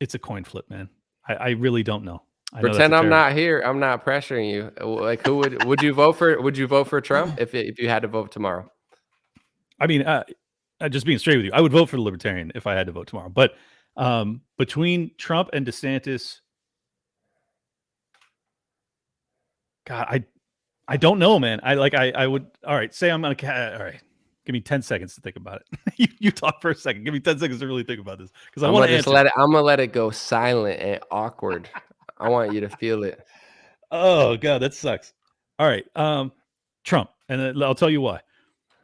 [SPEAKER 3] It's a coin flip, man. I really don't know.
[SPEAKER 1] Pretend I'm not here. I'm not pressuring you. Like, who would you vote for? Would you vote for Trump if you had to vote tomorrow?
[SPEAKER 3] I mean, just being straight with you, I would vote for the Libertarian if I had to vote tomorrow. But between Trump and DeSantis, God, I don't know, man. I would. All right, say I'm gonna. All right, give me 10 seconds to think about it. you talk for a second. Give me 10 seconds to really think about this because I want to answer.
[SPEAKER 1] I'm gonna let it go silent and awkward. I want you to feel it.
[SPEAKER 3] Oh God, that sucks. All right, Trump, and I'll tell you why.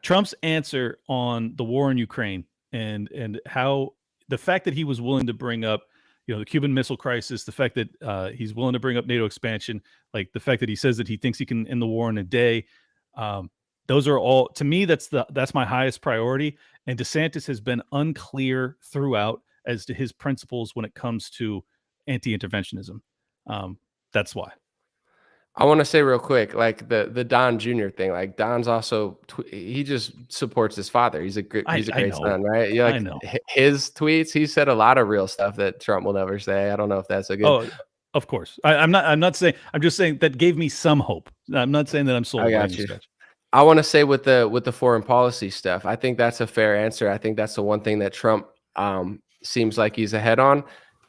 [SPEAKER 3] Trump's answer on the war in Ukraine and how the fact that he was willing to bring up, the Cuban Missile Crisis, the fact that he's willing to bring up NATO expansion, like the fact that he says that he thinks he can end the war in a day. Those are all, to me, that's my highest priority. And DeSantis has been unclear throughout as to his principles when it comes to anti-interventionism. That's why.
[SPEAKER 1] I want to say real quick, like the Don Jr. thing, like Don's also, he just supports his father. He's a great son, right? Yeah, like
[SPEAKER 3] I know.
[SPEAKER 1] His tweets, he said a lot of real stuff that Trump will never say. I don't know if that's a good.
[SPEAKER 3] Oh, of course. I'm not saying, I'm just saying that gave me some hope. I'm not saying that I'm sold.
[SPEAKER 1] I got you. I want to say with the foreign policy stuff, I think that's a fair answer. I think that's the one thing that Trump seems like he's ahead on.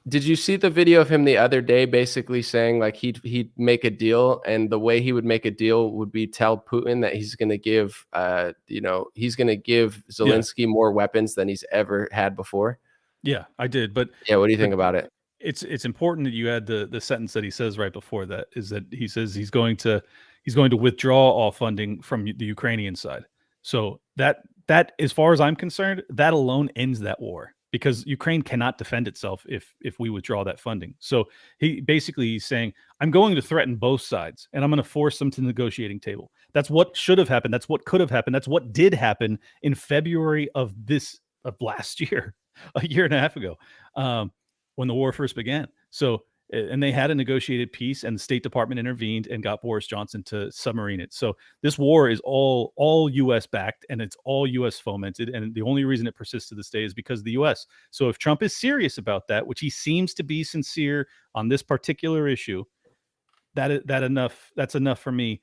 [SPEAKER 1] Did you see the video of him the other day basically saying like he'd make a deal, and the way he would make a deal would be tell Putin that he's going to give Zelensky more weapons than he's ever had before? Yeah,
[SPEAKER 3] I did. But
[SPEAKER 1] yeah, what do you think about it?
[SPEAKER 3] It's important that you add the sentence that he says right before that, is that he says he's going to withdraw all funding from the Ukrainian side. So that as far as I'm concerned, that alone ends that war, because Ukraine cannot defend itself if we withdraw that funding. So he's saying, I'm going to threaten both sides and I'm going to force them to the negotiating table. That's what should have happened. That's what could have happened. That's what did happen in February of last year, a year and a half ago, when the war first began. So, and they had a negotiated peace, and the State Department intervened and got Boris Johnson to submarine it. So this war is all U.S. backed, and it's all U.S. fomented. And the only reason it persists to this day is because of the U.S. So if Trump is serious about that, which he seems to be sincere on this particular issue, that's enough for me,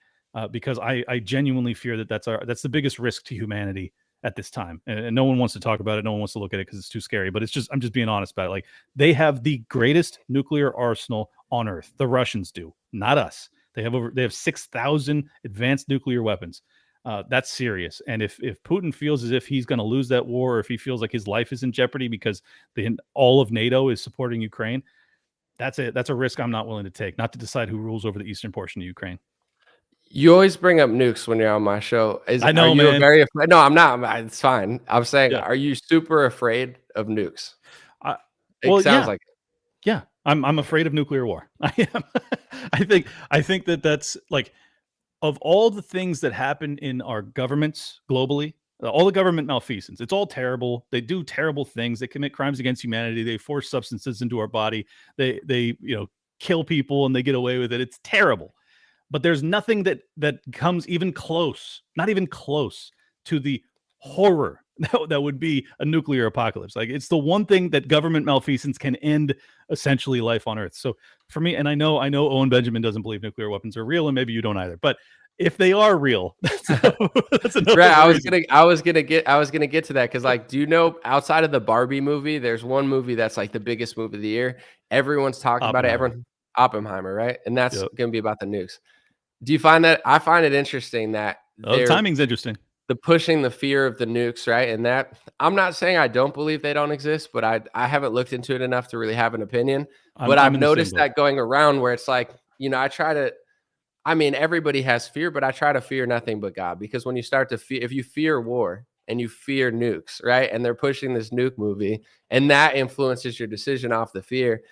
[SPEAKER 3] because I genuinely fear that that's the biggest risk to humanity at this time. And no one wants to talk about it. No one wants to look at it because it's too scary, but I'm just being honest about it. Like, they have the greatest nuclear arsenal on earth. The Russians do, not us. They have 6,000 advanced nuclear weapons. That's serious. And if Putin feels as if he's going to lose that war, or if he feels like his life is in jeopardy because all of NATO is supporting Ukraine, that's a risk I'm not willing to take, not to decide who rules over the eastern portion of Ukraine.
[SPEAKER 1] You always bring up nukes when you're on my show.
[SPEAKER 3] I know,
[SPEAKER 1] are you
[SPEAKER 3] man.
[SPEAKER 1] very afraid? No, I'm not. It's fine. I'm saying,
[SPEAKER 3] Yeah.
[SPEAKER 1] are you super afraid of nukes?
[SPEAKER 3] Well,
[SPEAKER 1] It sounds
[SPEAKER 3] yeah.
[SPEAKER 1] like it.
[SPEAKER 3] Yeah, I'm afraid of nuclear war. I am. I think that's like, of all the things that happen in our governments globally, all the government malfeasance, it's all terrible. They do terrible things. They commit crimes against humanity. They force substances into our body. They kill people and they get away with it. It's terrible. But there's nothing that comes even close, not even close, to the horror that would be a nuclear apocalypse. Like, it's the one thing that government malfeasance can end essentially life on Earth. So for me, and I know Owen Benjamin doesn't believe nuclear weapons are real, and maybe you don't either, but if they are real, that's another
[SPEAKER 1] Right, I was gonna get to that, because, like, do you know, outside of the Barbie movie, there's one movie that's like the biggest movie of the year. Everyone's talking about it. Oppenheimer, right? And that's gonna be about the nukes. Do you find that? I find it interesting that
[SPEAKER 3] the timing's interesting.
[SPEAKER 1] The pushing the fear of the nukes, right? And that, I'm not saying I don't believe they don't exist, but I haven't looked into it enough to really have an opinion. But I've noticed that going around, where it's like, I mean, everybody has fear, but I try to fear nothing but God, because when you start to fear, if you fear war and you fear nukes, right? And they're pushing this nuke movie, and that influences your decision off the fear.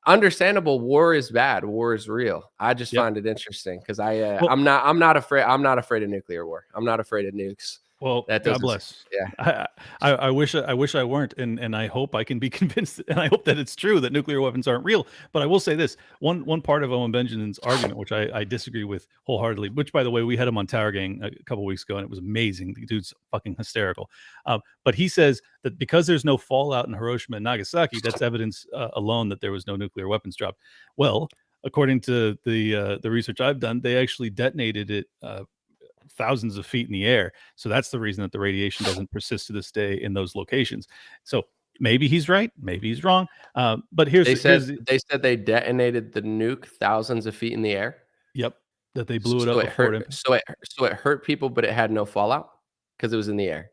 [SPEAKER 1] Understandable. War is bad. War is real. I just find it interesting, because I'm not afraid of nuclear war. I'm not afraid of nukes.
[SPEAKER 3] Well, God bless.
[SPEAKER 1] Yeah.
[SPEAKER 3] I wish I weren't, and I hope I can be convinced, and I hope that it's true that nuclear weapons aren't real. But I will say this: one part of Owen Benjamin's argument, which I disagree with wholeheartedly. Which, by the way, we had him on Tower Gang a couple weeks ago, and it was amazing. The dude's fucking hysterical. But he says that because there's no fallout in Hiroshima and Nagasaki, that's evidence alone that there was no nuclear weapons dropped. Well, according to the research I've done, they actually detonated it thousands of feet in the air. So that's the reason that the radiation doesn't persist to this day in those locations. So maybe he's right, maybe he's wrong. But they
[SPEAKER 1] said they detonated the nuke thousands of feet in the air.
[SPEAKER 3] Yep, that they blew it up.
[SPEAKER 1] So it hurt people, but it had no fallout because it was in the air.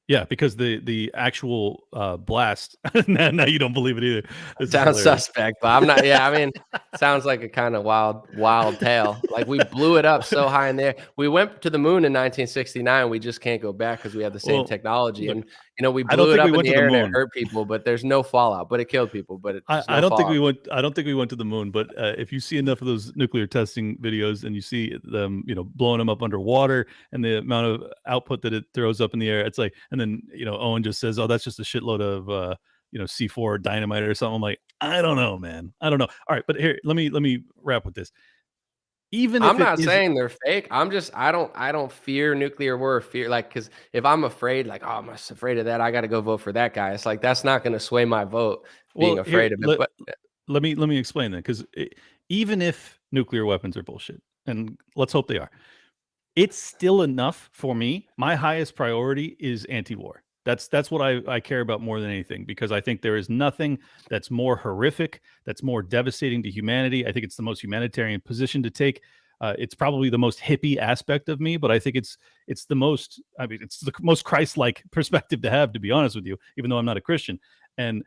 [SPEAKER 3] Yeah, because the actual blast. Now you don't believe it either.
[SPEAKER 1] It sounds suspect, but I'm not. Yeah, I mean, sounds like a kind of wild tale. Like, we blew it up so high in the air. We went to the moon in 1969. We just can't go back because we have the same technology.
[SPEAKER 3] Look,
[SPEAKER 1] and we blew it up in the air, and it hurt people, but there's no fallout. But it killed people. But
[SPEAKER 3] I don't think we went. I don't think we went to the moon. But if you see enough of those nuclear testing videos, and you see them, blowing them up underwater, and the amount of output that it throws up in the air, it's like. And then, Owen just says, "Oh, that's just a shitload of, C4 dynamite or something." I'm like, I don't know, man. I don't know. All right, but here, let me wrap with this. Even if
[SPEAKER 1] I'm not saying they're fake. I'm just, I don't fear nuclear war. Because if I'm afraid, like, oh, I'm afraid of that, I got to go vote for that guy. It's like, that's not going to sway my vote. Being afraid of it. But
[SPEAKER 3] let me explain that, because even if nuclear weapons are bullshit, and let's hope they are, it's still enough for me. My highest priority is anti-war. That's what I care about more than anything, because I think there is nothing that's more horrific, that's more devastating to humanity. I think it's the most humanitarian position to take. It's probably the most hippie aspect of me, but I think it's the most. I mean, it's the most Christ-like perspective to have, to be honest with you, even though I'm not a Christian. And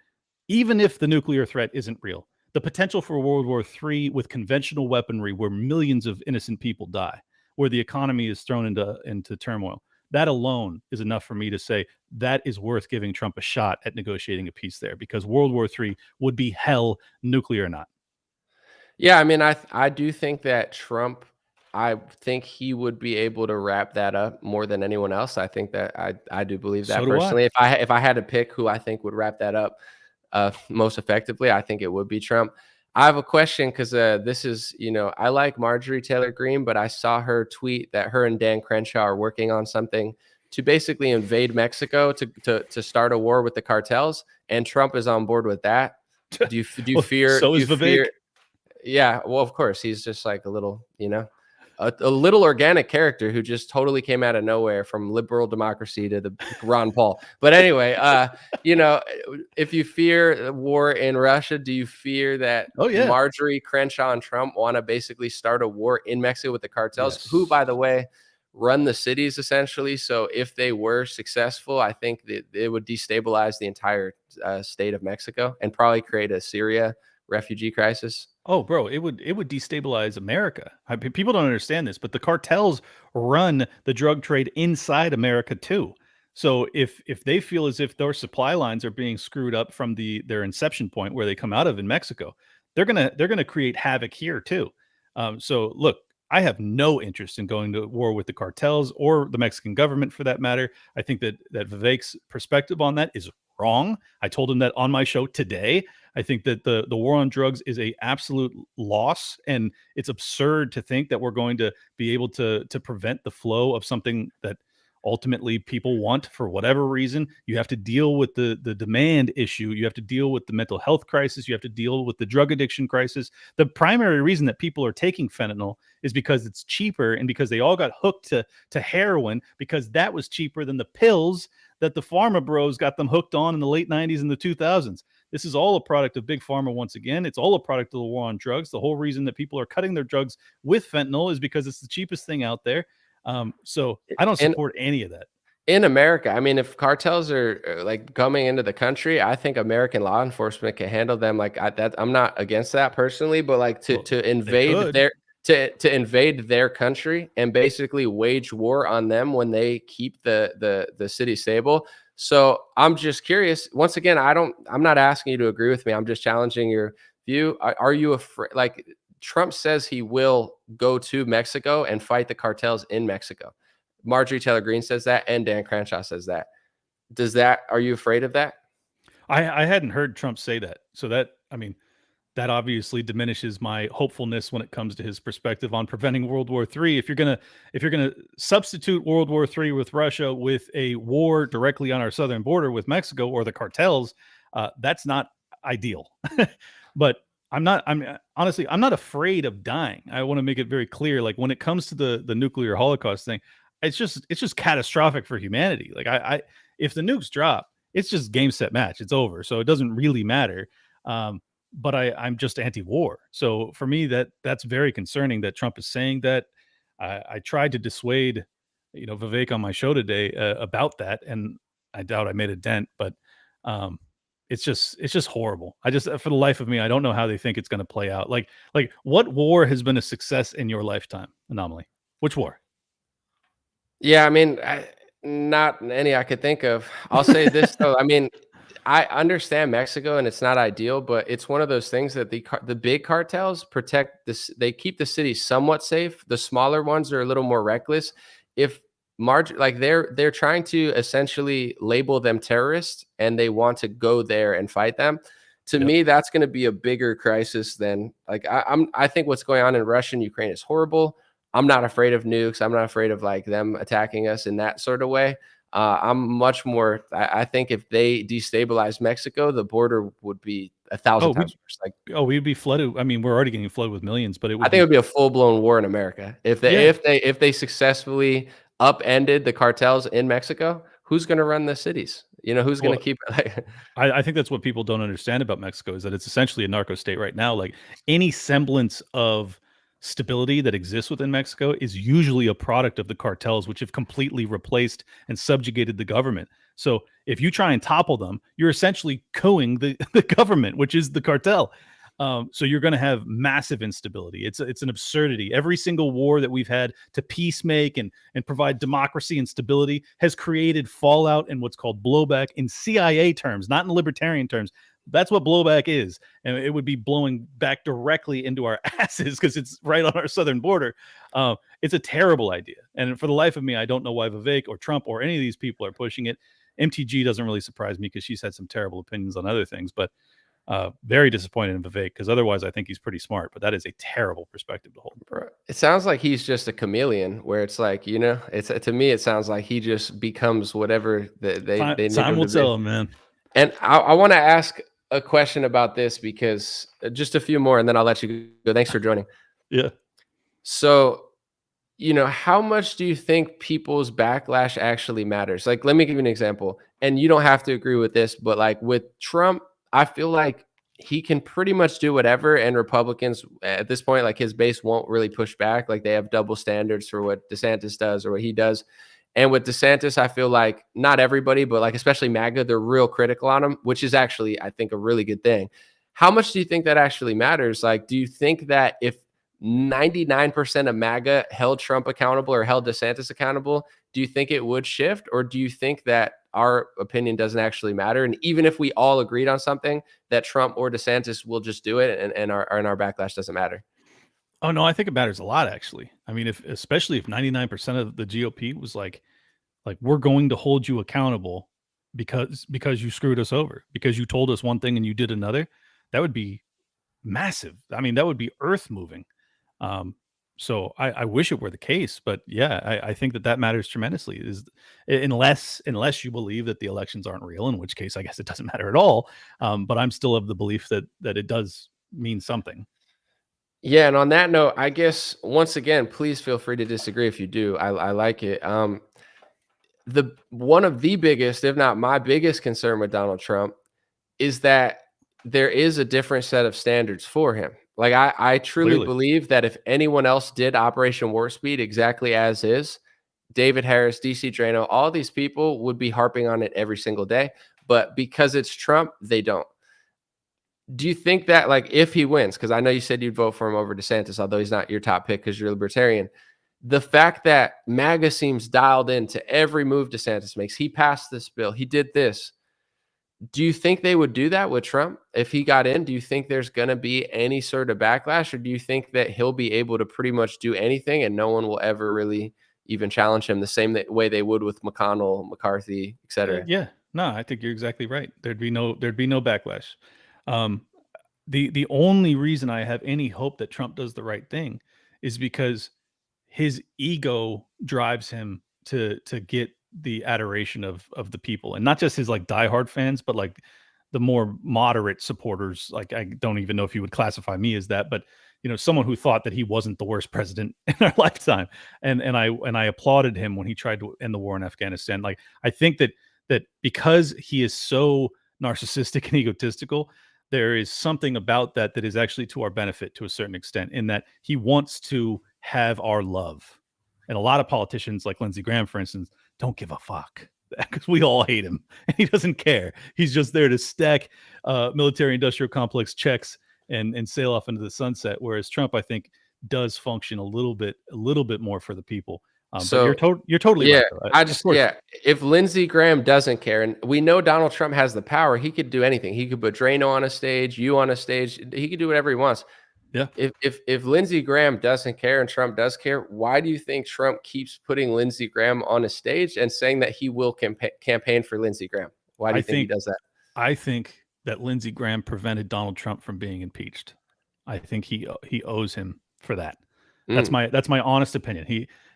[SPEAKER 3] even if the nuclear threat isn't real, the potential for World War III with conventional weaponry, where millions of innocent people die, where the economy is thrown into turmoil, that alone is enough for me to say that is worth giving Trump a shot at negotiating a peace there, because World War III would be hell, nuclear or not.
[SPEAKER 1] Yeah, I mean, I do think that Trump, I think he would be able to wrap that up more than anyone else. I think that I do believe that personally. If I had to pick who I think would wrap that up most effectively, I think it would be Trump. I have a question, because this is, I like Marjorie Taylor Greene, but I saw her tweet that her and Dan Crenshaw are working on something to basically invade Mexico to start a war with the cartels, and Trump is on board with that. Do you fear?
[SPEAKER 3] So is Vivek.
[SPEAKER 1] Yeah, well, of course, he's just like a little, a little organic character who just totally came out of nowhere, from liberal democracy to the Ron Paul. But anyway, if you fear war in Russia, do you fear that Marjorie, Crenshaw, and Trump want to basically start a war in Mexico with the cartels, who, by the way, run the cities essentially. So if they were successful, I think that it would destabilize the entire state of Mexico and probably create a Syria refugee crisis.
[SPEAKER 3] Oh, bro, it would destabilize America. People don't understand this, but the cartels run the drug trade inside America too. So if they feel as if their supply lines are being screwed up from their inception point where they come out of in Mexico, they're gonna create havoc here too. So look, I have no interest in going to war with the cartels or the Mexican government for that matter. I think that Vivek's perspective on that is wrong. I told him that on my show today. I think that the war on drugs is a absolute loss, and it's absurd to think that we're going to be able to prevent the flow of something that ultimately people want for whatever reason. You have to deal with the demand issue. You have to deal with the mental health crisis. You have to deal with the drug addiction crisis. The primary reason that people are taking fentanyl is because it's cheaper and because they all got hooked to heroin because that was cheaper than the pills that the pharma bros got them hooked on in the late 90s and the 2000s. This is all a product of big pharma once again. It's all a product of the war on drugs. The whole reason that people are cutting their drugs with fentanyl is because it's the cheapest thing out there. So I don't
[SPEAKER 1] And
[SPEAKER 3] support any of that.
[SPEAKER 1] in America, I mean, if cartels are like coming into the country, I think American law enforcement can handle them. Like I'm not against that personally, but like
[SPEAKER 3] Well,
[SPEAKER 1] to
[SPEAKER 3] they
[SPEAKER 1] invade
[SPEAKER 3] could.
[SPEAKER 1] their to invade their country and basically wage war on them when they keep the city stable. So I'm just curious. Once again, I'm not asking you to agree with me. I'm just challenging your view. Are you afraid? Like Trump says he will go to Mexico and fight the cartels in Mexico. Marjorie Taylor Greene says that, and Dan Crenshaw says that. Are you afraid of that?
[SPEAKER 3] I hadn't heard Trump say that. So that obviously diminishes my hopefulness when it comes to his perspective on preventing World War III. If you're gonna substitute World War III with Russia with a war directly on our southern border with Mexico or the cartels, that's not ideal. But honestly, I'm not afraid of dying. I want to make it very clear. Like when it comes to the nuclear holocaust thing, it's just catastrophic for humanity. Like if the nukes drop, it's just game set match. It's over. So it doesn't really matter. But I'm just anti-war. So for me, that's very concerning that Trump is saying that. I tried to dissuade, Vivek on my show today about that, and I doubt I made a dent. But it's just horrible. For the life of me, I don't know how they think it's going to play out. Like what war has been a success in your lifetime, Anomaly? Which war?
[SPEAKER 1] Yeah, I mean, not any I could think of. I'll say this though. I mean, I understand Mexico and it's not ideal, but it's one of those things that the big cartels protect this. They keep the city somewhat safe. The smaller ones are a little more reckless. If like they're trying to essentially label them terrorists and they want to go there and fight them. To
[SPEAKER 3] Yep.
[SPEAKER 1] me, that's going to be a bigger crisis than like I think what's going on in Russia and Ukraine is horrible. I'm not afraid of nukes. I'm not afraid of like them attacking us in that sort of way. I'm much more. I think if they destabilize Mexico, the border would be 1,000 times worse. Like,
[SPEAKER 3] we'd be flooded. I mean, we're already getting flooded with millions, but
[SPEAKER 1] I think it would be a full blown war in America if
[SPEAKER 3] Yeah.
[SPEAKER 1] if they successfully upended the cartels in Mexico. Who's going to run the cities? Who's going to keep it? Like,
[SPEAKER 3] I think that's what people don't understand about Mexico is that it's essentially a narco state right now. Like any semblance of stability that exists within Mexico is usually a product of the cartels, which have completely replaced and subjugated the government. So if you try and topple them, you're essentially coing the government, which is the cartel. So you're going to have massive instability. It's an absurdity. Every single war that we've had to peacemake and provide democracy and stability has created fallout and what's called blowback in CIA terms, not in libertarian terms. That's what blowback is. And it would be blowing back directly into our asses because it's right on our southern border. It's a terrible idea. And for the life of me, I don't know why Vivek or Trump or any of these people are pushing it. MTG doesn't really surprise me because she's had some terrible opinions on other things, but very disappointed in Vivek because otherwise I think he's pretty smart, but that is a terrible perspective to hold.
[SPEAKER 1] it sounds like he's just a chameleon where it's like, it's to me, it sounds like he just becomes whatever they need
[SPEAKER 3] Time
[SPEAKER 1] him
[SPEAKER 3] will
[SPEAKER 1] to be.
[SPEAKER 3] tell him, man.
[SPEAKER 1] And I want to ask a question about this because just a few more and then I'll let you go. Thanks for joining.
[SPEAKER 3] Yeah.
[SPEAKER 1] So, how much do you think people's backlash actually matters? Like, let me give you an example. And you don't have to agree with this, but like with Trump, I feel like he can pretty much do whatever, and Republicans at this point, like his base won't really push back. Like they have double standards for what DeSantis does or what he does. And with DeSantis, I feel like not everybody, but like especially MAGA, they're real critical on him, which is actually, I think, a really good thing. How much do you think that actually matters? Like, do you think that if 99% of MAGA held Trump accountable or held DeSantis accountable, do you think it would shift? Or do you think that our opinion doesn't actually matter? And even if we all agreed on something, that Trump or DeSantis will just do it and our backlash doesn't matter?
[SPEAKER 3] Oh no, I think it matters a lot actually. I mean, especially if 99% of the GOP was like we're going to hold you accountable because you screwed us over, because you told us one thing and you did another, that would be massive. I mean, that would be earth moving. So I wish it were the case, but yeah, I think that matters tremendously. Is unless you believe that the elections aren't real, in which case I guess it doesn't matter at all. But I'm still of the belief that it does mean something.
[SPEAKER 1] Yeah, and on that note, I guess once again, please feel free to disagree if you do. I like it. The one of the biggest, if not my biggest concern with Donald Trump is that there is a different set of standards for him. Like I truly
[SPEAKER 3] Clearly.
[SPEAKER 1] believe that if anyone else did Operation Warp Speed exactly as is, David Harris, DC Drano, all these people would be harping on it every single day. But because it's Trump, they don't. Do you think that, like, if he wins, because I know you said you'd vote for him over DeSantis, although he's not your top pick because you're a libertarian, the fact that MAGA seems dialed into every move DeSantis makes, he passed this bill, he did this. Do you think they would do that with Trump if he got in? Do you think there's going to be any sort of backlash, or do you think that he'll be able to pretty much do anything and no one will ever really even challenge him the same way they would with McConnell, McCarthy, etc.?
[SPEAKER 3] Yeah, no, I think you're exactly right. There'd be no backlash. The only reason I have any hope that Trump does the right thing is because his ego drives him to get the adoration of the people, and not just his like diehard fans, but like the more moderate supporters. Like, I don't even know if you would classify me as that, but someone who thought that he wasn't the worst president in our lifetime. And I applauded him when he tried to end the war in Afghanistan. Like, I think that because he is so narcissistic and egotistical, there is something about that is actually to our benefit to a certain extent, in that he wants to have our love. And a lot of politicians, like Lindsey Graham, for instance, don't give a fuck because we all hate him and he doesn't care. He's just there to stack military industrial complex checks and sail off into the sunset. Whereas Trump, I think, does function a little bit more for the people.
[SPEAKER 1] So
[SPEAKER 3] but you're totally
[SPEAKER 1] yeah,
[SPEAKER 3] right.
[SPEAKER 1] if Lindsey Graham doesn't care, and we know Donald Trump has the power, he could do anything. He could put Drano on a stage, you on a stage. He could do whatever he wants.
[SPEAKER 3] Yeah.
[SPEAKER 1] If Lindsey Graham doesn't care and Trump does care, why do you think Trump keeps putting Lindsey Graham on a stage and saying that he will campaign for Lindsey Graham? Why do you think he does that?
[SPEAKER 3] I think that Lindsey Graham prevented Donald Trump from being impeached. I think he owes him for that. That's my honest opinion.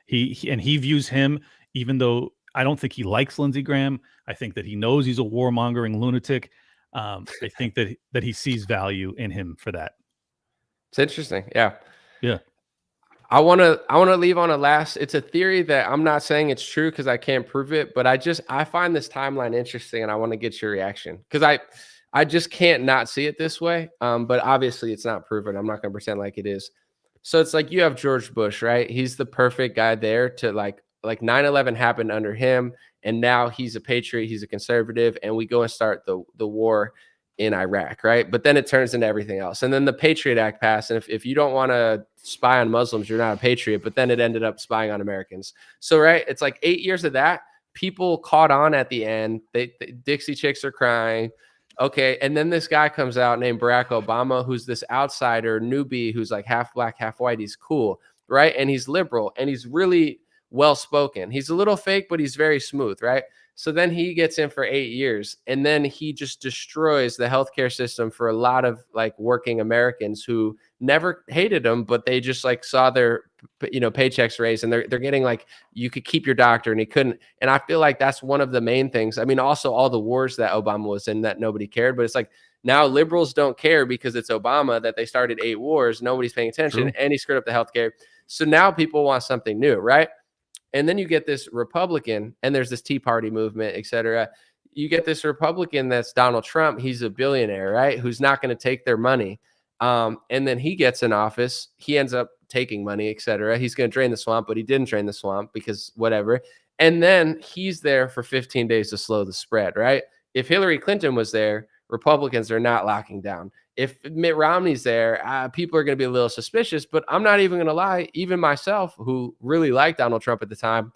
[SPEAKER 3] He views him, even though I don't think he likes Lindsey Graham. I think that he knows he's a warmongering lunatic. I think that he sees value in him for that.
[SPEAKER 1] It's interesting. Yeah.
[SPEAKER 3] Yeah.
[SPEAKER 1] I want to leave on a last. It's a theory that I'm not saying it's true because I can't prove it, but I find this timeline interesting and I want to get your reaction because I just can't not see it this way. But obviously it's not proven. I'm not going to pretend like it is. So it's like you have George Bush, right? He's the perfect guy there to like 9/11 happened under him, and now he's a patriot, he's a conservative, and we go and start the war in Iraq, right? But then it turns into everything else. And then the Patriot Act passed, and if you don't want to spy on Muslims, you're not a patriot, but then it ended up spying on Americans. So, right, it's like 8 years of that. People caught on at the end. The Dixie Chicks are crying. Okay, and then this guy comes out named Barack Obama, who's this outsider newbie who's like half black, half white. He's cool, right? And he's liberal, and he's really well-spoken. He's a little fake, but he's very smooth, right? So then he gets in for 8 years, and then he just destroys the healthcare system for a lot of like working Americans who never hated him, but they just like saw their paychecks raised, and they're getting like, you could keep your doctor, and he couldn't. And I feel like that's one of the main things. I mean, also all the wars that Obama was in that nobody cared, but it's like now liberals don't care because it's Obama that they started 8 wars. Nobody's paying attention, and he screwed up the healthcare. So now people want something new, right? And then you get this Republican, and there's this Tea Party movement, et cetera. you get this Republican that's Donald Trump. He's a billionaire, right? Who's not going to take their money. And then he gets in office. He ends up taking money, et cetera. He's going to drain the swamp, but he didn't drain the swamp because whatever. And then he's there for 15 days to slow the spread, right? If Hillary Clinton was there, Republicans are not locking down. If Mitt Romney's there, people are going to be a little suspicious, but I'm not even going to lie. Even myself, who really liked Donald Trump at the time,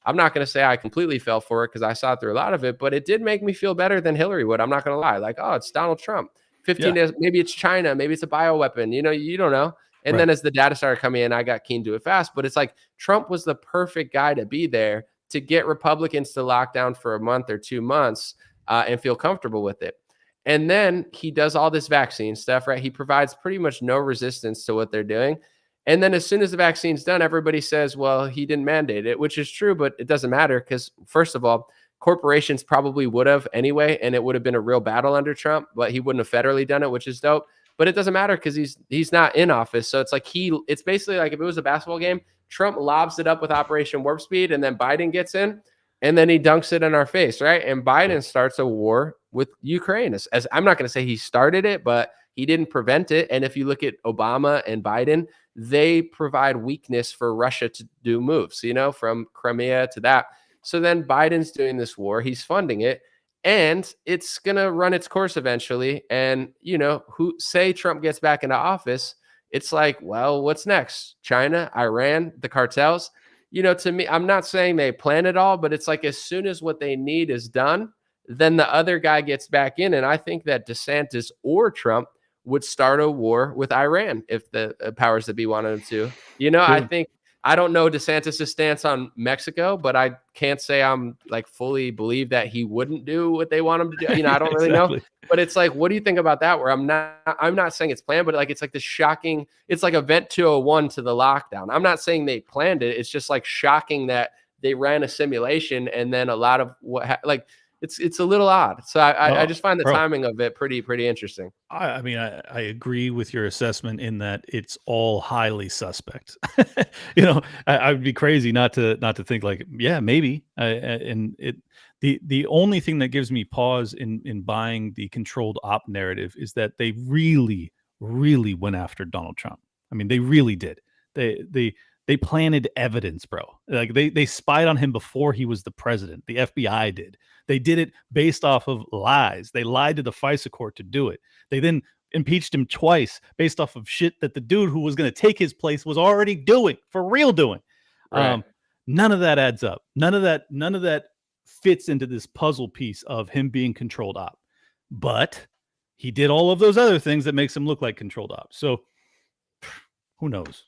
[SPEAKER 1] I'm not going to say I completely fell for it because I saw through a lot of it, but it did make me feel better than Hillary would. I'm not going to lie. Like, oh, it's Donald Trump. 15 days, maybe it's China, maybe it's a bioweapon. You don't know. And then as the data started coming in, I got keen to it fast. But it's like Trump was the perfect guy to be there to get Republicans to lock down for a month or 2 months and feel comfortable with it. And then he does all this vaccine stuff, right? He provides pretty much no resistance to what they're doing. And then as soon as the vaccine's done, everybody says, well, he didn't mandate it, which is true, but it doesn't matter because, first of all, corporations probably would have anyway, and it would have been a real battle under Trump, but he wouldn't have federally done it, which is dope. But it doesn't matter because he's not in office. So it's like it's basically like if it was a basketball game, Trump lobs it up with Operation Warp Speed, and then Biden gets in, and then he dunks it in our face, right? And Biden starts a war with Ukraine. As I'm not going to say he started it, but he didn't prevent it. And if you look at Obama and Biden, they provide weakness for Russia to do moves, from Crimea to that. So then Biden's doing this war. He's funding it. And it's going to run its course eventually. And, who say Trump gets back into office, it's like, well, what's next? China, Iran, the cartels. To me, I'm not saying they plan it all, but it's like as soon as what they need is done, then the other guy gets back in. And I think that DeSantis or Trump would start a war with Iran if the powers that be wanted him to. I don't know DeSantis' stance on Mexico, but I can't say I'm like fully believe that he wouldn't do what they want him to do. I don't really know. But it's like, what do you think about that? Where I'm not saying it's planned, but like it's like this shocking, it's like Event 201 to the lockdown. I'm not saying they planned it. It's just like shocking that they ran a simulation and then a lot of it's a little odd. So I just find the timing of it pretty interesting.
[SPEAKER 3] I mean, I agree with your assessment in that it's all highly suspect. I would be crazy not to think like, yeah, maybe. The only thing that gives me pause in buying the controlled op narrative is that they really, really went after Donald Trump. I mean, they really did. They planted evidence, bro. Like they spied on him before he was the president. The FBI did. They did it based off of lies. They lied to the FISA court to do it. They then impeached him twice based off of shit that the dude who was going to take his place was already doing, for real doing.
[SPEAKER 1] Right.
[SPEAKER 3] None of that adds up. None of that fits into this puzzle piece of him being controlled op. But he did all of those other things that makes him look like controlled op. So who knows?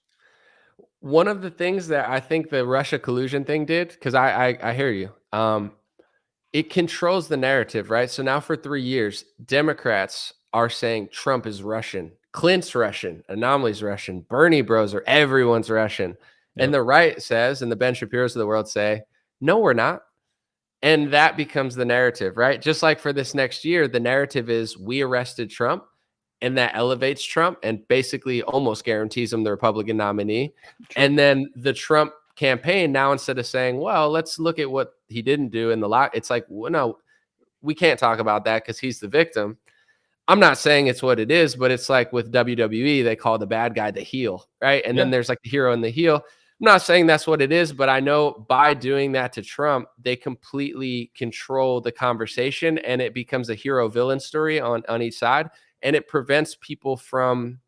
[SPEAKER 1] One of the things that I think the Russia collusion thing did, because I hear you, it controls the narrative, right? So now for 3 years, Democrats are saying Trump is Russian, Clint's Russian, Anomaly's Russian, Bernie bros are everyone's Russian. Yep. And the right says, and the Ben Shapiro's of the world say, no, we're not. And that becomes the narrative, right? Just like for this next year, the narrative is we arrested Trump. And that elevates Trump and basically almost guarantees him the Republican nominee. True. And then the Trump campaign now, instead of saying, well, let's look at what he didn't do in the lot, it's like, well, no, we can't talk about that because he's the victim. I'm not saying it's what it is, but it's like with WWE, they call the bad guy the heel, right? And then there's like the hero and the heel. I'm not saying that's what it is, but I know by doing that to Trump, they completely control the conversation and it becomes a hero-villain story on each side. And it prevents people from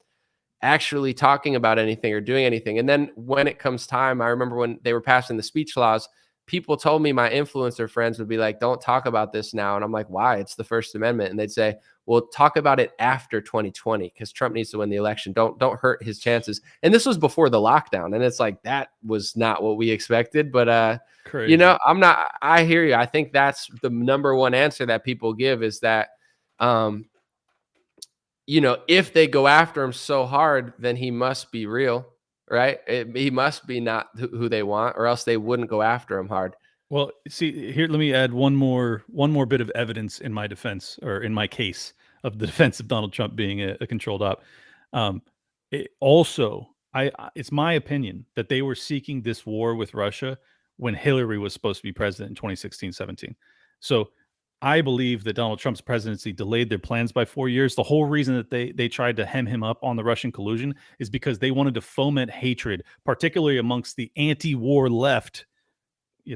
[SPEAKER 1] actually talking about anything or doing anything. And then when it comes time, I remember when they were passing the speech laws, people told me, my influencer friends would be like, don't talk about this now. And I'm like, why? It's the First Amendment. And they'd say, well, talk about it after 2020 because Trump needs to win the election. Don't hurt his chances. And this was before the lockdown. And it's like, that was not what we expected. But, I hear you. I think that's the number one answer that people give is that, if they go after him so hard, then he must be real, right? He must be not who they want, or else they wouldn't go after him hard.
[SPEAKER 3] Well, see, here, let me add one more bit of evidence in my defense, or in my case of the defense of Donald Trump being a controlled op. It's my opinion that they were seeking this war with Russia when Hillary was supposed to be president in 2016-17. So I believe that Donald Trump's presidency delayed their plans by 4 years. The whole reason that they tried to hem him up on the Russian collusion is because they wanted to foment hatred, particularly amongst the anti-war left,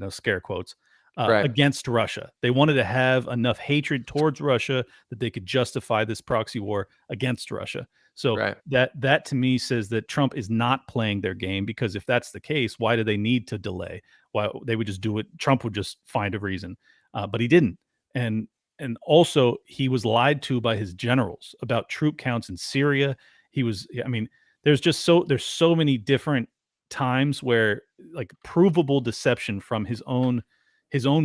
[SPEAKER 3] scare quotes,
[SPEAKER 1] Right.
[SPEAKER 3] against Russia. They wanted to have enough hatred towards Russia that they could justify this proxy war against Russia. So
[SPEAKER 1] Right.
[SPEAKER 3] that to me says that Trump is not playing their game, because if that's the case, why do they need to delay? Why they would just do it? Trump would just find a reason, but he didn't. And also he was lied to by his generals about troop counts in Syria. I mean, there's so many different times where, like, provable deception from his own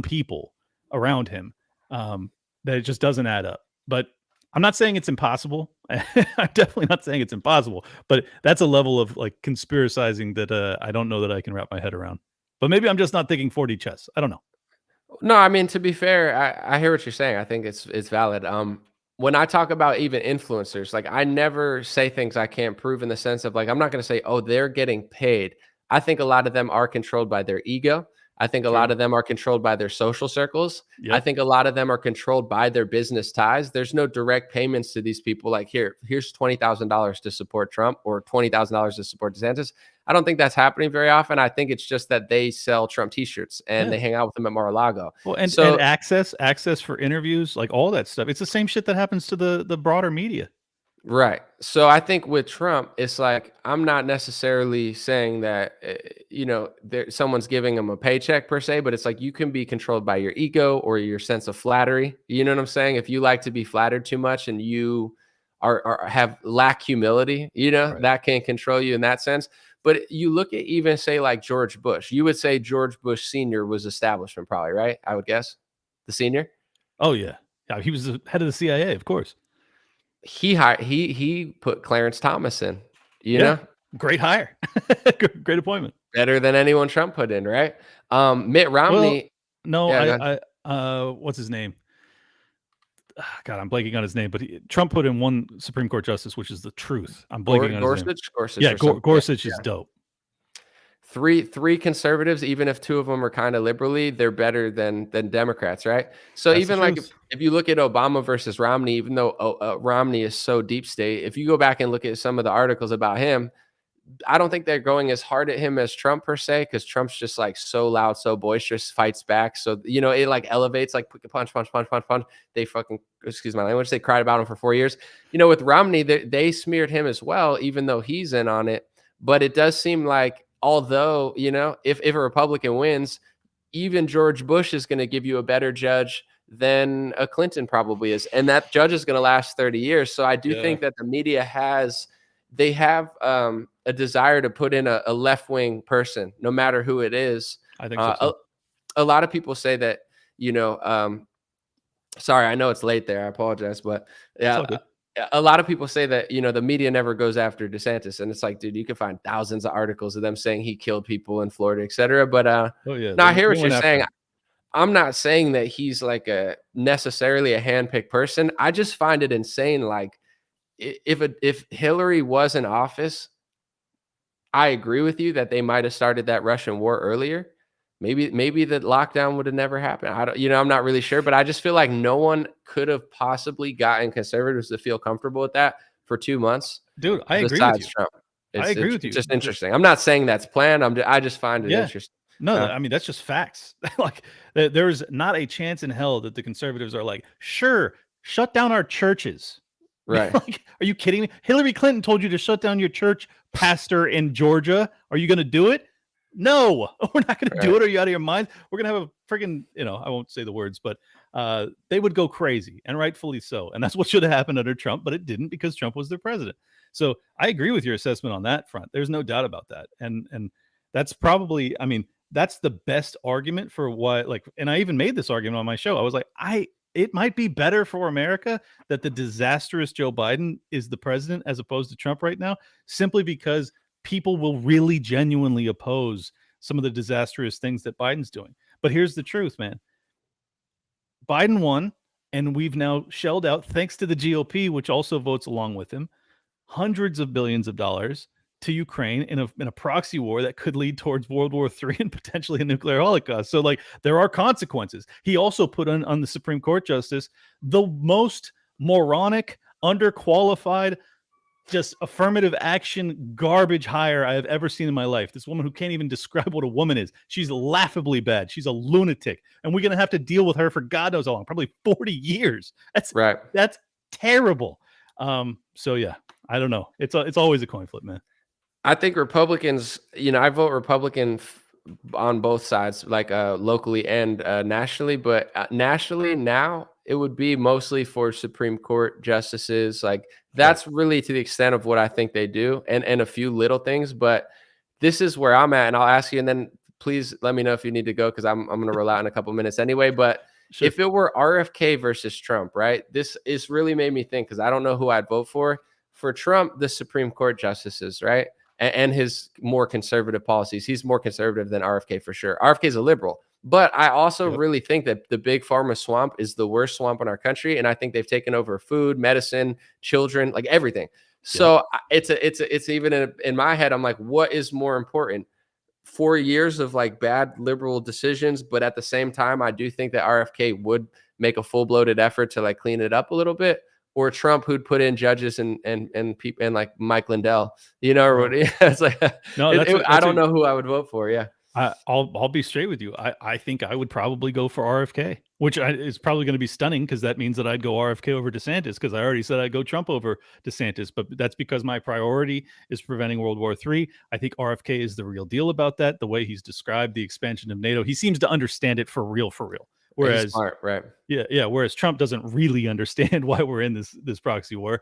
[SPEAKER 3] people around him, that it just doesn't add up. But I'm not saying it's impossible. I'm definitely not saying it's impossible, but that's a level of, like, conspiracizing that I don't know that I can wrap my head around. But maybe I'm just not thinking 4D chess. I don't know.
[SPEAKER 1] No, I mean, to be fair, I hear what you're saying. I think it's valid. When I talk about even influencers, like, I never say things I can't prove, in the sense of, like, I'm not going to say, oh, they're getting paid. I think a lot of them are controlled by their ego. I think a lot of them are controlled by their social circles.
[SPEAKER 3] Yep.
[SPEAKER 1] I think a lot of them are controlled by their business ties. There's no direct payments to these people. Like, here's $20,000 to support Trump, or $20,000 to support DeSantis. I don't think that's happening very often. I think it's just that they sell Trump T-shirts and they hang out with them at Mar-a-Lago.
[SPEAKER 3] Well, and access for interviews, like all that stuff. It's the same shit that happens to the broader media.
[SPEAKER 1] Right. So I think with Trump, it's like, I'm not necessarily saying that, someone's giving him a paycheck per se, but it's like, you can be controlled by your ego or your sense of flattery. You know what I'm saying? If you like to be flattered too much and you lack humility,
[SPEAKER 3] Right.
[SPEAKER 1] that can control you in that sense. But you look at, even say, like George Bush, you would say George Bush Sr. was establishment, probably, right? I would guess the senior.
[SPEAKER 3] Oh yeah. Yeah, he was the head of the CIA, of course.
[SPEAKER 1] He put Clarence Thomas in, you know,
[SPEAKER 3] Great hire. Great appointment.
[SPEAKER 1] better than anyone Trump put in, right? Mitt Romney.
[SPEAKER 3] No,
[SPEAKER 1] Yeah,
[SPEAKER 3] what's his name? God, I'm blanking on his name, but Trump put in one Supreme Court justice, which is the truth. I'm blanking on his name.
[SPEAKER 1] Gorsuch.
[SPEAKER 3] Yeah,
[SPEAKER 1] or something.
[SPEAKER 3] Gorsuch is dope.
[SPEAKER 1] Three conservatives, even if two of them are kind of liberally, they're better than Democrats, right? So
[SPEAKER 3] That's
[SPEAKER 1] even
[SPEAKER 3] the
[SPEAKER 1] like
[SPEAKER 3] truth.
[SPEAKER 1] if you look at Obama versus Romney, even though Romney is so deep state, if you go back and look at some of the articles about him, I don't think they're going as hard at him as Trump per se, because Trump's just like so loud, so boisterous, fights back. So, it like elevates, like punch. They fucking, excuse my language, they cried about him for 4 years. With Romney, they smeared him as well, even though he's in on it. But it does seem like, although, if a Republican wins, even George Bush is going to give you a better judge than a Clinton probably is. And that judge is going to last 30 years. So I do think that the media have a desire to put in a left-wing person, no matter who it is.
[SPEAKER 3] I think so too.
[SPEAKER 1] A lot of people say that, sorry, I know it's late there. I apologize. But yeah, a lot of people say that, the media never goes after DeSantis. And it's like, dude, you can find thousands of articles of them saying he killed people in Florida, et cetera. But I hear what you're saying. I'm not saying that he's like necessarily a handpicked person. I just find it insane. Like, if Hillary was in office, I agree with you that they might have started that Russian war earlier. Maybe the lockdown would have never happened. I'm not really sure, but I just feel like no one could have possibly gotten conservatives to feel comfortable with that for 2 months.
[SPEAKER 3] Dude, I agree with you.
[SPEAKER 1] Trump.
[SPEAKER 3] I agree with you.
[SPEAKER 1] It's just interesting. I'm not saying that's planned. I just find it interesting.
[SPEAKER 3] No, I mean, that's just facts. Like, there's not a chance in hell that the conservatives are like, sure, shut down our churches.
[SPEAKER 1] Right.
[SPEAKER 3] Like, are you kidding me? Hillary Clinton told you to shut down your church pastor in Georgia. Are you going to do it? No, we're not going to do it. Are you out of your mind? We're going to have a freaking, I won't say the words, but they would go crazy, and rightfully so. And that's what should have happened under Trump, but it didn't, because Trump was their president. So I agree with your assessment on that front. There's no doubt about that. And that's probably, I mean, that's the best argument for why, like, and I even made this argument on my show. I was like, it might be better for America that the disastrous Joe Biden is the president as opposed to Trump right now, simply because people will really genuinely oppose some of the disastrous things that Biden's doing. But here's the truth, man. Biden won, and we've now shelled out, thanks to the GOP, which also votes along with him, hundreds of billions of dollars to Ukraine in a proxy war that could lead towards World War III and potentially a nuclear holocaust. So like there are consequences. He also put on the Supreme Court justice the most moronic, underqualified, just affirmative action garbage hire I have ever seen in my life. This woman who can't even describe what a woman is. She's laughably bad. She's a lunatic. And we're going to have to deal with her for God knows how long, probably 40 years. That's terrible. So yeah, I don't know. It's always a coin flip, man.
[SPEAKER 1] I think Republicans, I vote Republican on both sides, like locally and nationally. But nationally now, it would be mostly for Supreme Court justices. Like that's really to the extent of what I think they do, and a few little things. But this is where I'm at, and I'll ask you, and then please let me know if you need to go because I'm going to roll out in a couple minutes anyway. But sure. If it were RFK versus Trump, right? This is really made me think because I don't know who I'd vote for. For Trump, the Supreme Court justices, right? And his more conservative policies. He's more conservative than RFK for sure. RFK is a liberal. But I also really think that the big pharma swamp is the worst swamp in our country. And I think they've taken over food, medicine, children, like everything. So it's even in my head, I'm like, what is more important? 4 years of like bad liberal decisions. But at the same time, I do think that RFK would make a full-blooded effort to like clean it up a little bit. Or Trump, who'd put in judges and people and like Mike Lindell, or it's like I don't know who I would vote for. Yeah,
[SPEAKER 3] I'll be straight with you. I think I would probably go for RFK, which is probably going to be stunning because that means that I'd go RFK over DeSantis because I already said I'd go Trump over DeSantis. But that's because my priority is preventing World War III. I think RFK is the real deal about that. The way he's described the expansion of NATO, he seems to understand it for real. Whereas,
[SPEAKER 1] smart, right?
[SPEAKER 3] Yeah. Whereas Trump doesn't really understand why we're in this proxy war.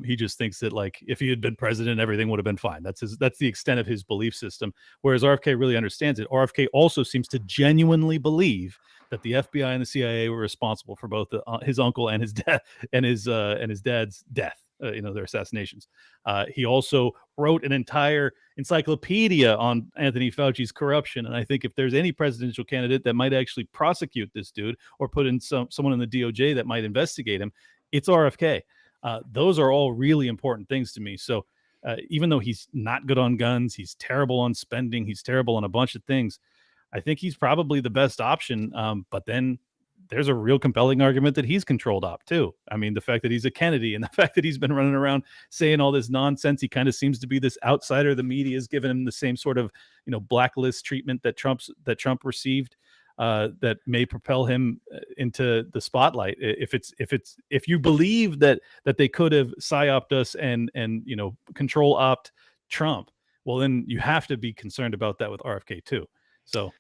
[SPEAKER 3] He just thinks that like if he had been president, everything would have been fine. That's the extent of his belief system. Whereas RFK really understands it. RFK also seems to genuinely believe that the FBI and the CIA were responsible for both his uncle and his death and his dad's death. Their assassinations. He also wrote an entire encyclopedia on Anthony Fauci's corruption. And I think if there's any presidential candidate that might actually prosecute this dude or put in someone in the DOJ that might investigate him, it's RFK. Those are all really important things to me. So even though he's not good on guns, he's terrible on spending, he's terrible on a bunch of things, I think he's probably the best option. But then there's a real compelling argument that he's controlled op too. I mean, the fact that he's a Kennedy and the fact that he's been running around saying all this nonsense, he kind of seems to be this outsider. The media has given him the same sort of, blacklist treatment that Trump received, that may propel him into the spotlight. If you believe that they could have psyoped us and control opt Trump, well, then you have to be concerned about that with RFK too. So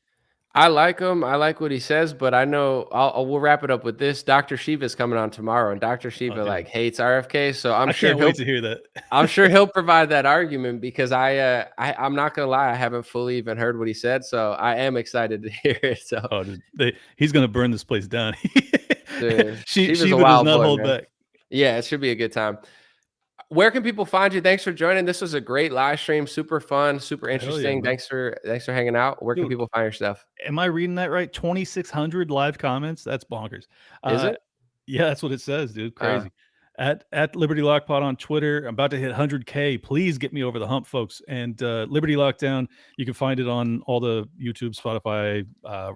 [SPEAKER 1] I like him. I like what he says, but I know we'll wrap it up with this. Dr. Shiva's coming on tomorrow, and Dr. Shiva hates RFK, so I
[SPEAKER 3] can't wait to hear that.
[SPEAKER 1] I'm sure he'll provide that argument because I'm not gonna lie, I haven't fully even heard what he said, so I am excited to hear it. So
[SPEAKER 3] he's gonna burn this place down.
[SPEAKER 1] Dude,
[SPEAKER 3] Shiva does not hold back.
[SPEAKER 1] Yeah, it should be a good time. Where can people find you? Thanks for joining. This was a great live stream. Super fun, super interesting. Yeah, thanks for hanging out. Where can people find your stuff?
[SPEAKER 3] Am I reading that right? 2,600 live comments. That's bonkers.
[SPEAKER 1] Is it?
[SPEAKER 3] Yeah, that's what it says, dude. Crazy. At Liberty Lockpod on Twitter. I'm about to hit 100K. Please get me over the hump, folks. And Liberty Lockdown, you can find it on all the YouTube, Spotify,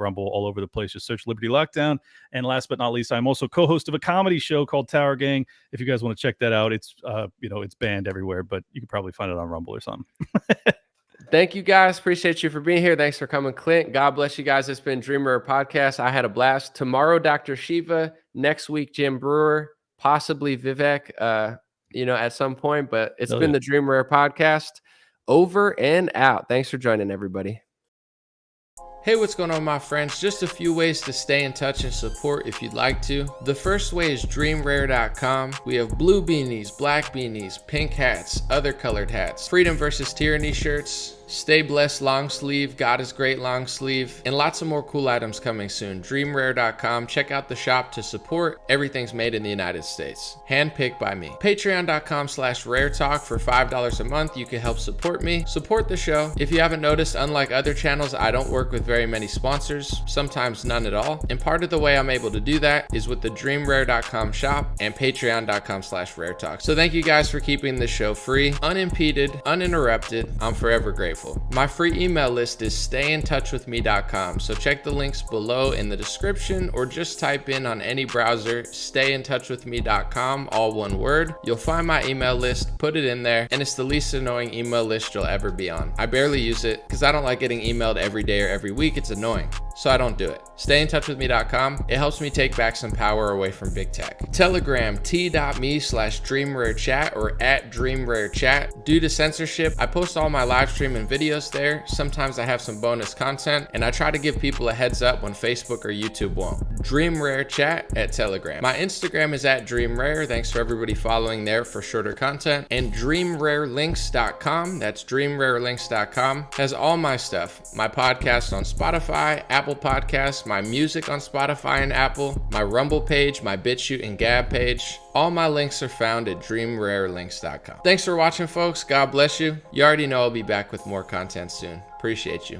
[SPEAKER 3] Rumble, all over the place. Just search Liberty Lockdown. And last but not least, I'm also co-host of a comedy show called Tower Gang. If you guys want to check that out, it's it's banned everywhere, but you can probably find it on Rumble or something.
[SPEAKER 1] Thank you guys. Appreciate you for being here. Thanks for coming, Clint. God bless you guys. It's been Dreamer Podcast. I had a blast. Tomorrow, Dr. Shiva. Next week, Jim Brewer. Possibly Vivek, at some point, but it's been the Dream Rare Podcast. Over and out. Thanks for joining, everybody.
[SPEAKER 2] Hey, what's going on, my friends? Just a few ways to stay in touch and support if you'd like to. The first way is dreamrare.com. We have blue beanies, black beanies, pink hats, other colored hats, freedom versus tyranny shirts, Stay Blessed long sleeve, God is Great long sleeve, and lots of more cool items coming soon. DreamRare.com. Check out the shop to support. Everything's made in the United States. Handpicked by me. Patreon.com/RareTalk. For $5 a month, you can help support me, support the show. If you haven't noticed, unlike other channels, I don't work with very many sponsors, sometimes none at all. And part of the way I'm able to do that is with the DreamRare.com shop and Patreon.com/RareTalk. So thank you guys for keeping this show free, unimpeded, uninterrupted. I'm forever grateful. My free email list is stayintouchwithme.com. So check the links below in the description or just type in on any browser, stayintouchwithme.com, all one word. You'll find my email list, put it in there, and it's the least annoying email list you'll ever be on. I barely use it because I don't like getting emailed every day or every week. It's annoying. So I don't do it. Stayintouchwithme.com. It helps me take back some power away from big tech. Telegram, t.me/DreamRareChat or @DreamRareChat. Due to censorship, I post all my live stream and videos there. Sometimes I have some bonus content, and I try to give people a heads up when Facebook or YouTube won't. DreamRareChat at Telegram. My Instagram is @DreamRare. Thanks for everybody following there for shorter content. And DreamRareLinks.com. That's DreamRareLinks.com. Has all my stuff. My podcast on Spotify, Apple Podcasts, my music on Spotify and Apple, my Rumble page, my BitChute and Gab page. All my links are found at DreamRareLinks.com. Thanks for watching, folks. God bless you. You already know I'll be back with more content soon. Appreciate you.